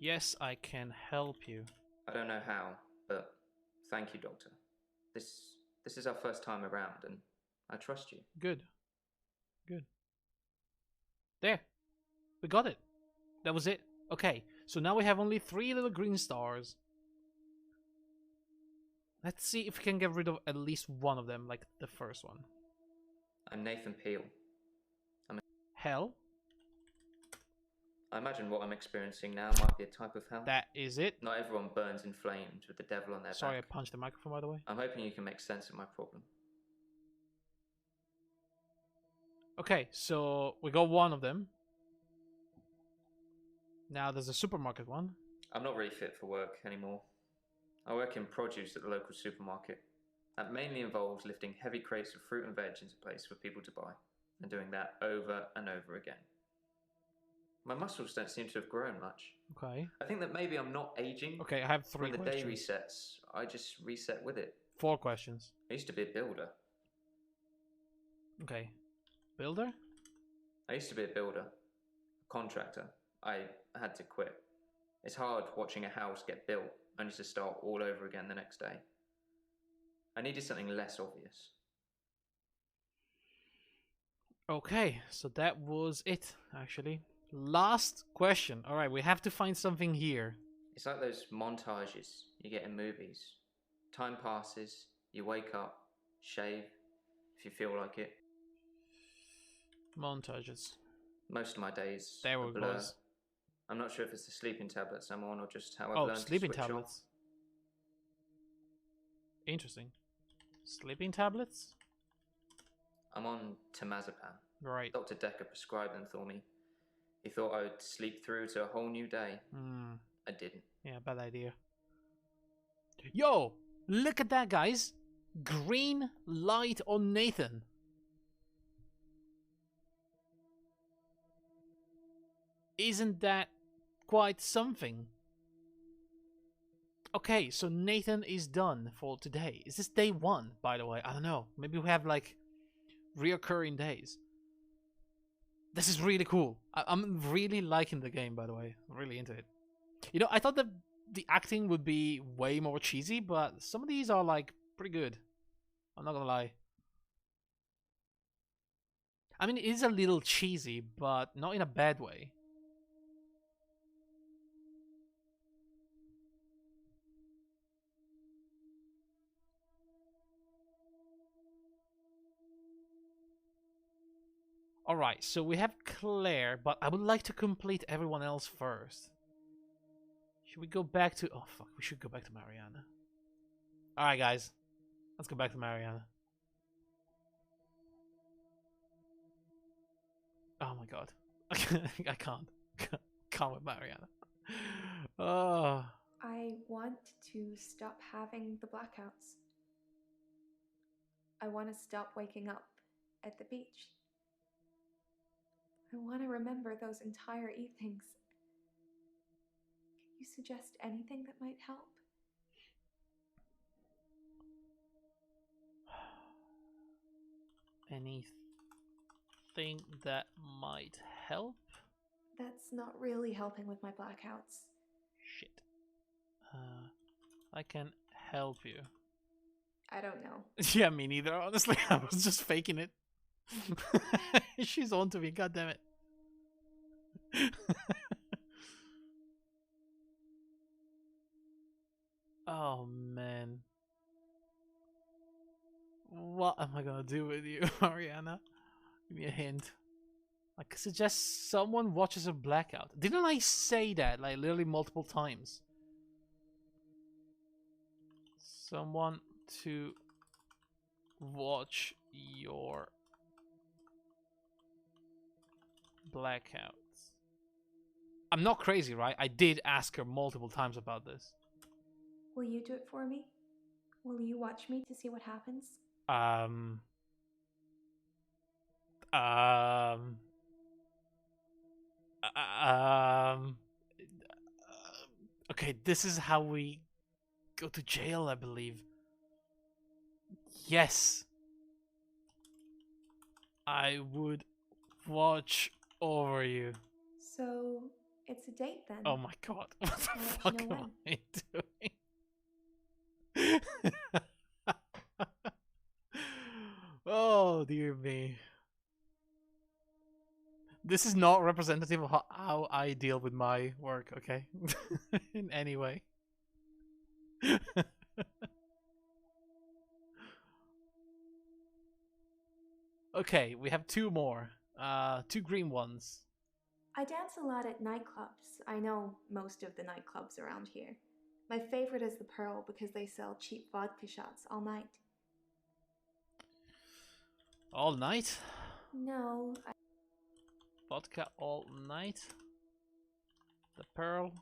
Yes, I can help you. I don't know how, but thank you, Doctor. This is our first time around, and I trust you. Good. Good. There. We got it. That was it. Okay, so now we have only 3 little green stars. Let's see if we can get rid of at least one of them, like the first one. I'm Nathan Peel. Hell? I imagine what I'm experiencing now might be a type of hell. That is it. Not everyone burns in flames with the devil on their back. Sorry, I punched the microphone, by the way. I'm hoping you can make sense of my problem. Okay, so we got one of them. Now there's a supermarket one. I'm not really fit for work anymore. I work in produce at the local supermarket. That mainly involves lifting heavy crates of fruit and veg into place for people to buy, and doing that over and over again. My muscles don't seem to have grown much. Okay. I think that maybe I'm not aging. Okay, I have 3 questions. When the day resets, I just reset with it. 4 questions. I used to be a builder. Okay. Builder? I used to be a builder. A contractor. I had to quit. It's hard watching a house get built, only to start all over again the next day. I needed something less obvious. Okay, so that was it, actually. Last question. Alright, we have to find something here. It's like those montages you get in movies. Time passes, you wake up, shave, if you feel like it. Montages. Most of my days there are blur. Goes. I'm not sure if it's the sleeping tablets I'm on or just how I've learned to sleeping switch tablets. off. Interesting. Sleeping tablets? I'm on temazepam. Right. Dr. Dekker prescribed them for me. He thought I would sleep through to a whole new day. I didn't. Yeah, bad idea. Yo! Look at that, guys! Green light on Nathan. Isn't that quite something? Okay, so Nathan is done for today. Is this day 1, by the way? I don't know. Maybe we have, like, reoccurring days. This is really cool. I'm really liking the game, by the way. I'm really into it. You know, I thought that the acting would be way more cheesy, but some of these are, like, pretty good. I'm not gonna lie. I mean, it is a little cheesy, but not in a bad way. Alright, so we have Claire, but I would like to complete everyone else first. Should we go back to... Oh, fuck. We should go back to Mariana. Alright, guys. Let's go back to Mariana. Oh, my God. I can't. Can't with Mariana. Oh. I want to stop having the blackouts. I want to stop waking up at the beach. I want to remember those entire evenings. Can you suggest anything that might help? Anything that might help? That's not really helping with my blackouts. Shit. I can help you. I don't know. Yeah, me neither, honestly. I was just faking it. She's on to me, goddammit. Oh, man. What am I gonna do with you, Mariana? Give me a hint. I could suggest someone watches a blackout. Didn't I say that, like, literally multiple times? Someone to watch your blackouts. I'm not crazy, right? I did ask her multiple times about this. Will you do it for me? Will you watch me to see what happens? Okay, this is how we go to jail, I believe. Yes. I would watch over you. So, it's a date then? Oh my god. What the I'll fuck let you know am when. I doing? Oh, dear me. This is not representative of how I deal with my work, okay? In any way. Okay, we have two more. Two green ones. I dance a lot at nightclubs. I know most of the nightclubs around here. My favorite is the Pearl because they sell cheap vodka shots all night. All night? No, Vodka all night? The Pearl?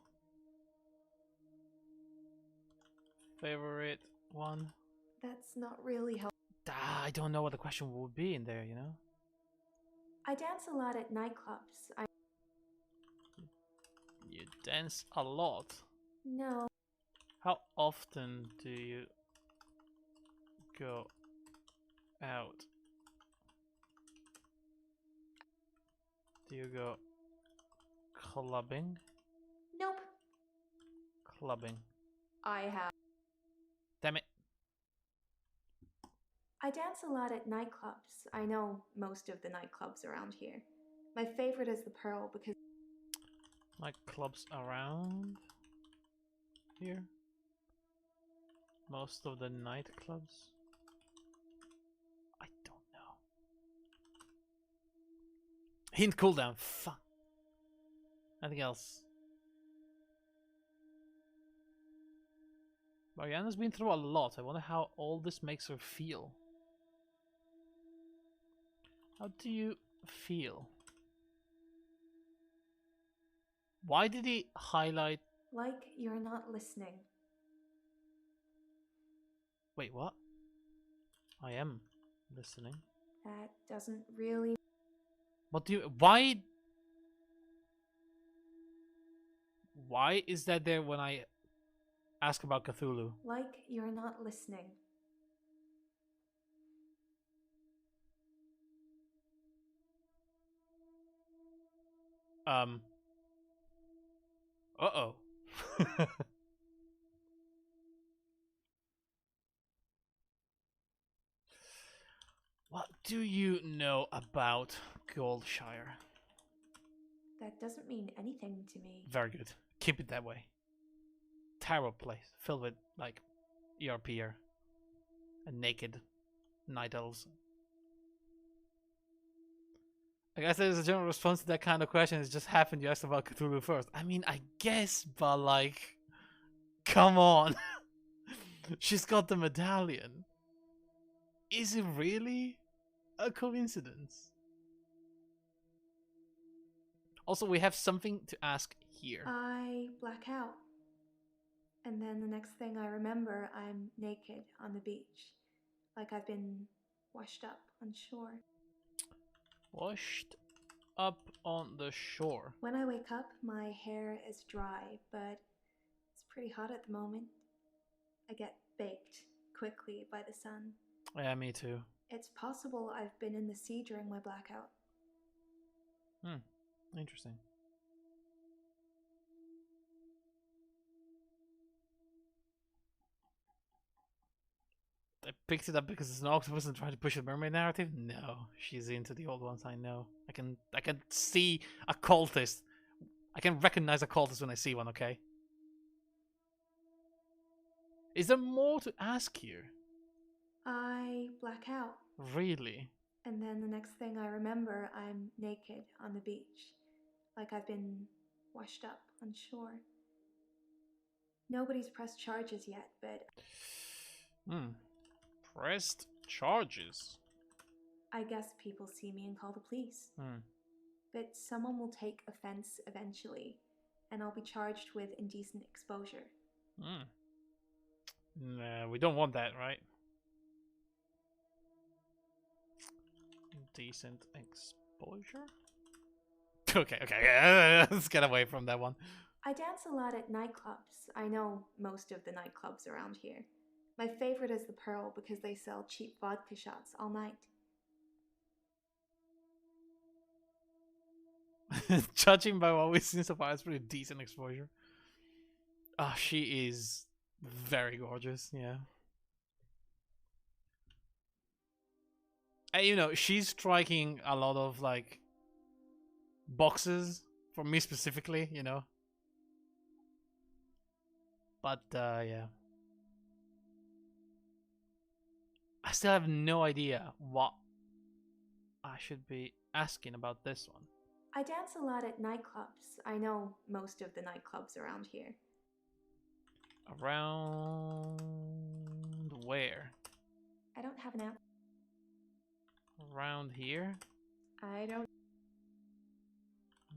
Favorite one? that's not really helpful. I don't know what the question would be in there, you know? I dance a lot at nightclubs. You dance a lot. No. How often do you go out? Do you go clubbing? Nope. Clubbing. I have. Damn it. I dance a lot at nightclubs. I know most of the nightclubs around here. My favorite is the Pearl because Nightclubs around here? Most of the nightclubs? I don't know. Hint cooldown. Fuck. Anything else? Mariana's been through a lot. I wonder how all this makes her feel. How do you feel? Why did he highlight... like you're not listening. Wait, what? I am listening. That doesn't really... What do you... Why... Why is that there when I ask about Cthulhu? like you're not listening. Uh-oh. What do you know about Goldshire? That doesn't mean anything to me. Very good. Keep it that way. Terrible place. Filled with, like, ERPer. And naked night elves. I guess there's a general response to that kind of question. It just happened you asked about Cthulhu first. I mean, I guess, but like, come on. She's got the medallion. Is it really a coincidence? Also, we have something to ask here. I black out. And then the next thing I remember, I'm naked on the beach. Like I've been washed up on shore. Washed up on the shore. When I wake up, my hair is dry, but it's pretty hot at the moment. I get baked quickly by the sun. Yeah, me too. It's possible I've been in the sea during my blackout. Interesting. I picked it up because it's an octopus and trying to push a mermaid narrative? No, she's into the old ones, I know. I can see a cultist. I can recognize a cultist when I see one, okay? Is there more to ask here? I black out. Really? And then the next thing I remember, I'm naked on the beach. Like I've been washed up on shore. Nobody's pressed charges yet, but... Pressed charges? I guess people see me and call the police. But someone will take offense eventually, and I'll be charged with indecent exposure. Nah, we don't want that, right? Indecent exposure? Okay, yeah, let's get away from that one. I dance a lot at nightclubs. I know most of the nightclubs around here. My favorite is the Pearl because they sell cheap vodka shots all night. Judging by what we've seen so far, it's pretty decent exposure. Ah, she is very gorgeous, yeah. And, you know, she's striking a lot of, like, boxes for me specifically, you know. But, yeah. I still have no idea what I should be asking about this one. I dance a lot at nightclubs. I know most of the nightclubs around here. Around where? I don't have an answer. Around here? I don't.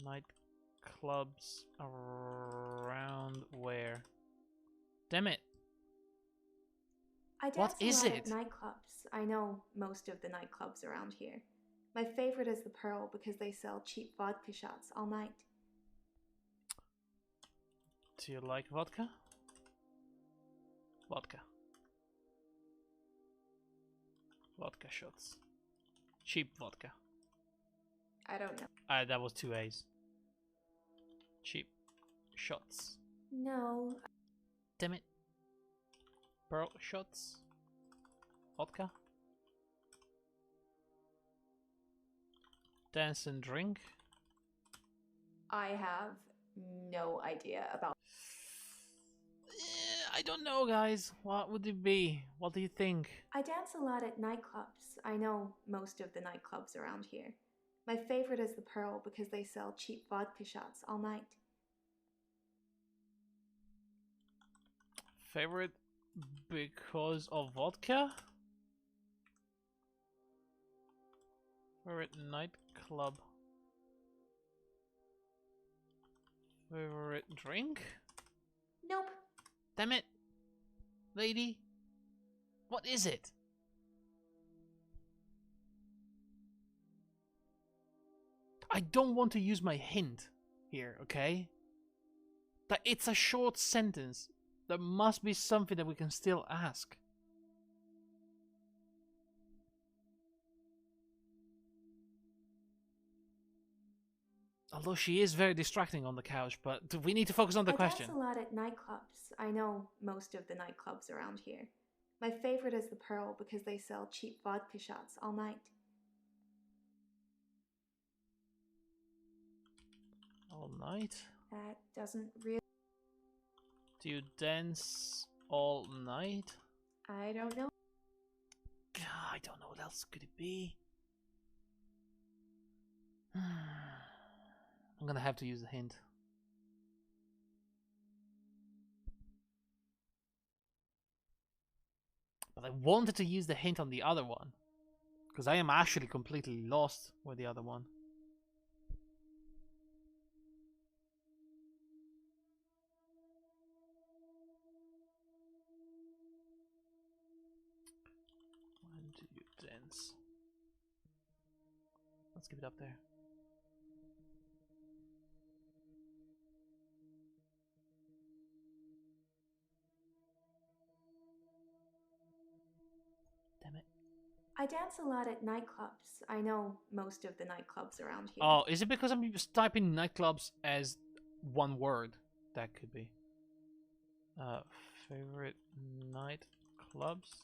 Nightclubs around where? Damn it. I dance a lot at nightclubs. I know most of the nightclubs around here. My favorite is the Pearl because they sell cheap vodka shots all night. Do you like vodka? Vodka. Vodka shots. Cheap vodka. I don't know. That was 2 A's. Cheap shots. No. Damn it. Pearl shots. Vodka. Dance and drink. I have no idea about. I don't know, guys. What would it be? What do you think? I dance a lot at nightclubs. I know most of the nightclubs around here. My favorite is the Pearl because they sell cheap vodka shots all night. Favorite because of vodka? Favorite nightclub? Favorite drink? Nope. Damn it, lady. What is it? I don't want to use my hint here, okay? That it's a short sentence. There must be something that we can still ask. Although she is very distracting on the couch, but we need to focus on the question. I dance a lot at nightclubs. I know most of the nightclubs around here. My favorite is the Pearl because they sell cheap vodka shots all night. All night? That doesn't really... Do you dance all night? I don't know. I don't know what else could it be. I'm gonna have to use the hint. But I wanted to use the hint on the other one, because I am actually completely lost with the other one. When do you dance? Let's keep it up there. Damn it. I dance a lot at nightclubs. I know most of the nightclubs around here. Oh, is it because I'm just typing nightclubs as one word? That could be. Favorite nightclubs?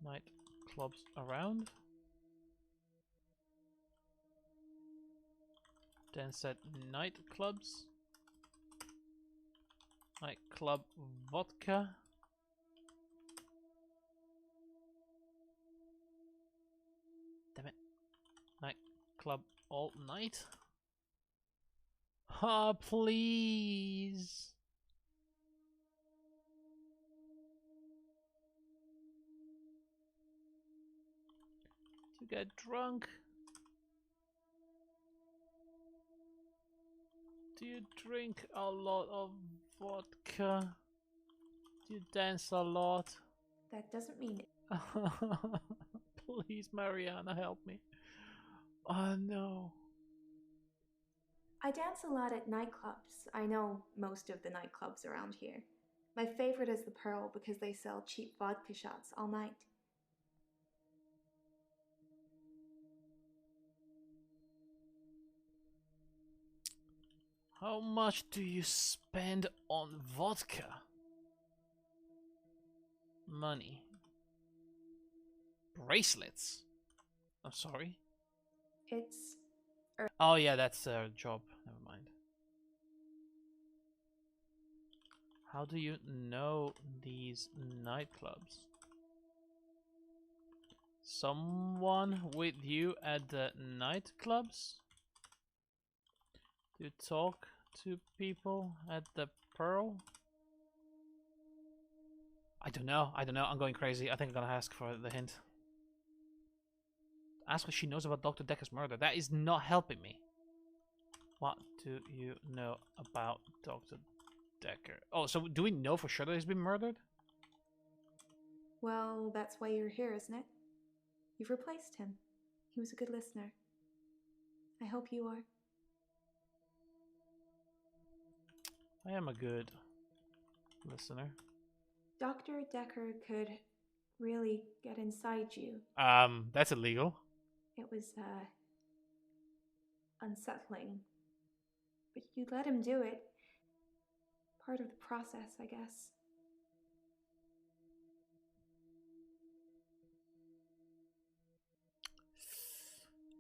Nightclubs around? Dance at nightclubs? Nightclub vodka? Damn it. Nightclub all night? Ah, please. To get drunk? Do you drink a lot of vodka? Do you dance a lot? That doesn't mean... Please, Mariana, help me. Oh no. I dance a lot at nightclubs. I know most of the nightclubs around here. My favorite is the Pearl because they sell cheap vodka shots all night. How much do you spend on vodka? Money. Bracelets. I'm sorry. It's... Oh yeah, that's a job. Never mind. How do you know these nightclubs? Someone with you at the nightclubs? Do you talk to people at the Pearl? I don't know. I'm going crazy. I think I'm gonna ask for the hint. Ask what she knows about Dr. Dekker's murder. That is not helping me. What do you know about Dr. Dekker? Oh, so do we know for sure that he's been murdered? Well, that's why you're here, isn't it? You've replaced him. He was a good listener. I hope you are. I am a good listener. Dr. Dekker could really get inside you. That's illegal. It was, unsettling. But you let him do it. Part of the process, I guess.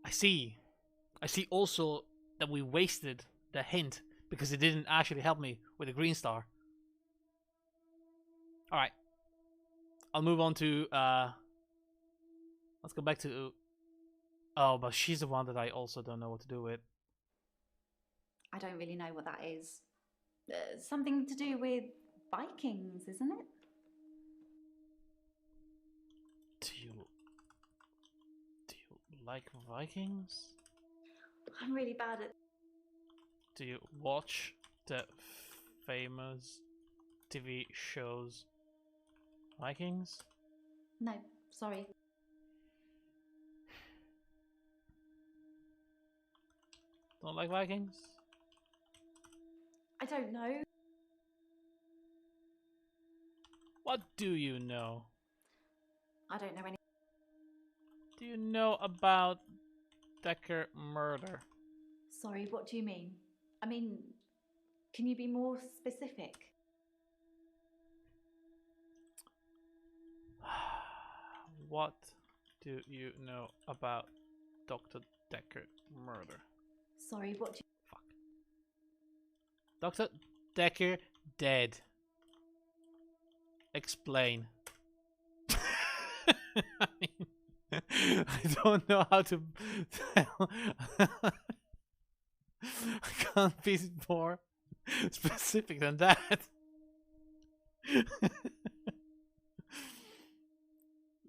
I see. I see also that we wasted the hint because it didn't actually help me with the green star. Alright. I'll move on to, let's go back to... Oh, but she's the one that I also don't know what to do with. I don't really know what that is. Something to do with Vikings, isn't it? Do you like Vikings? I'm really bad at... Do you watch the famous TV shows Vikings? No, sorry. Don't like Vikings? I don't know. What do you know? I don't know any... Do you know about Dekker murder? Sorry, what do you mean? I mean, can you be more specific? What do you know about Dr. Dekker murder? Sorry, what do you... Fuck. Dr. Dekker dead. Explain. I don't know how to tell. I can't be more specific than that.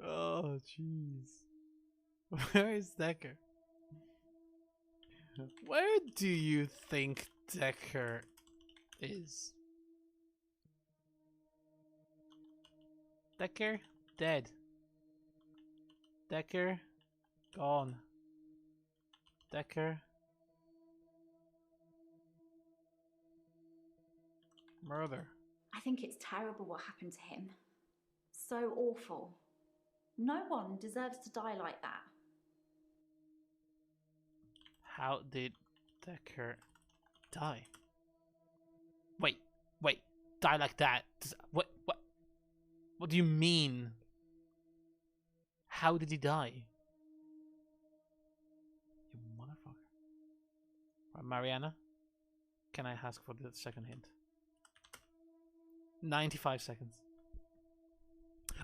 Oh, jeez. Where is Dekker? Where do you think Dekker is? Dekker? Dead. Dekker? Gone. Dekker? Murder. I think it's terrible what happened to him. So awful. No one deserves to die like that. How did Dekker die? Wait, die like that? What do you mean? How did he die? You motherfucker. Right, Mariana, can I ask for the second hint? 95 seconds.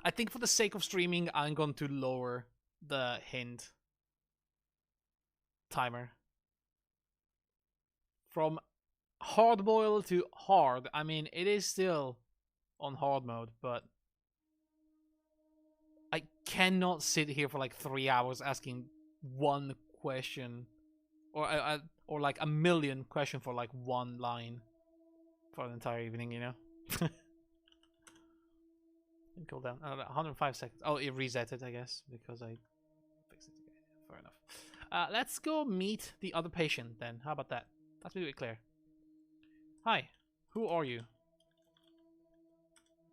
I think for the sake of streaming, I'm going to lower the hint timer. From hard boil to hard. I mean, it is still on hard mode, but I cannot sit here for like 3 hours asking one question, or like a million questions for like one line for an entire evening, you know. Cool down. 105 seconds. Oh, it resetted, I guess, because I fixed it. Fair enough. Let's go meet the other patient then. How about that? Let's be clear. Hi, who are you?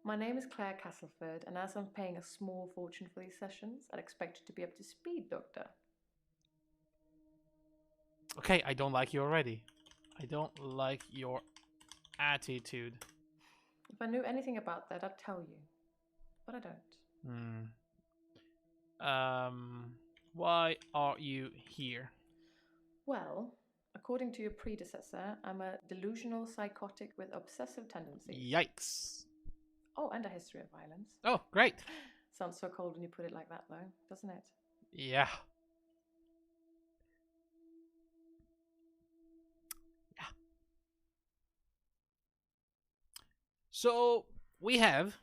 My name is Claire Castleford, and as I'm paying a small fortune for these sessions, I'd expect you to be up to speed, Doctor. Okay, I don't like you already. I don't like your attitude. If I knew anything about that, I'd tell you. But I don't. Why are you here? Well, according to your predecessor, I'm a delusional psychotic with obsessive tendencies. Yikes. Oh, and a history of violence. Oh, great. Sounds so cold when you put it like that, though, doesn't it? Yeah. So, we have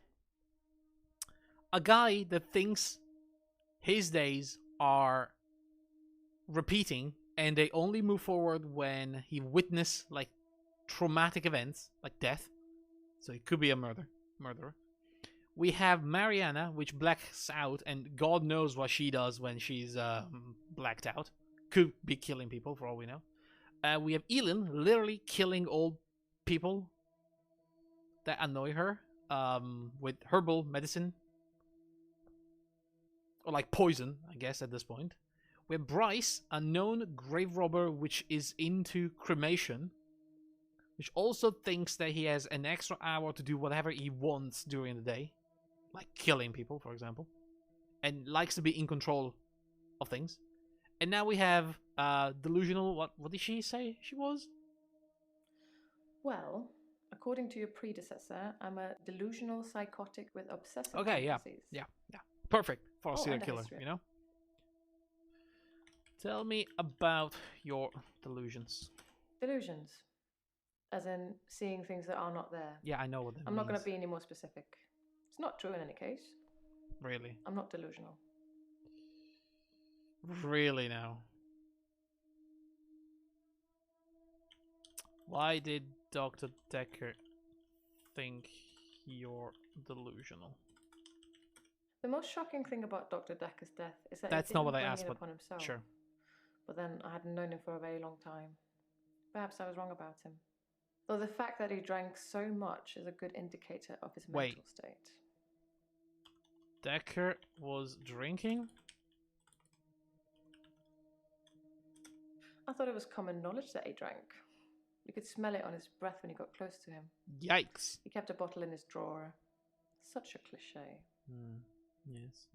a guy that thinks his days are repeating and they only move forward when he witness like traumatic events like death. So it could be a murderer. We have Mariana, which blacks out, and God knows what she does when she's blacked out. Could be killing people for all we know. We have Elin, literally killing old people that annoy her with herbal medicine. Or like poison, I guess, at this point. We have Bryce, a known grave robber which is into cremation, which also thinks that he has an extra hour to do whatever he wants during the day, like killing people, for example, and likes to be in control of things. And now we have delusional. What did she say she was? Well, according to your predecessor, I'm a delusional psychotic with obsessive tendencies. Yeah. Perfect for a serial killer, you know? Tell me about your delusions. Delusions? As in seeing things that are not there. Yeah, I know what that means. I'm not going to be any more specific. It's not true in any case. Really? I'm not delusional. Really now? Why did Dr. Dekker think you're delusional? The most shocking thing about Dr. Dekker's death is that that's he not didn't what I bring asked, it but upon himself. sure. But then I hadn't known him for a very long time. Perhaps I was wrong about him. Though the fact that he drank so much is a good indicator of his mental state. Dekker was drinking? I thought it was common knowledge that he drank. You could smell it on his breath when you got close to him. Yikes. He kept a bottle in his drawer. Such a cliche. Yes.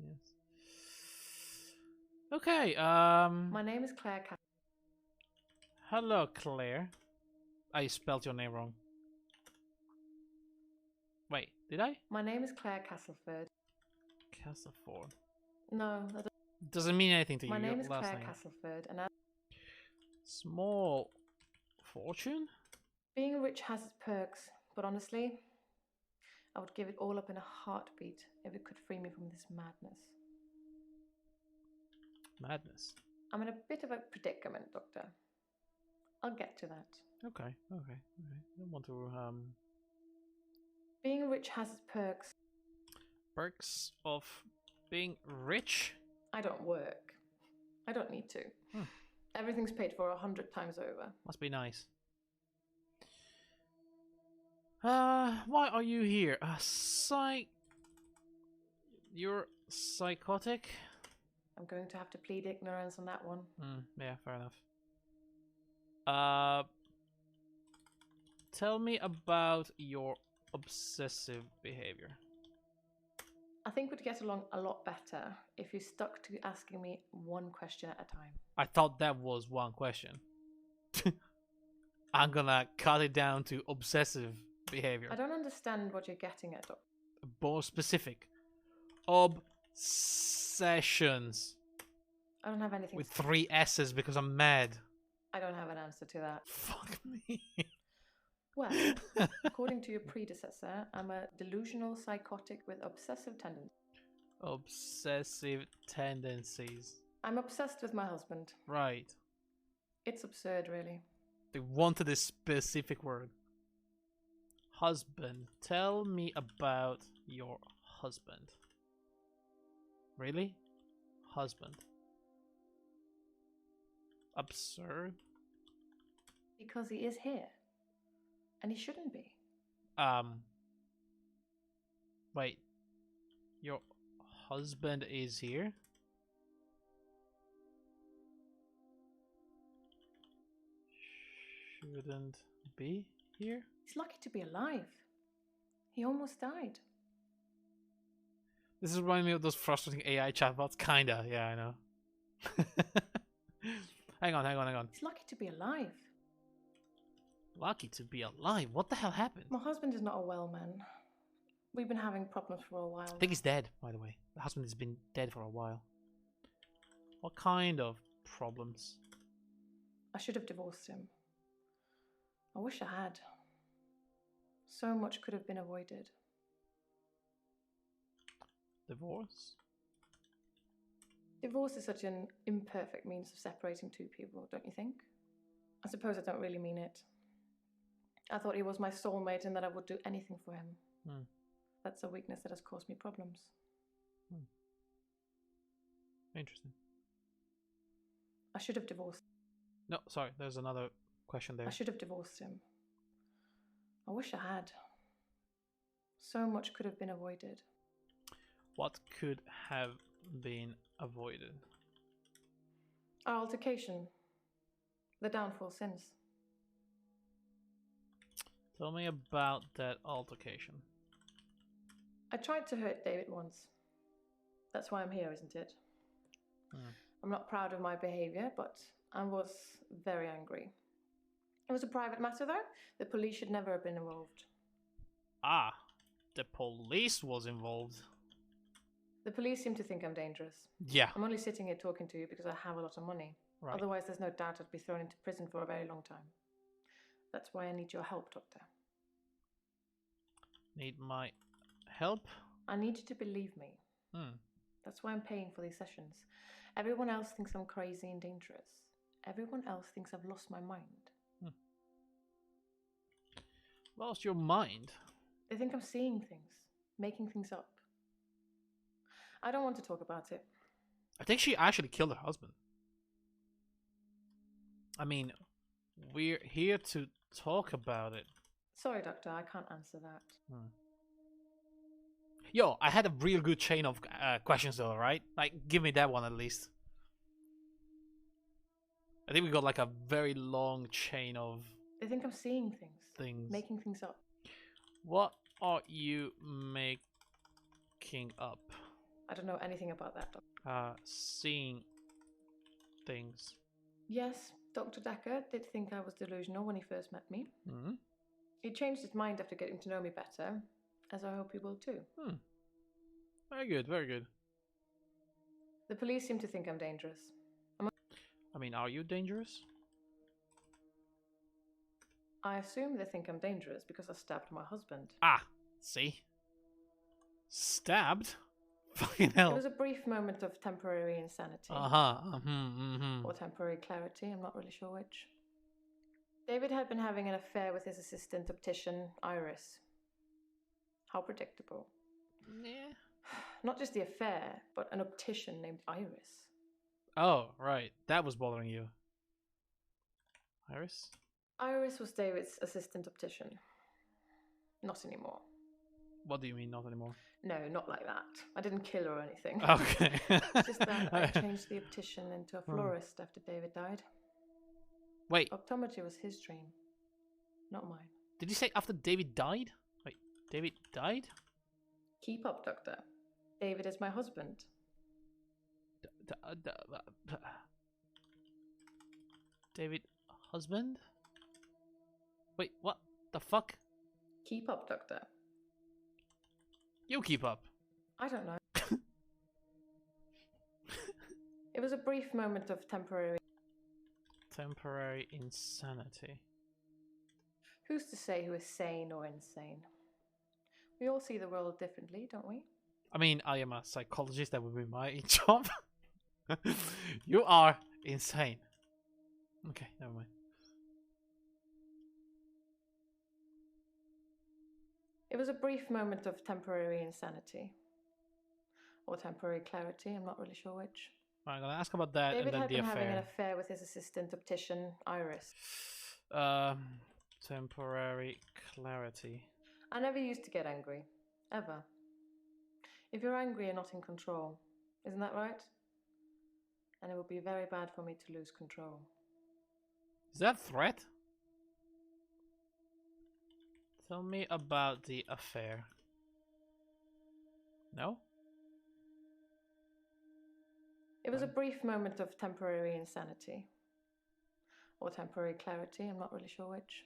Okay, My name is Claire Hello, Claire. I spelled your name wrong. Wait, did I? My name is Claire Castleford. Castleford. No, that doesn't mean anything to you. My name Your is last Claire name. Castleford, and Small fortune? being rich has its perks, but honestly, I would give it all up in a heartbeat if it could free me from this madness. Madness. I'm in a bit of a predicament, Doctor. I'll get to that. Okay. I don't want to Being rich has its perks. Perks of being rich? I don't work. I don't need to. Everything's paid for 100 times over. Must be nice. Why are you here? You're psychotic? I'm going to have to plead ignorance on that one. Yeah, fair enough. Tell me about your obsessive behavior. I think we'd get along a lot better if you stuck to asking me one question at a time. I thought that was one question. I'm gonna cut it down to obsessive behavior. I don't understand what you're getting at, Doctor. More specific. Obsessions. I don't have anything with 3 S's because I'm mad. I don't have an answer to that. Fuck me. Well, according to your predecessor, I'm a delusional psychotic with obsessive tendencies. Obsessive tendencies. I'm obsessed with my husband. Right. It's absurd, really. They wanted a specific word. Husband. Tell me about your husband. Really? Husband. Absurd? Because he is here. And he shouldn't be. Wait. Your husband is here? Shouldn't be here? He's lucky to be alive. He almost died. This is reminding me of those frustrating AI chatbots. Kinda, yeah, I know. Hang on. He's lucky to be alive. Lucky to be alive? What the hell happened? My husband is not a well man. We've been having problems for a while. I think he's dead, by the way. The husband has been dead for a while. What kind of problems? I should have divorced him. I wish I had. So much could have been avoided. Divorce? Divorce is such an imperfect means of separating two people, don't you think? I suppose I don't really mean it. I thought he was my soulmate and that I would do anything for him. That's a weakness that has caused me problems. Interesting. I should have divorced. No, sorry, there's another question there. I should have divorced him. I wish I had. So much could have been avoided. What could have been avoided? Our altercation. The downfall since. Tell me about that altercation. I tried to hurt David once. That's why I'm here, isn't it? I'm not proud of my behavior, but I was very angry. It was a private matter, though. The police should never have been involved. Ah, the police was involved. The police seem to think I'm dangerous. Yeah. I'm only sitting here talking to you because I have a lot of money. Right. Otherwise, there's no doubt I'd be thrown into prison for a very long time. That's why I need your help, Doctor. Need my help? I need you to believe me. That's why I'm paying for these sessions. Everyone else thinks I'm crazy and dangerous. Everyone else thinks I've lost my mind. Lost your mind? They think I'm seeing things, making things up. I don't want to talk about it. I think she actually killed her husband. I mean, we're here to talk about it. Sorry, Doctor, I can't answer that. Yo, I had a real good chain of questions though, right? Like, give me that one at least. I think we got like a very long chain of... They think I'm seeing things. Making things up. What are you making up? I don't know anything about that, Doctor. Seeing things. Yes, Dr. Dekker did think I was delusional when he first met me. He changed his mind after getting to know me better, as I hope he will too. Very good, very good. The police seem to think I'm dangerous. I mean, are you dangerous? I assume they think I'm dangerous because I stabbed my husband. Ah, see? Stabbed? Fucking hell. It was a brief moment of temporary insanity. Or temporary clarity, I'm not really sure which. David had been having an affair with his assistant optician, Iris. How predictable. Yeah. Not just the affair, but an optician named Iris. Oh, right. That was bothering you. Iris? Iris was David's assistant optician. Not anymore. What do you mean, not anymore? No, not like that. I didn't kill her or anything. Okay. It's just that I changed the optician into a florist after David died. Wait. Optometry was his dream, not mine. Did you say after David died? Wait, David died? Keep up, Doctor. David is my husband. David, husband? Wait, what the fuck? Keep up, Doctor. You keep up. I don't know. It was a brief moment of temporary insanity. Who's to say who is sane or insane? We all see the world differently, don't we? I mean, I am a psychologist. That would be my job. You are insane. Okay, never mind. It was a brief moment of temporary insanity. Or temporary clarity, I'm not really sure which. I'm gonna ask about that David and then the had been having an affair. affair with his assistant optician, Iris. Temporary clarity. I never used to get angry. Ever. If you're angry, you're not in control. Isn't that right? And it would be very bad for me to lose control. Is that a threat? Tell me about the affair. No? It was a brief moment of temporary insanity. Or temporary clarity, I'm not really sure which.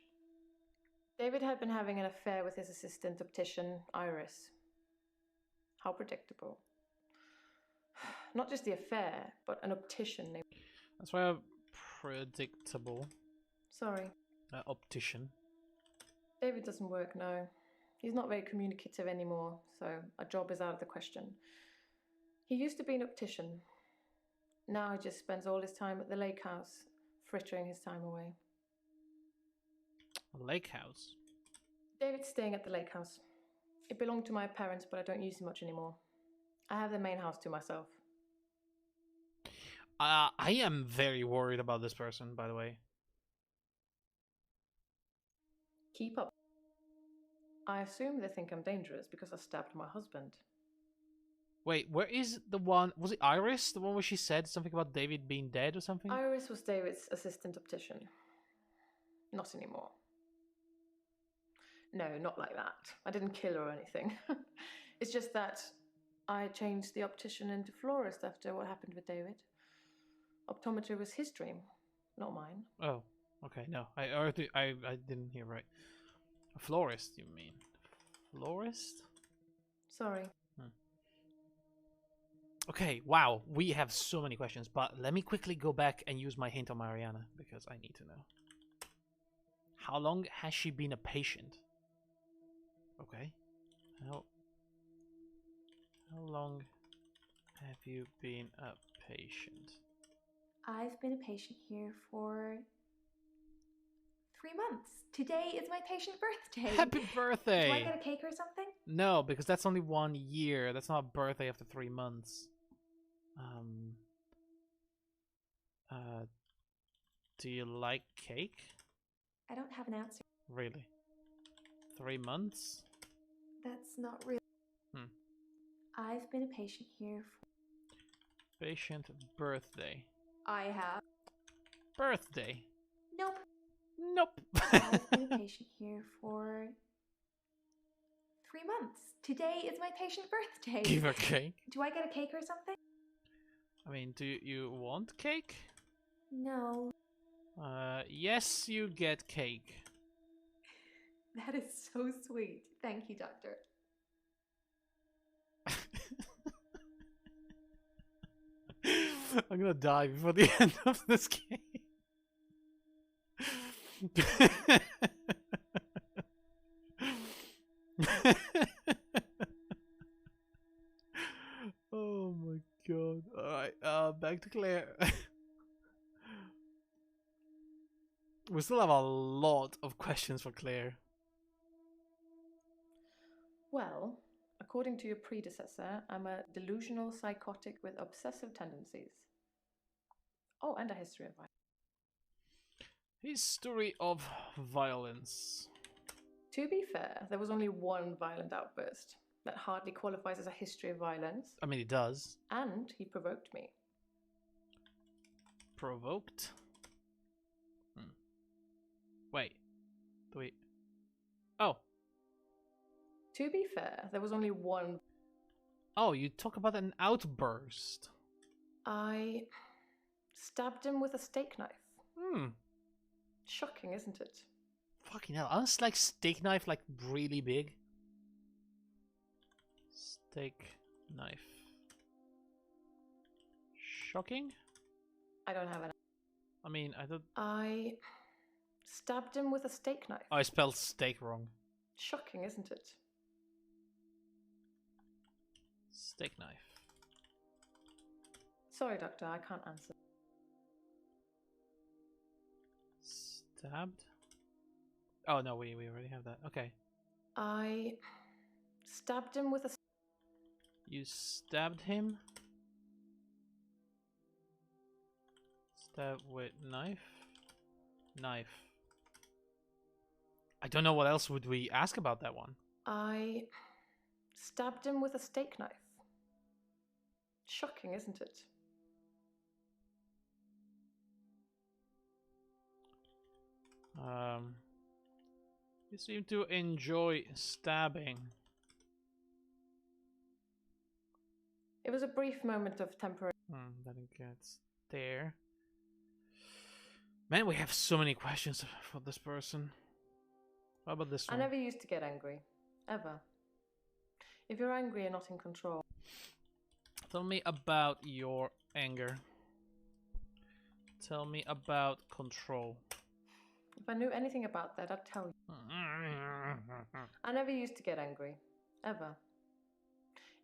David had been having an affair with his assistant optician, Iris. How predictable. Not just the affair, but an optician named... That's why I'm predictable. Sorry. Optician. David doesn't work, no. He's not very communicative anymore, so a job is out of the question. He used to be an optician. Now he just spends all his time at the lake house, frittering his time away. A lake house? David's staying at the lake house. It belonged to my parents, but I don't use it much anymore. I have the main house to myself. I am very worried about this person, by the way. Keep up. I assume they think I'm dangerous because I stabbed my husband. Wait, where is the one? Was it Iris? The one where she said something about David being dead or something? Iris was David's assistant optician. Not anymore. No, not like that. I didn't kill her or anything. It's just that I changed the optician into florist after what happened with David. Optometry was his dream, not mine. Oh, okay. No, I didn't hear right. A florist, you mean? Florist? Sorry. Okay, wow. We have so many questions, but let me quickly go back and use my hint on Mariana because I need to know. How long has she been a patient? Okay. How long have you been a patient? I've been a patient here for 3 months. Today is my patient birthday. Happy birthday! Do I get a cake or something? No, because that's only 1 year. That's not a birthday after 3 months. Do you like cake? I don't have an answer. Really? 3 months? That's not real. I've been a patient here for... Patient birthday. I have. Birthday. Nope. Nope. I've been a patient here for 3 months. Today is my patient birthday. Give her cake. Do I get a cake or something? I mean, do you want cake? No. Yes, you get cake. That is so sweet. Thank you, Doctor. I'm gonna die before the end of this game. Oh my god. Alright, back to Claire. We still have a lot of questions for Claire. Well, according to your predecessor, I'm a delusional psychotic with obsessive tendencies. Oh, and a history of violence. History of violence. To be fair, there was only one violent outburst. That hardly qualifies as a history of violence. I mean, it does. And he provoked me. Provoked? Wait. Oh. To be fair, there was only one. Oh, you talk about an outburst. I stabbed him with a steak knife. Shocking, isn't it? Fucking hell. Unless like steak knife, like really big. Steak knife. Shocking? I don't have an. I mean, I stabbed him with a steak knife. I spelled steak wrong. Shocking, isn't it? Steak knife. Sorry, Doctor, I can't answer. Stabbed? Oh no, we already have that. Okay. I stabbed him with a. You stabbed him? Stab with knife? Knife. I don't know what else would we ask about that one. I stabbed him with a steak knife. Shocking, isn't it? You seem to enjoy stabbing. It was a brief moment of temporary. Then it gets there. Man, we have so many questions for this person. How about this one? I never used to get angry. Ever. If you're angry, you're not in control. Tell me about your anger. Tell me about control. If I knew anything about that, I'd tell you. I never used to get angry. Ever.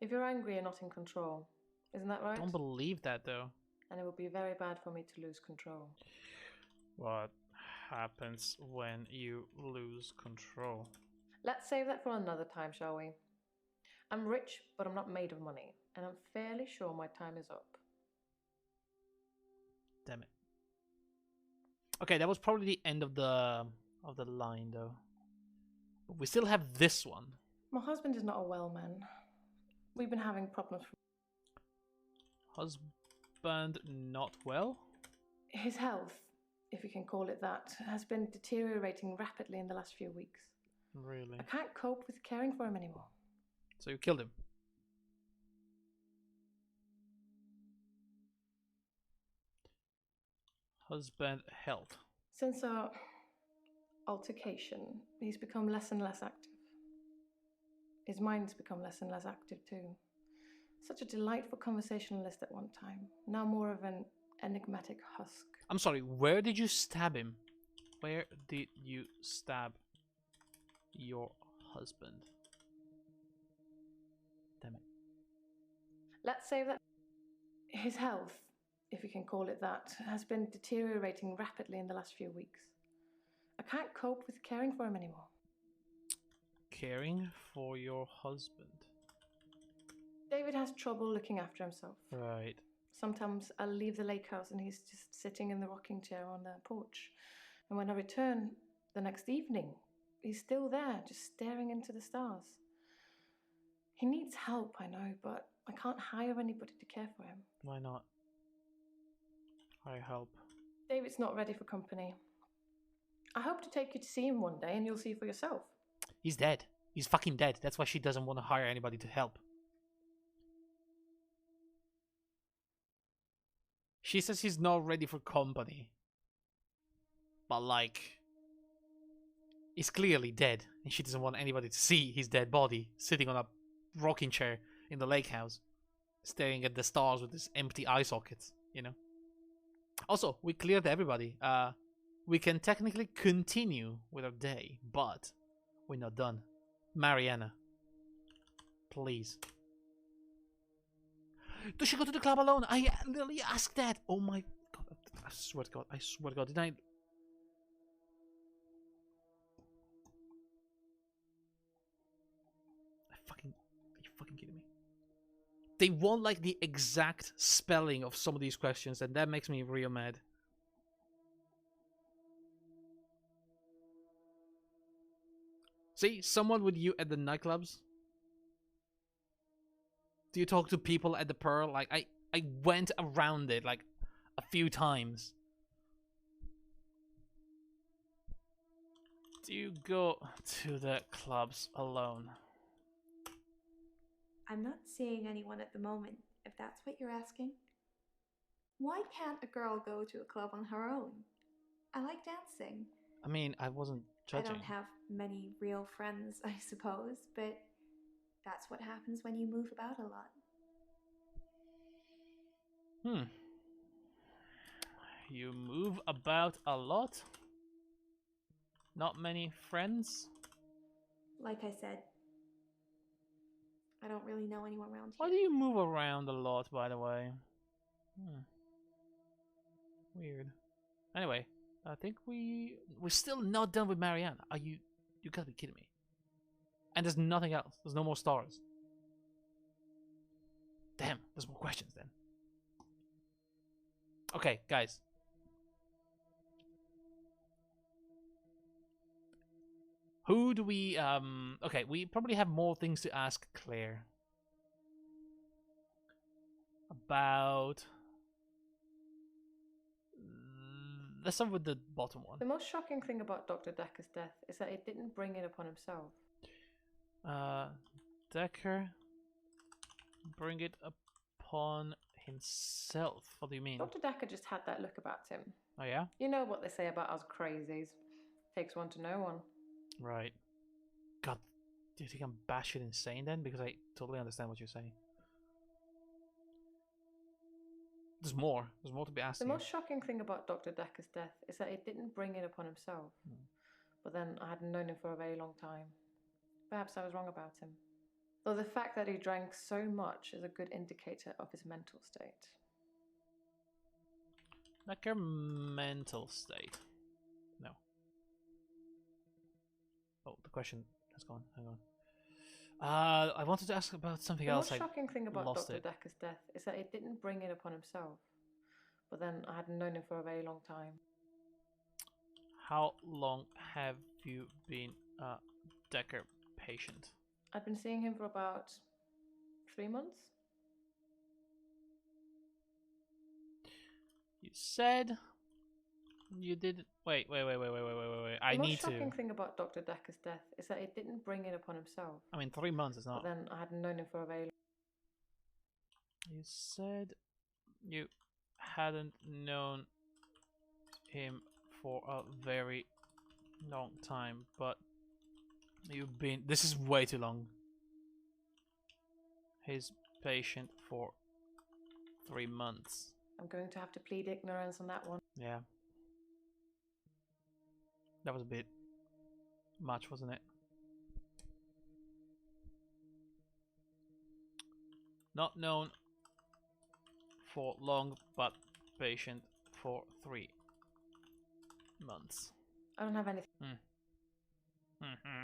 If you're angry, you're not in control. Isn't that right? I don't believe that, though. And it would be very bad for me to lose control. What happens when you lose control? Let's save that for another time, shall we? I'm rich, but I'm not made of money. And I'm fairly sure my time is up. Damn it. Okay, that was probably the end of the line, though. But we still have this one. My husband is not a well man. We've been having problems. Husband not well? His health, if you can call it that, has been deteriorating rapidly in the last few weeks. Really? I can't cope with caring for him anymore. So you killed him? Husband health. Since our altercation, he's become less and less active. His mind's become less and less active too. Such a delightful conversationalist at one time. Now more of an enigmatic husk. I'm sorry, where did you stab him? Where did you stab your husband? Damn it. Let's say that his health, if you can call it that, has been deteriorating rapidly in the last few weeks. I can't cope with caring for him anymore. Caring for your husband? David has trouble looking after himself. Right. Sometimes I'll leave the lake house and he's just sitting in the rocking chair on the porch. And when I return the next evening, he's still there, just staring into the stars. He needs help, I know, but I can't hire anybody to care for him. Why not? I help. David's not ready for company. I hope to take you to see him one day and you'll see for yourself. He's dead. He's fucking dead. That's why she doesn't want to hire anybody to help. She says he's not ready for company. But like, he's clearly dead. And she doesn't want anybody to see his dead body sitting on a rocking chair in the lake house, staring at the stars with his empty eye sockets. you know. Also, we cleared everybody. We can technically continue with our day, but we're not done. Mariana, please. Does she go to the club alone? I literally asked that. Oh my god! I swear to God! I swear to God! Did I? Are you fucking kidding me? They want like the exact spelling of some of these questions, and that makes me real mad. See, someone with you at the nightclubs. Do you talk to people at the Pearl? Like, I went around it like a few times. Do you go to the clubs alone? I'm not seeing anyone at the moment, if that's what you're asking. Why can't a girl go to a club on her own? I like dancing. I mean, I wasn't judging. I don't have many real friends, I suppose, but that's what happens when you move about a lot. You move about a lot? Not many friends? Like I said, I don't really know anyone around here. Why do you move around a lot, by the way? Weird. Anyway, I think we're still not done with Marianne. Are you gotta be kidding me. And there's nothing else. There's no more stars. Damn, there's more questions then. Okay, guys. Who do we okay, we probably have more things to ask Claire. About let's start with the bottom one. The most shocking thing about Dr. Dekker's death is that it didn't bring it upon himself. Dekker bring it upon himself. What do you mean? Dr. Dekker just had that look about him. Oh yeah? You know what they say about us crazies. Takes one to know one. Right. God, do you think I'm batshit insane then? Because I totally understand what you're saying. There's more. There's more to be asked. The most shocking thing about Dr. Dekker's death is that it didn't bring it upon himself. But then I hadn't known him for a very long time. Perhaps I was wrong about him. Though the fact that he drank so much is a good indicator of his mental state. Like your mental state. No. Oh, the question has gone. Hang on. I wanted to ask about something else. The most shocking thing about Dr. It. Dekker's death is that it didn't bring it upon himself. But then I hadn't known him for a very long time. How long have you been a Dekker patient? I'd been seeing him for about 3 months. You said you did. Wait. I need to. The most shocking thing about Dr. Dekker's death is that it didn't bring it upon himself. I mean, 3 months is not. But then I hadn't known him for a very long time. You said you hadn't known him for a very long time, but you've been. This is way too long. His patient for 3 months. I'm going to have to plead ignorance on that one. Yeah. That was a bit much, wasn't it? Not known for long, but patient for 3 months. I don't have anything.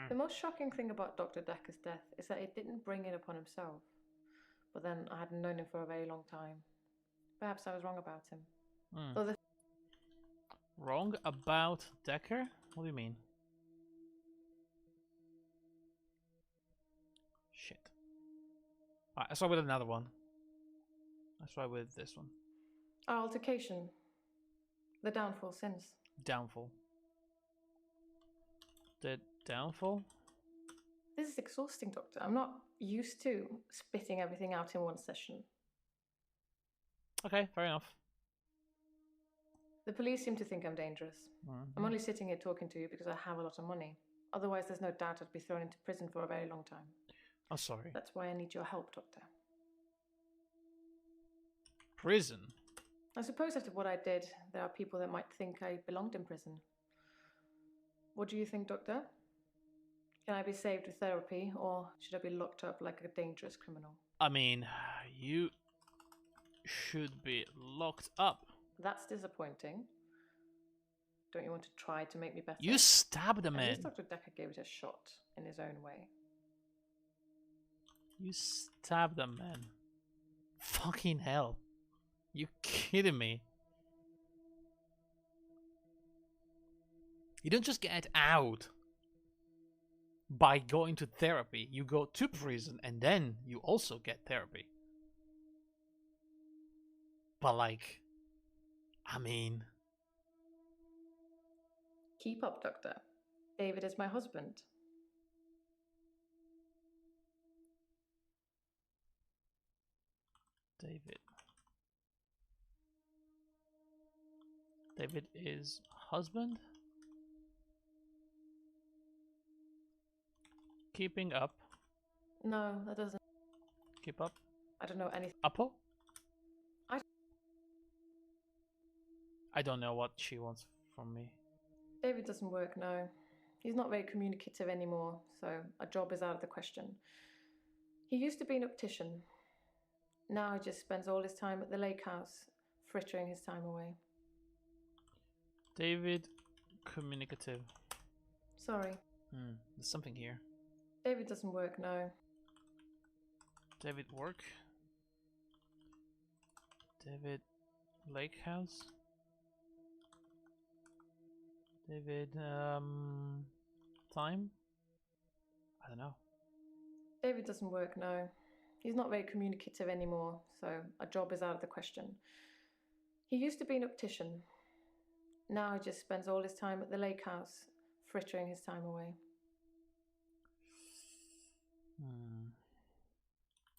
The most shocking thing about Dr. Dekker's death is that it didn't bring it upon himself. But then I hadn't known him for a very long time. Perhaps I was wrong about him. Wrong about Dekker? What do you mean? Shit. Alright, let's try with another one. Let's try with this one. Our altercation. The downfall since. Downfall. The downfall? This is exhausting, Doctor. I'm not used to spitting everything out in one session. Okay, fair enough. The police seem to think I'm dangerous. I'm only sitting here talking to you because I have a lot of money. Otherwise, there's no doubt I'd be thrown into prison for a very long time. Oh, sorry. That's why I need your help, Doctor. Prison? I suppose after what I did, there are people that might think I belonged in prison. What do you think, Doctor? Can I be saved with therapy, or should I be locked up like a dangerous criminal? I mean, you should be locked up. That's disappointing. Don't you want to try to make me better? You stabbed a man. At least Dr. Dekker gave it a shot in his own way. You stabbed a man. Fucking hell. You kidding me? You don't just get out by going to therapy. You go to prison and then you also get therapy. But like, I mean... Keep up, Doctor. David is my husband. David is husband? Keeping up. No, that doesn't. Keep up. I don't know anything. Apple? I don't know what she wants from me. David doesn't work, no. He's not very communicative anymore, so a job is out of the question. He used to be an optician. Now he just spends all his time at the lake house, frittering his time away. David, communicative. Sorry. There's something here. David doesn't work, no. David work. David lake house. David time? I don't know. David doesn't work, no. He's not very communicative anymore, so a job is out of the question. He used to be an optician. Now he just spends all his time at the lake house, frittering his time away.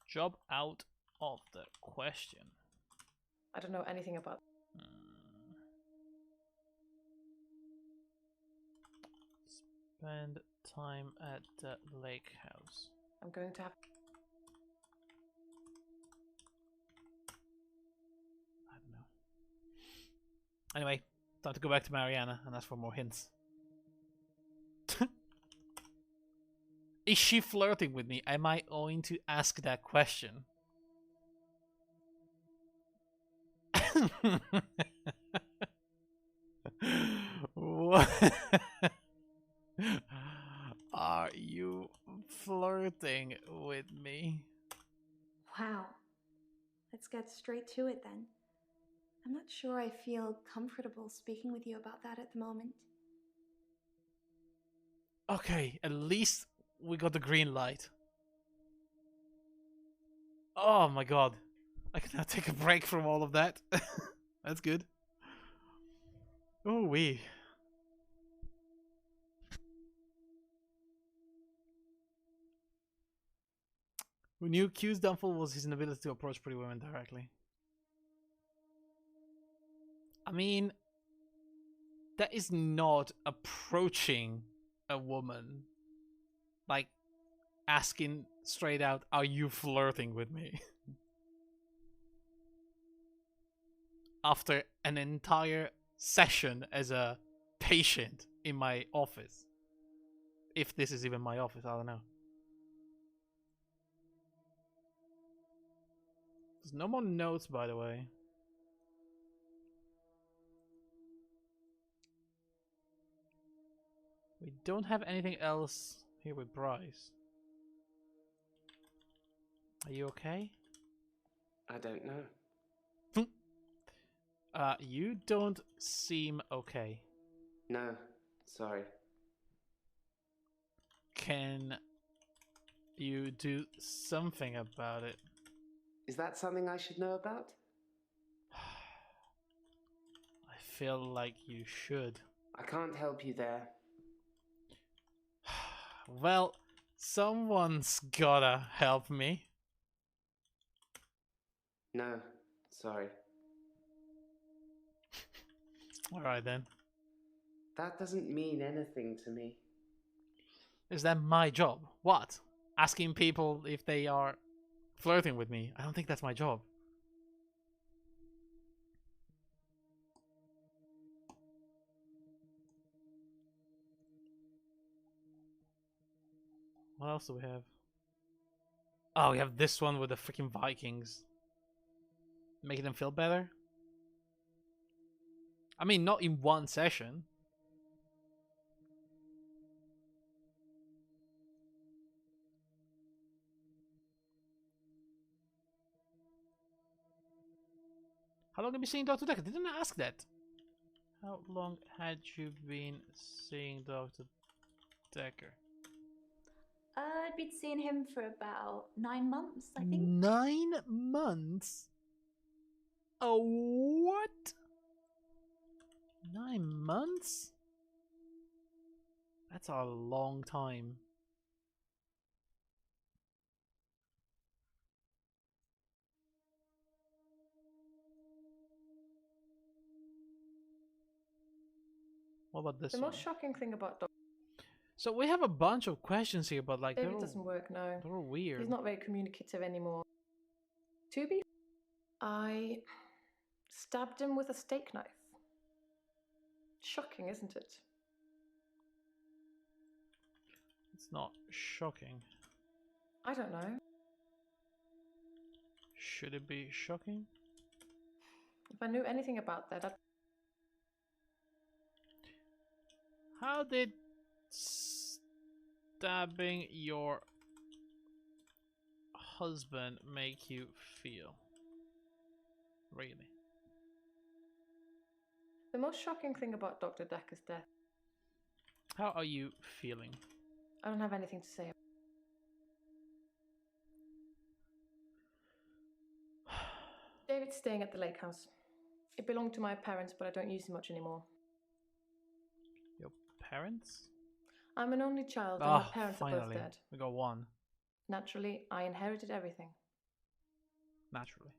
Job out of the question. I don't know anything about... Spend time at the lake house. I'm going to have... I don't know. Anyway, time to go back to Mariana and ask for more hints. Is she flirting with me? Am I going to ask that question? What? Are you flirting with me? Wow. Let's get straight to it then. I'm not sure I feel comfortable speaking with you about that at the moment. Okay, at least we got the green light. Oh my god. I can now take a break from all of that. That's good. Oh wee. Who knew Q's downfall was his inability to approach pretty women directly? I mean, that is not approaching a woman. Like, asking straight out, are you flirting with me? After an entire session as a patient in my office. If this is even my office, I don't know. There's no more notes, by the way. We don't have anything else here with Bryce. Are you okay? I don't know. You don't seem okay. No, sorry. Can you do something about it? Is that something I should know about? I feel like you should. I can't help you there. Well, someone's gotta help me. No, sorry. Alright then. That doesn't mean anything to me. Is that my job? What? Asking people if they are flirting with me? I don't think that's my job. What else do we have? Oh, we have this one with the freaking Vikings. Making them feel better? I mean, not in one session. How long have you been seeing Dr. Dekker? Didn't I ask that? How long had you been seeing Dr. Dekker? I'd been seeing him for about 9 months, I think. 9 months? Oh, what? 9 months? That's a long time. What about this The one? most shocking thing about Dr. So we have a bunch of questions here, but like David doesn't work, no. They're all weird. He's not very communicative anymore. To be, I stabbed him with a steak knife. Shocking, isn't it? It's not shocking. I don't know. Should it be shocking? If I knew anything about that, How did stabbing your husband make you feel? Really? the most shocking thing about Dr. Dekker's death. How are you feeling? I don't have anything to say. David's staying at the lake house. It belonged to my parents, but I don't use it much anymore. Your parents? I'm an only child, and my parents are both dead. We got one. Naturally, I inherited everything. Naturally.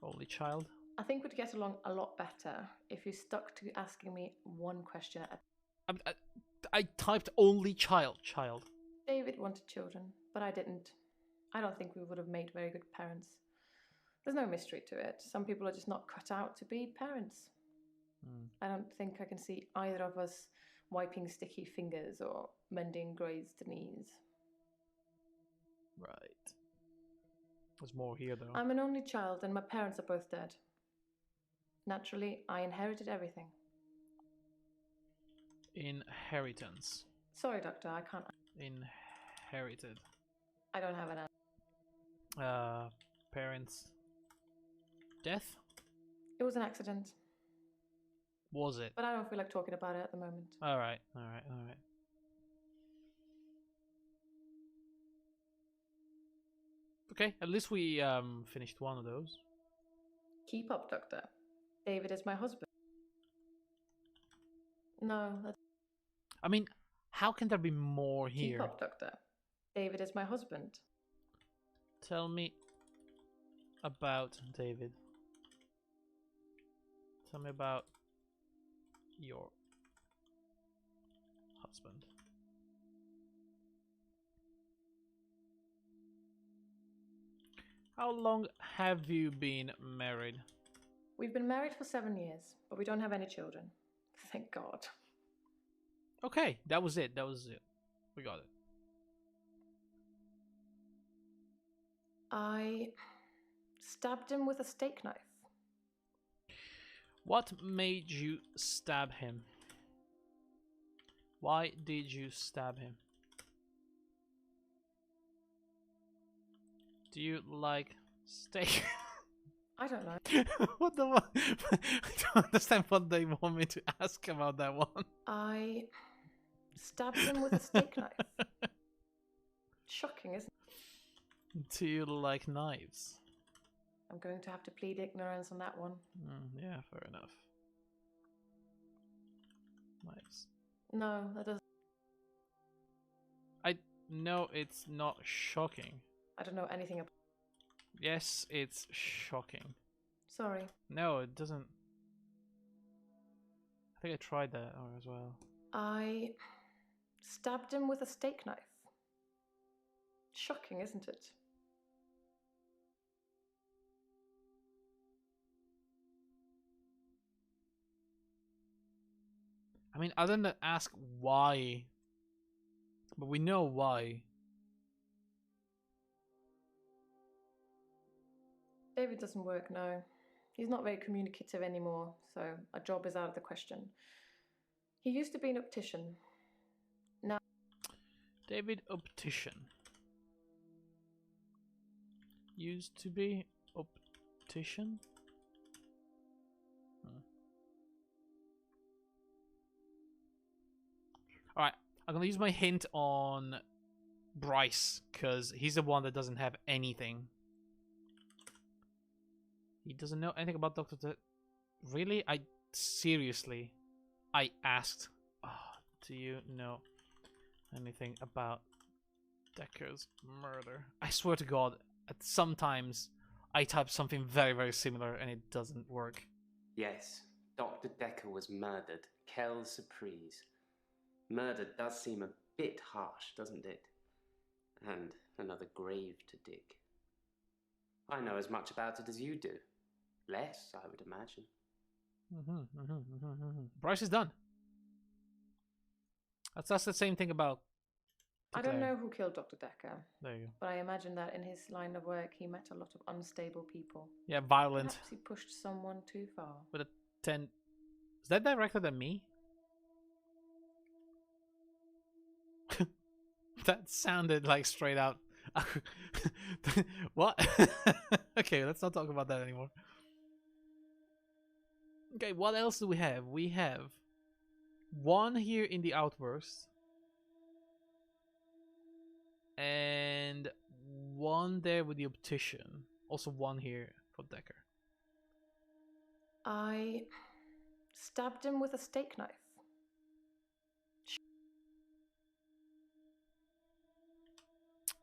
Only child? I think we'd get along a lot better if you stuck to asking me one question at a time. I typed only child. David wanted children, but I didn't. I don't think we would have made very good parents. There's no mystery to it. Some people are just not cut out to be parents. I don't think I can see either of us wiping sticky fingers or mending grazed knees. Right. There's more here, though. I'm an only child, and my parents are both dead. Naturally, I inherited everything. Inheritance. Sorry, Doctor, I can't. Inherited. I don't have an answer. Parents. Death? It was an accident. Was it? But I don't feel like talking about it at the moment. Alright. Okay, at least we finished one of those. Keep up, Doctor. David is my husband. No, that's... I mean, how can there be more here? Keep up, Doctor. David is my husband. Tell me about David. Tell me about your husband. How long have you been married? We've been married for 7 years, but we don't have any children. Thank God. Okay, that was it. We got it. I stabbed him with a steak knife. What made you stab him? Why did you stab him? Do you like steak? I don't know. What the fuck? I don't understand what they want me to ask about that one. I stabbed him with a steak knife. Shocking, isn't it? Do you like knives? I'm going to have to plead ignorance on that one. Yeah, fair enough. Knives. No, that doesn't... No, it's not shocking. I don't know anything about... Yes, it's shocking. Sorry. No, it doesn't. I think I tried that as well. I stabbed him with a steak knife. Shocking, isn't it? I mean, other than ask why But we know why. David doesn't work now. He's not very communicative anymore, so a job is out of the question. He used to be an optician. Now... David optician. Used to be optician? Alright, I'm gonna use my hint on Bryce, because he's the one that doesn't have anything. He doesn't know anything about Dr. Really? Seriously, I asked, do you know anything about Dekker's murder? I swear to God, sometimes I type something very, very similar and it doesn't work. Yes, Dr. Dekker was murdered. Quelle surprise. Murder does seem a bit harsh, doesn't it? And another grave to dig. I know as much about it as you do. Less, I would imagine. Bryce is done. That's the same thing about... I don't know who killed Dr. Dekker. There you go. But I imagine that in his line of work, he met a lot of unstable people. Yeah, violent. Perhaps he pushed someone too far. With a 10... Is that directed at me? That sounded like straight out. What? Okay, let's not talk about that anymore. Okay, what else do we have? We have one here in the outburst. And one there with the optician. Also one here for Dekker. I stabbed him with a steak knife.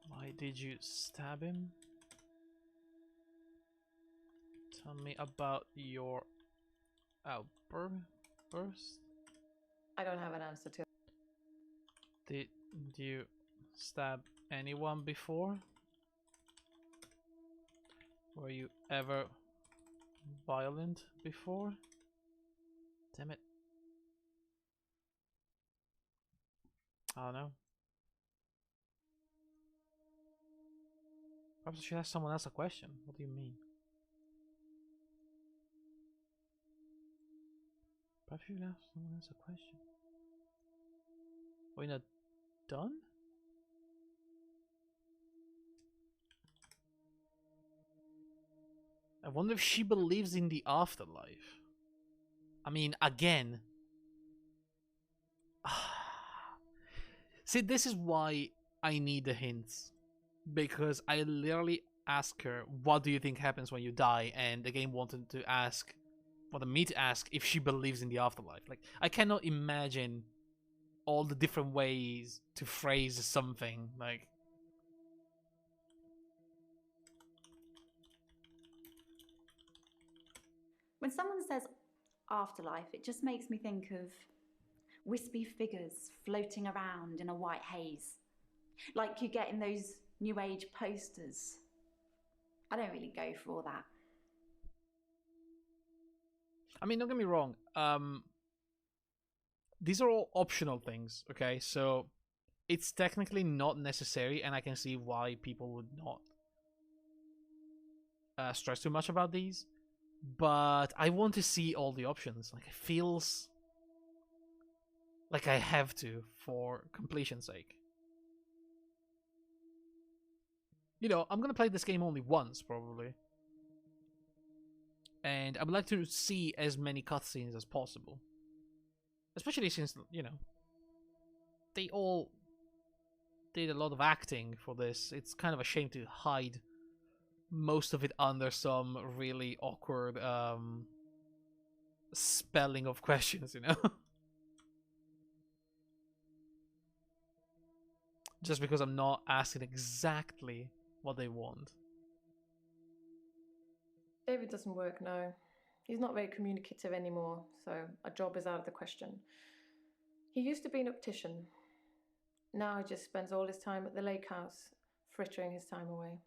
Why did you stab him? Tell me about your outburst. I don't have an answer to it. Did you stab anyone before? Were you ever violent before? Damn it. I don't know. Perhaps I should ask someone else a question. What do you mean? Perhaps you should ask someone else a question. Are we not done? I wonder if she believes in the afterlife. I mean, again. See, this is why I need the hints. Because I literally ask her, what do you think happens when you die? And the game wanted me to ask if she believes in the afterlife. Like, I cannot imagine all the different ways to phrase something. Like, when someone says afterlife, it just makes me think of wispy figures floating around in a white haze. Like you get in those New Age posters. I don't really go for all that. I mean, don't get me wrong. These are all optional things, okay? So it's technically not necessary, and I can see why people would not stress too much about these. But I want to see all the options. Like, it feels like I have to for completion's sake. You know, I'm gonna play this game only once, probably. And I would like to see as many cutscenes as possible. Especially since, you know, they all did a lot of acting for this. It's kind of a shame to hide most of it under some really awkward spelling of questions, you know? Just because I'm not asking exactly what they want. David doesn't work now. He's not very communicative anymore, so a job is out of the question. He used to be an optician. Now he just spends all his time at the lake house, frittering his time away.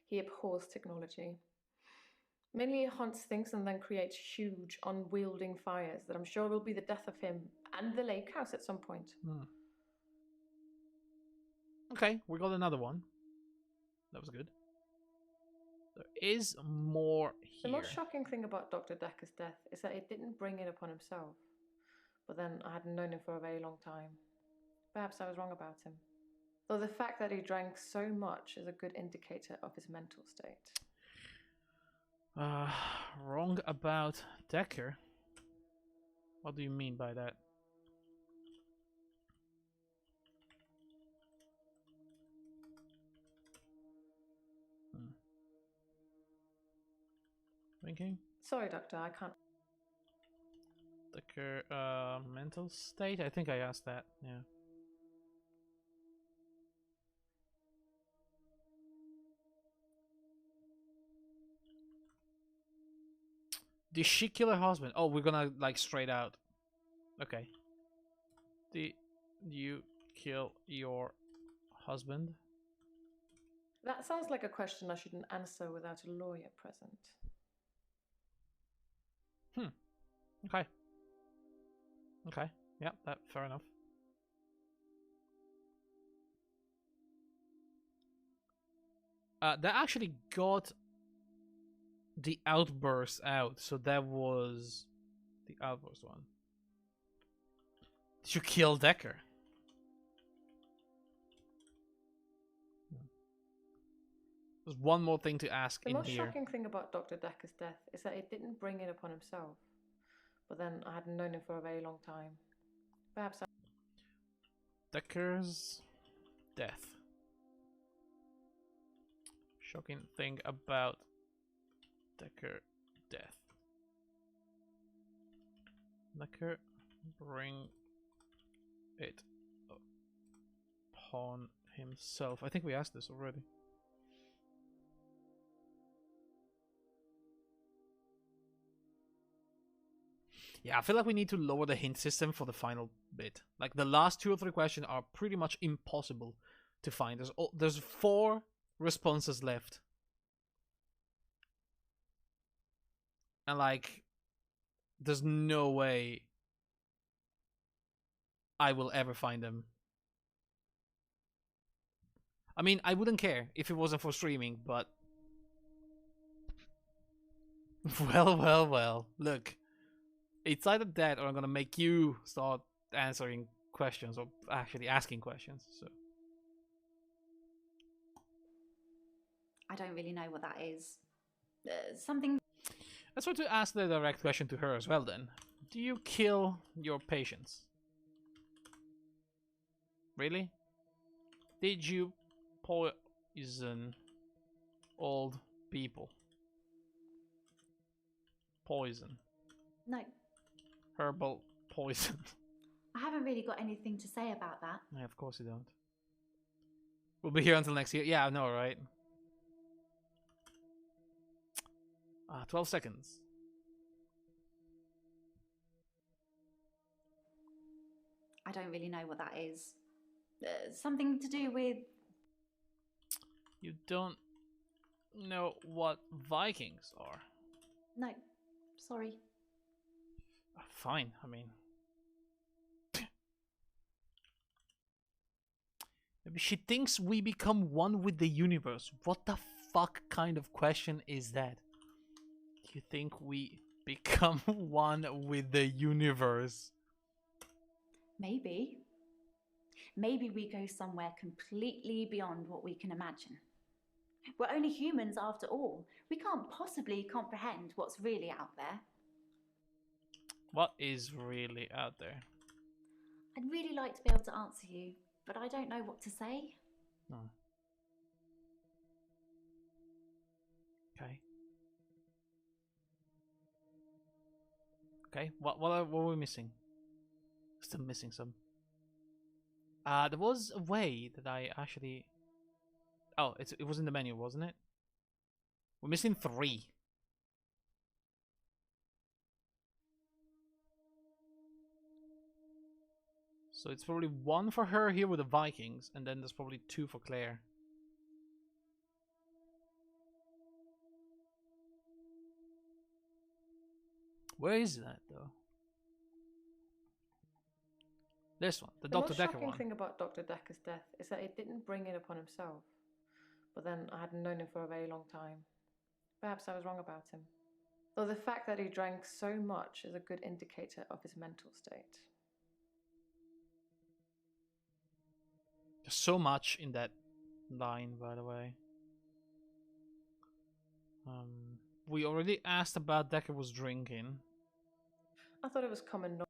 He abhors technology. Mainly he hunts things and then creates huge, unwielding fires that I'm sure will be the death of him and the lake house at some point. Okay, we got another one. That was good. There is more here. The most shocking thing about Dr. Dekker's death is that he didn't bring it upon himself. But then I hadn't known him for a very long time. Perhaps I was wrong about him. Though the fact that he drank so much is a good indicator of his mental state. Wrong about Dekker? What do you mean by that? Thinking? Sorry, Doctor, I can't. Dekker, mental state? I think I asked that, yeah. Did she kill her husband? Oh, we're gonna like straight out. Okay. Did you kill your husband? That sounds like a question I shouldn't answer without a lawyer present. Okay. Okay. Yeah, that fair enough. That actually got the outburst out, so that was the outburst one. Did you kill Dekker? There's one more thing to ask in here. The most shocking thing about Dr. Dekker's death is that he didn't bring it upon himself. But then I hadn't known him for a very long time. Perhaps I... Dekker's death. Shocking thing about Dekker death. Dekker bring it upon himself. I think we asked this already. Yeah, I feel like we need to lower the hint system for the final bit. Like the last 2 or 3 questions are pretty much impossible to find. There's 4 responses left. And like, there's no way I will ever find them. I mean, I wouldn't care if it wasn't for streaming, but... Well. Look. It's either that or I'm gonna make you start answering questions or actually asking questions, so... I don't really know what that is. Something... Let's try to ask the direct question to her as well then. Do you kill your patients? Really? Did you poison old people? Poison. No. Herbal poison. I haven't really got anything to say about that. Yeah, of course you don't. We'll be here until next year. Yeah, I know, right? 12 seconds. I don't really know what that is. Something to do with... You don't know what Vikings are? No, sorry. Fine, I mean... Maybe she thinks we become one with the universe. What the fuck kind of question is that? You think we become one with the universe? Maybe. Maybe we go somewhere completely beyond what we can imagine. We're only humans after all. We can't possibly comprehend what's really out there. What is really out there? I'd really like to be able to answer you, but I don't know what to say. No. Okay. Okay, what are we missing? Still missing some. There was a way that I actually... Oh, it was in the menu, wasn't it? We're missing 3. So it's probably 1 for her here with the Vikings, and then there's probably 2 for Claire. Where is that though? This one, the Dr. Dekker one. The most shocking thing about Dr. Dekker's death is that he didn't bring it upon himself. But then I hadn't known him for a very long time. Perhaps I was wrong about him. Though the fact that he drank so much is a good indicator of his mental state. There's so much in that line, by the way. We already asked about Dekker was drinking. I thought it was common knowledge.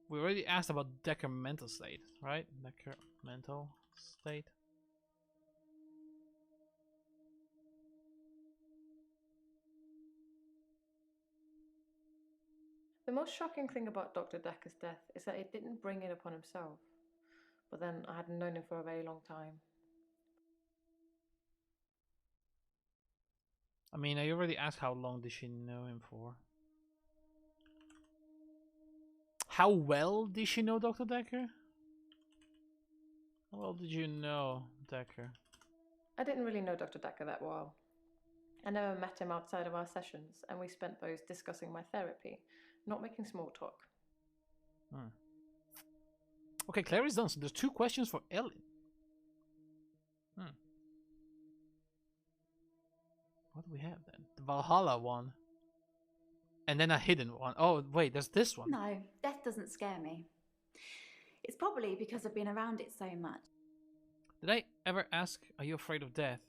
We already asked about Dekker mental state, right? Dekker mental state. The most shocking thing about Dr. Dekker's death is that he didn't bring it upon himself. But then I hadn't known him for a very long time. I mean, I already asked how long did she know him for. How well did she know Dr. Dekker? How well did you know Dekker? I didn't really know Dr. Dekker that well. I never met him outside of our sessions, and we spent those discussing my therapy, not making small talk. Okay, Claire is done. So there's 2 questions for Ellen. What do we have then? The Valhalla one. And then a hidden one. Oh, wait, there's this one. No, death doesn't scare me. It's probably because I've been around it so much. Did I ever ask, are you afraid of death?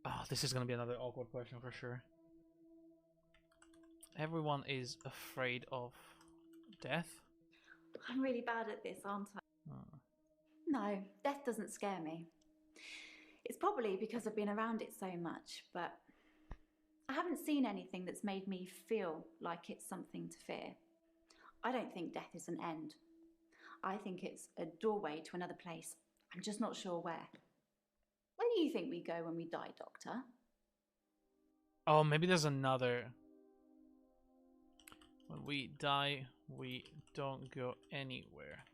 Oh, this is going to be another awkward question for sure. Everyone is afraid of death. I'm really bad at this, aren't I? No, death doesn't scare me. It's probably because I've been around it so much, but I haven't seen anything that's made me feel like it's something to fear. I don't think death is an end. I think it's a doorway to another place. I'm just not sure where. Where do you think we go when we die, Doctor? Oh, maybe there's another. When we die, we don't go anywhere.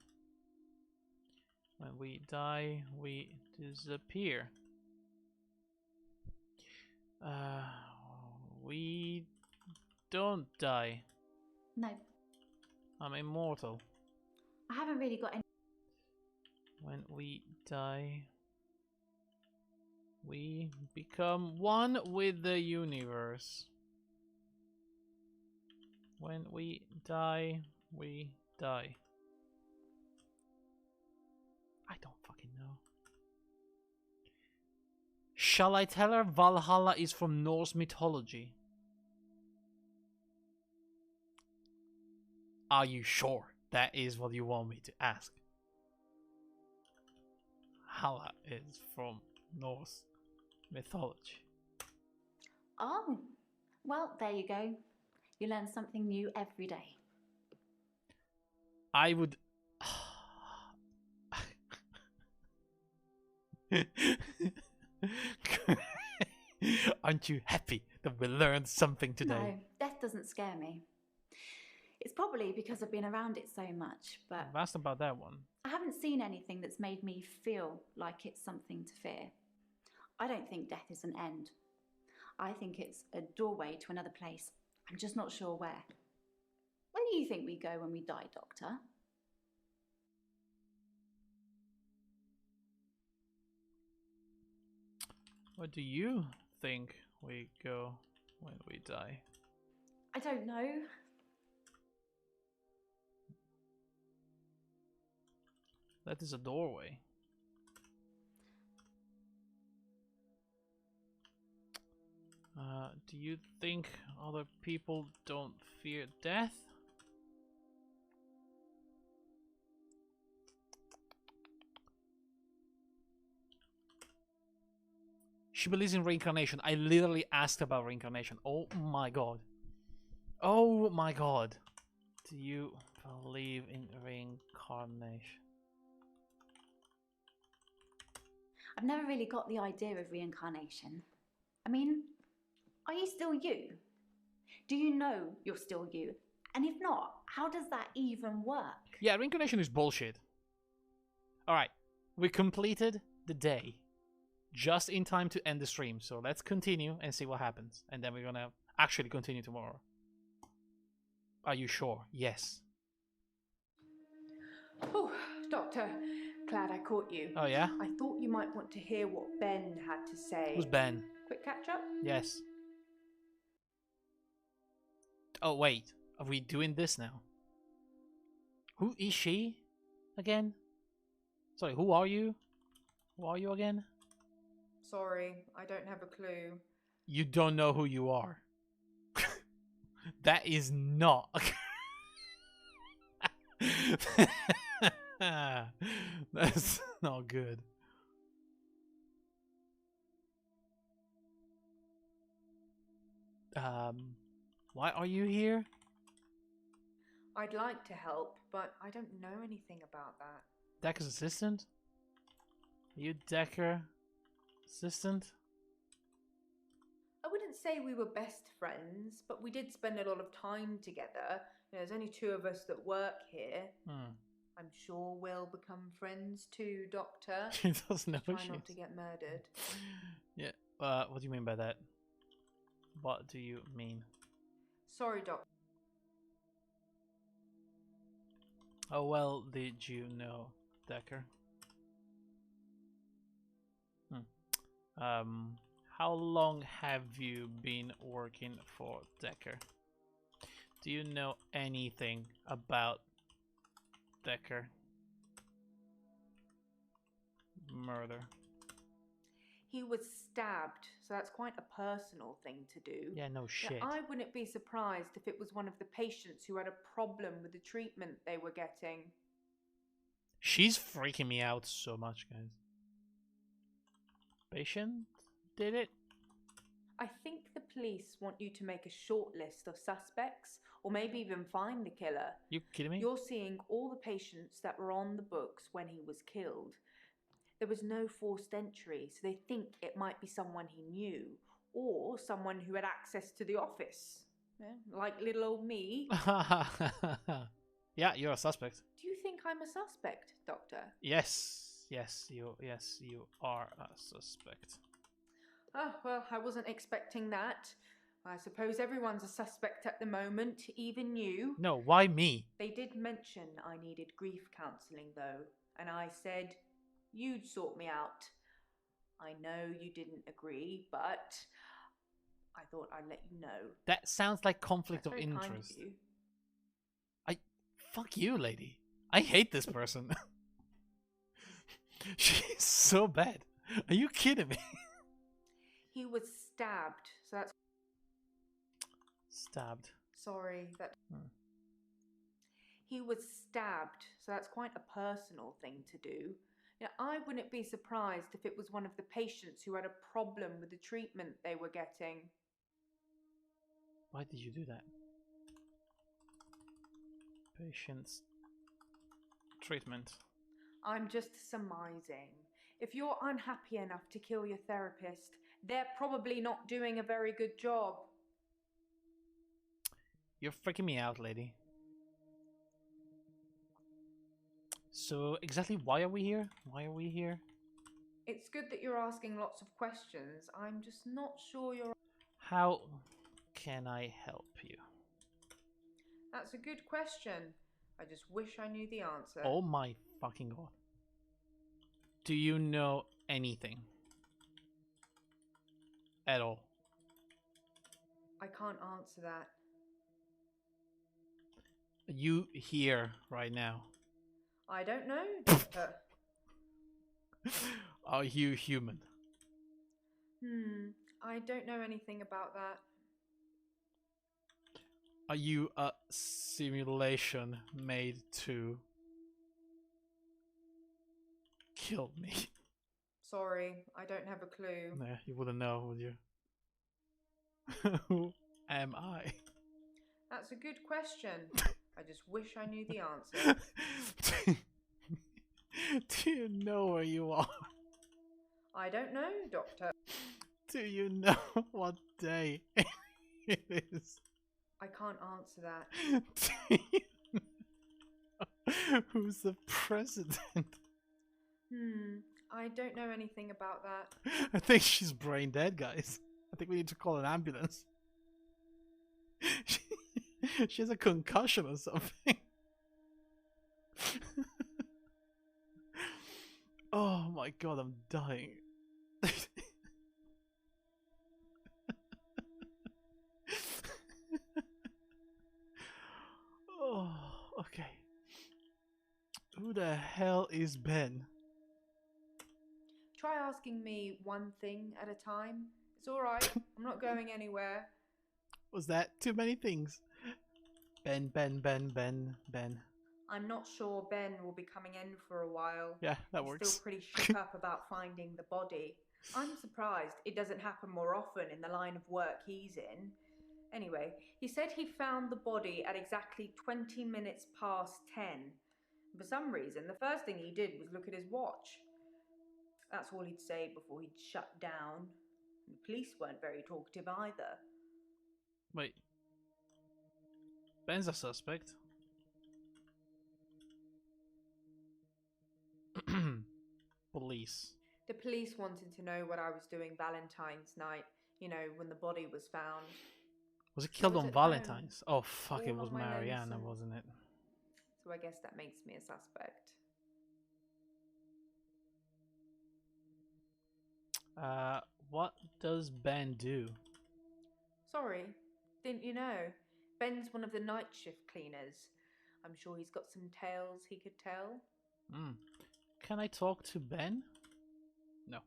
When we die, we disappear. We don't die. No. I'm immortal. I haven't really got any. When we die, we become one with the universe. When we die, we die. I don't fucking know. Shall I tell her Valhalla is from Norse mythology? Are you sure that is what you want me to ask? Valhalla is from Norse mythology. Oh, well, there you go. You learn something new every day. I would... Aren't you happy that we learned something today? No, death doesn't scare me. It's probably because I've been around it so much, but... I've asked about that one. I haven't seen anything that's made me feel like it's something to fear. I don't think death is an end. I think it's a doorway to another place. I'm just not sure where. Where do you think we go when we die, Doctor? Where do you think we go when we die? I don't know. That is a doorway. Do you think other people don't fear death? She believes in reincarnation. I literally asked about reincarnation. Oh my god. Oh my god. Do you believe in reincarnation? I've never really got the idea of reincarnation. I mean, are you still you? Do you know you're still you? And if not, how does that even work? Yeah, reincarnation is bullshit. Alright, we completed the day. just in time to end the stream. So let's continue and see what happens. And then we're gonna actually continue tomorrow. Are you sure? Yes. Oh, Doctor, glad I caught you. Oh, yeah? I thought you might want to hear what Ben had to say. Who's Ben? Quick catch up? Yes. Oh, wait. Are we doing this now? Who is she again? Sorry, who are you? Who are you again? Sorry, I don't have a clue. You don't know who you are. That is not... That's not good. Why are you here? I'd like to help, but I don't know anything about that. Dekker's assistant? Are you Dekker assistant? I wouldn't say we were best friends, but we did spend a lot of time together. There's only 2 of us that work here. I'm sure we'll become friends too, Doctor. She doesn't know. Try not to get murdered. Yeah. What do you mean by that? What do you mean? Sorry, Doctor. Oh, well, did you know, Dekker? How long have you been working for Dekker? Do you know anything about Dekker? Murder. He was stabbed, so that's quite a personal thing to do. Yeah, no shit. Now, I wouldn't be surprised if it was one of the patients who had a problem with the treatment they were getting. She's freaking me out so much, guys. Patient did it? I think the police want you to make a short list of suspects, or maybe even find the killer. You kidding me? You're seeing all the patients that were on the books when he was killed. There was no forced entry, so they think it might be someone he knew, or someone who had access to the office. Like little old me. Yeah, you're a suspect. Do you think I'm a suspect, Doctor? Yes, you are a suspect. Oh, well, I wasn't expecting that. I suppose everyone's a suspect at the moment, even you. No, why me? They did mention I needed grief counselling, though, and I said you'd sort me out. I know you didn't agree, but I thought I'd let you know. That sounds like conflict That's of very kind interest. of you. Fuck you, lady. I hate this person. She's so bad. Are you kidding me? He was stabbed, so that's... Stabbed. Sorry, that... He was stabbed, so that's quite a personal thing to do. Now, I wouldn't be surprised if it was one of the patients who had a problem with the treatment they were getting. Why did you do that? Patient's treatment. I'm just surmising. If you're unhappy enough to kill your therapist, they're probably not doing a very good job. You're freaking me out, lady. So, exactly why are we here? Why are we here? It's good that you're asking lots of questions. I'm just not sure you're... How can I help you? That's a good question. I just wish I knew the answer. Oh my fucking god. Do you know anything? At all? I can't answer that. Are you here right now? I don't know, Doctor. Are you human? I don't know anything about that. Are you a simulation made to kill me? Sorry, I don't have a clue. Nah, you wouldn't know, would you? Who am I? That's a good question. I just wish I knew the answer. Do you know where you are? I don't know, Doctor. Do you know what day it is? I can't answer that. Do you know who's the president? I don't know anything about that. I think she's brain dead, guys. I think we need to call an ambulance. She has a concussion or something. Oh my god, I'm dying. Oh, okay. Who the hell is Ben? Try asking me one thing at a time. It's alright. I'm not going anywhere. Was that too many things? Ben. I'm not sure Ben will be coming in for a while. Yeah, that He's works. still pretty shook up about finding the body. I'm surprised it doesn't happen more often in the line of work he's in. Anyway, he said he found the body at exactly 20 minutes past 10. For some reason, the first thing he did was look at his watch. That's all he'd say before he'd shut down. The police weren't very talkative either. Wait. Ben's a suspect. Police. The police wanted to know what I was doing Valentine's night, you know, when the body was found. Was it killed I was on at Valentine's? home, Oh fuck, all it was on my Mariana, lonesome. wasn't it? So I guess that makes me a suspect. What does Ben do? Sorry, didn't you know? Ben's one of the night shift cleaners. I'm sure he's got some tales he could tell. Can I talk to Ben? No.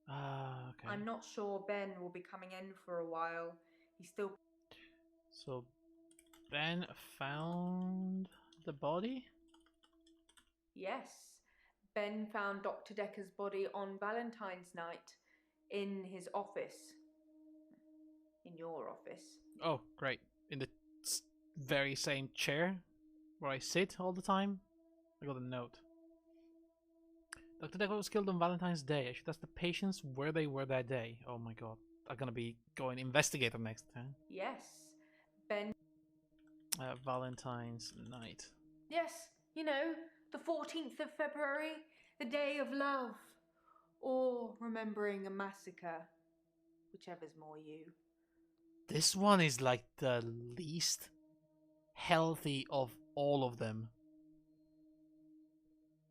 Okay. I'm not sure Ben will be coming in for a while. He's still... So, Ben found the body? Yes. Ben found Dr. Dekker's body on Valentine's night in his office. In your office. Oh, great. In the very same chair where I sit all the time? I got a note. Dr. Dekker was killed on Valentine's Day. I should ask the patients where they were that day. Oh my god. I'm gonna be going investigator next time. Yes. Ben... Valentine's night. Yes, you know, the 14th of February, the day of love. Or remembering a massacre. Whichever's more you. This one is like the least healthy of all of them.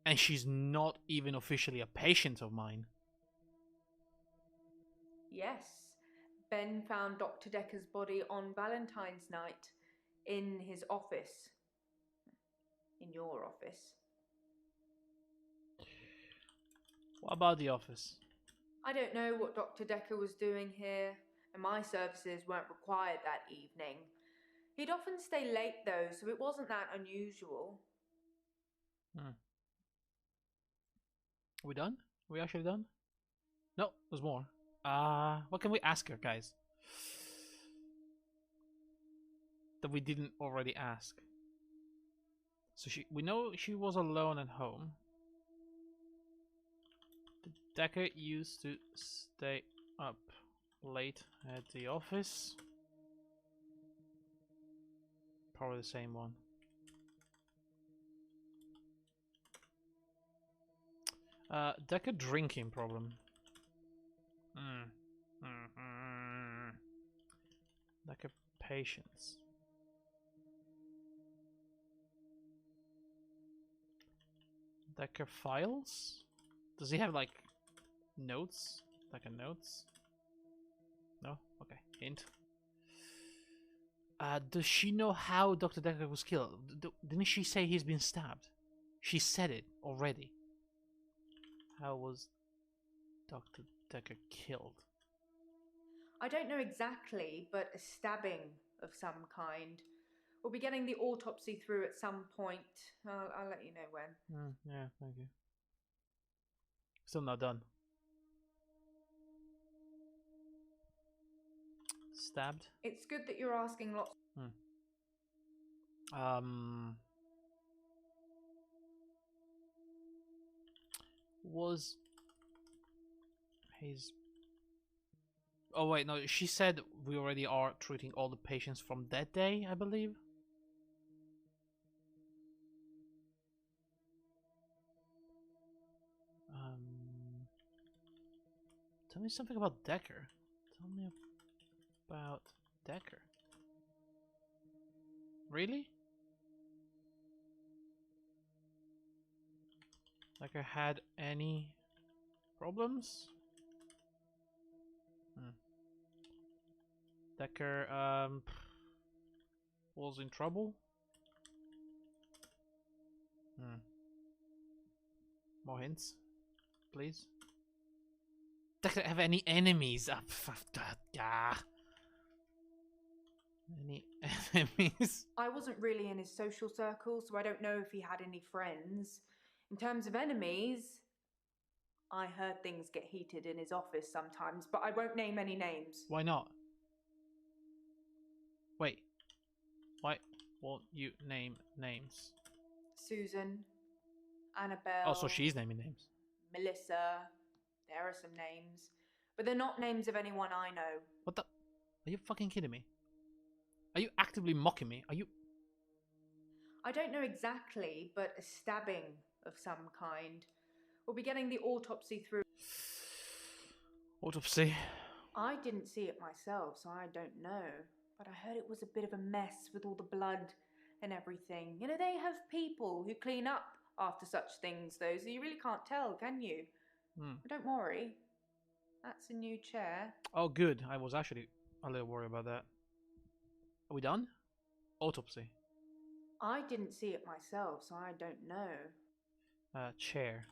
And she's not even officially a patient of mine. Yes. Ben found Dr. Dekker's body on Valentine's night in his office. In your office. What about the office? I don't know what Dr. Dekker was doing here, and my services weren't required that evening. He'd often stay late though, so it wasn't that unusual. Are we done? Are we actually done? No, there's more. What can we ask her, guys? That we didn't already ask. So we know she was alone at home. Dekker used to stay up late at the office. Probably the same one. Dekker drinking problem. Dekker patience. Dekker files? Does he have like notes? Dekker notes? No? Okay. Hint. Does she know how Dr. Dekker was killed? Didn't she say he's been stabbed? She said it already. How was Dr. Dekker killed? I don't know exactly, but a stabbing of some kind. We'll be getting the autopsy through at some point. I'll let you know when. Yeah, thank you. Still not done. Stabbed? It's good that you're asking lots. Was his... Oh wait, no, she said we already are treating all the patients from that day, I believe. Tell me something about Dekker. Tell me about Dekker. Really? Dekker had any problems? Dekker was in trouble? More hints, please. Dekker have any enemies? Any enemies? I wasn't really in his social circle, so I don't know if he had any friends. In terms of enemies, I heard things get heated in his office sometimes, but I won't name any names. Why not? Wait. Why won't you name names? Susan, Annabelle. Oh, so she's naming names. Melissa. There are some names. But they're not names of anyone I know. What the? Are you fucking kidding me? Are you actively mocking me? Are you? I don't know exactly, but a stabbing of some kind. We'll be getting the autopsy through. Autopsy? I didn't see it myself, so I don't know. But I heard it was a bit of a mess with all the blood and everything. You know, they have people who clean up after such things, though, so you really can't tell, can you? But don't worry. That's a new chair. Oh, good. I was actually a little worried about that. Are we done? Autopsy. I didn't see it myself, so I don't know. Chair.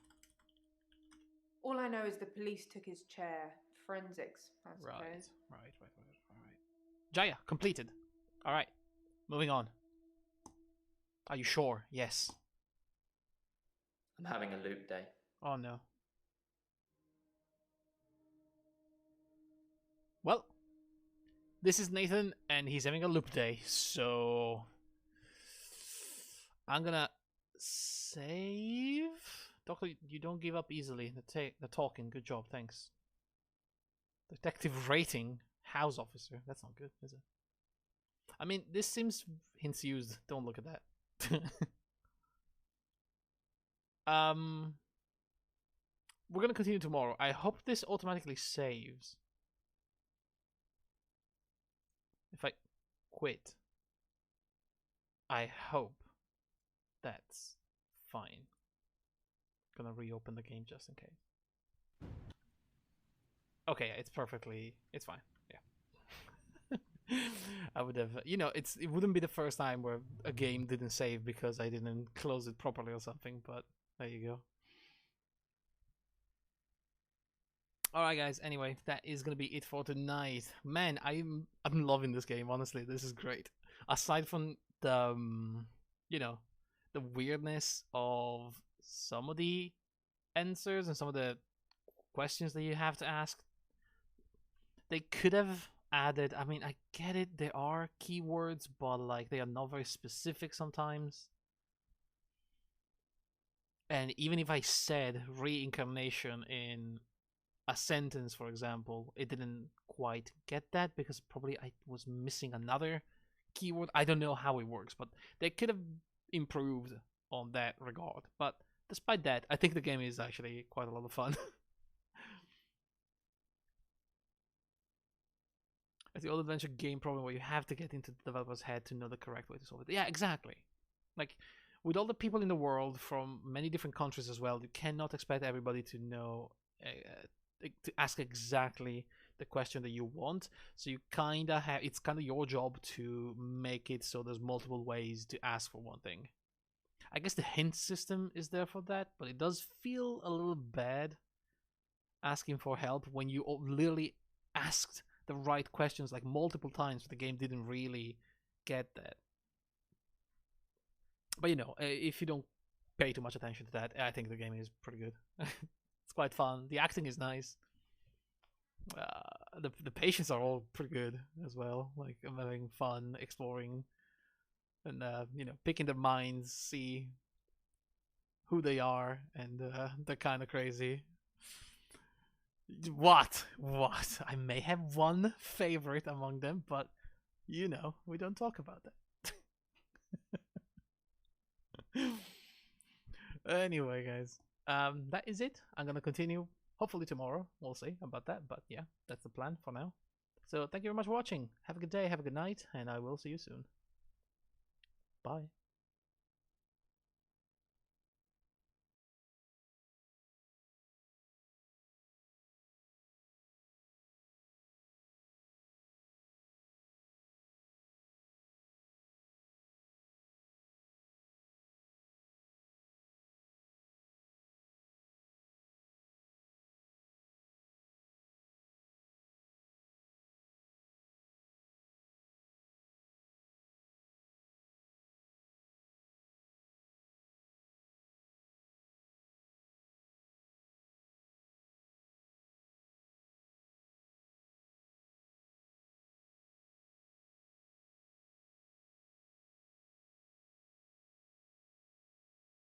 All I know is the police took his chair. Forensics, I suppose. Right. Jaya, completed. Alright. Moving on. Are you sure? Yes. I'm having a loop day. Oh no. Well, this is Nathan, and he's having a loop day, so I'm gonna save. Doctor, you don't give up easily. The talking, good job, thanks. Detective rating, house officer. That's not good, is it? I mean, this seems hints used. Don't look at that. We're gonna continue tomorrow. I hope this automatically saves. If I quit, I hope that's fine. Gonna reopen the game just in case. Okay, it's fine. Yeah. I would have, it wouldn't be the first time where a game didn't save because I didn't close it properly or something, but there you go. Alright guys, anyway, that is gonna be it for tonight. Man, I'm loving this game, honestly. This is great. Aside from the the weirdness of some of the answers and some of the questions that you have to ask, they could have added, I mean, I get it, there are keywords, but like they are not very specific sometimes. And even if I said reincarnation in a sentence, for example, it didn't quite get that because probably I was missing another keyword. I don't know how it works, but they could have improved on that regard. But despite that, I think the game is actually quite a lot of fun. It's the old adventure game problem where you have to get into the developer's head to know the correct way to solve it. Yeah, exactly. Like, with all the people in the world from many different countries as well, you cannot expect everybody to know, to ask exactly the question that you want. So you kind of have, it's kind of your job to make it so there's multiple ways to ask for one thing. I guess the hint system is there for that, but it does feel a little bad asking for help when you literally asked the right questions like multiple times, but the game didn't really get that. But if you don't pay too much attention to that, I think the game is pretty good. It's quite fun. The acting is nice. The patients are all pretty good as well. Like, I'm having fun exploring and picking their minds, see who they are, and they're kind of crazy. What? I may have one favorite among them, but we don't talk about that. Anyway, guys, that is it. I'm gonna continue Hopefully tomorrow, we'll see about that. But yeah, that's the plan for now. So thank you very much for watching. Have a good day, have a good night, and I will see you soon. Bye.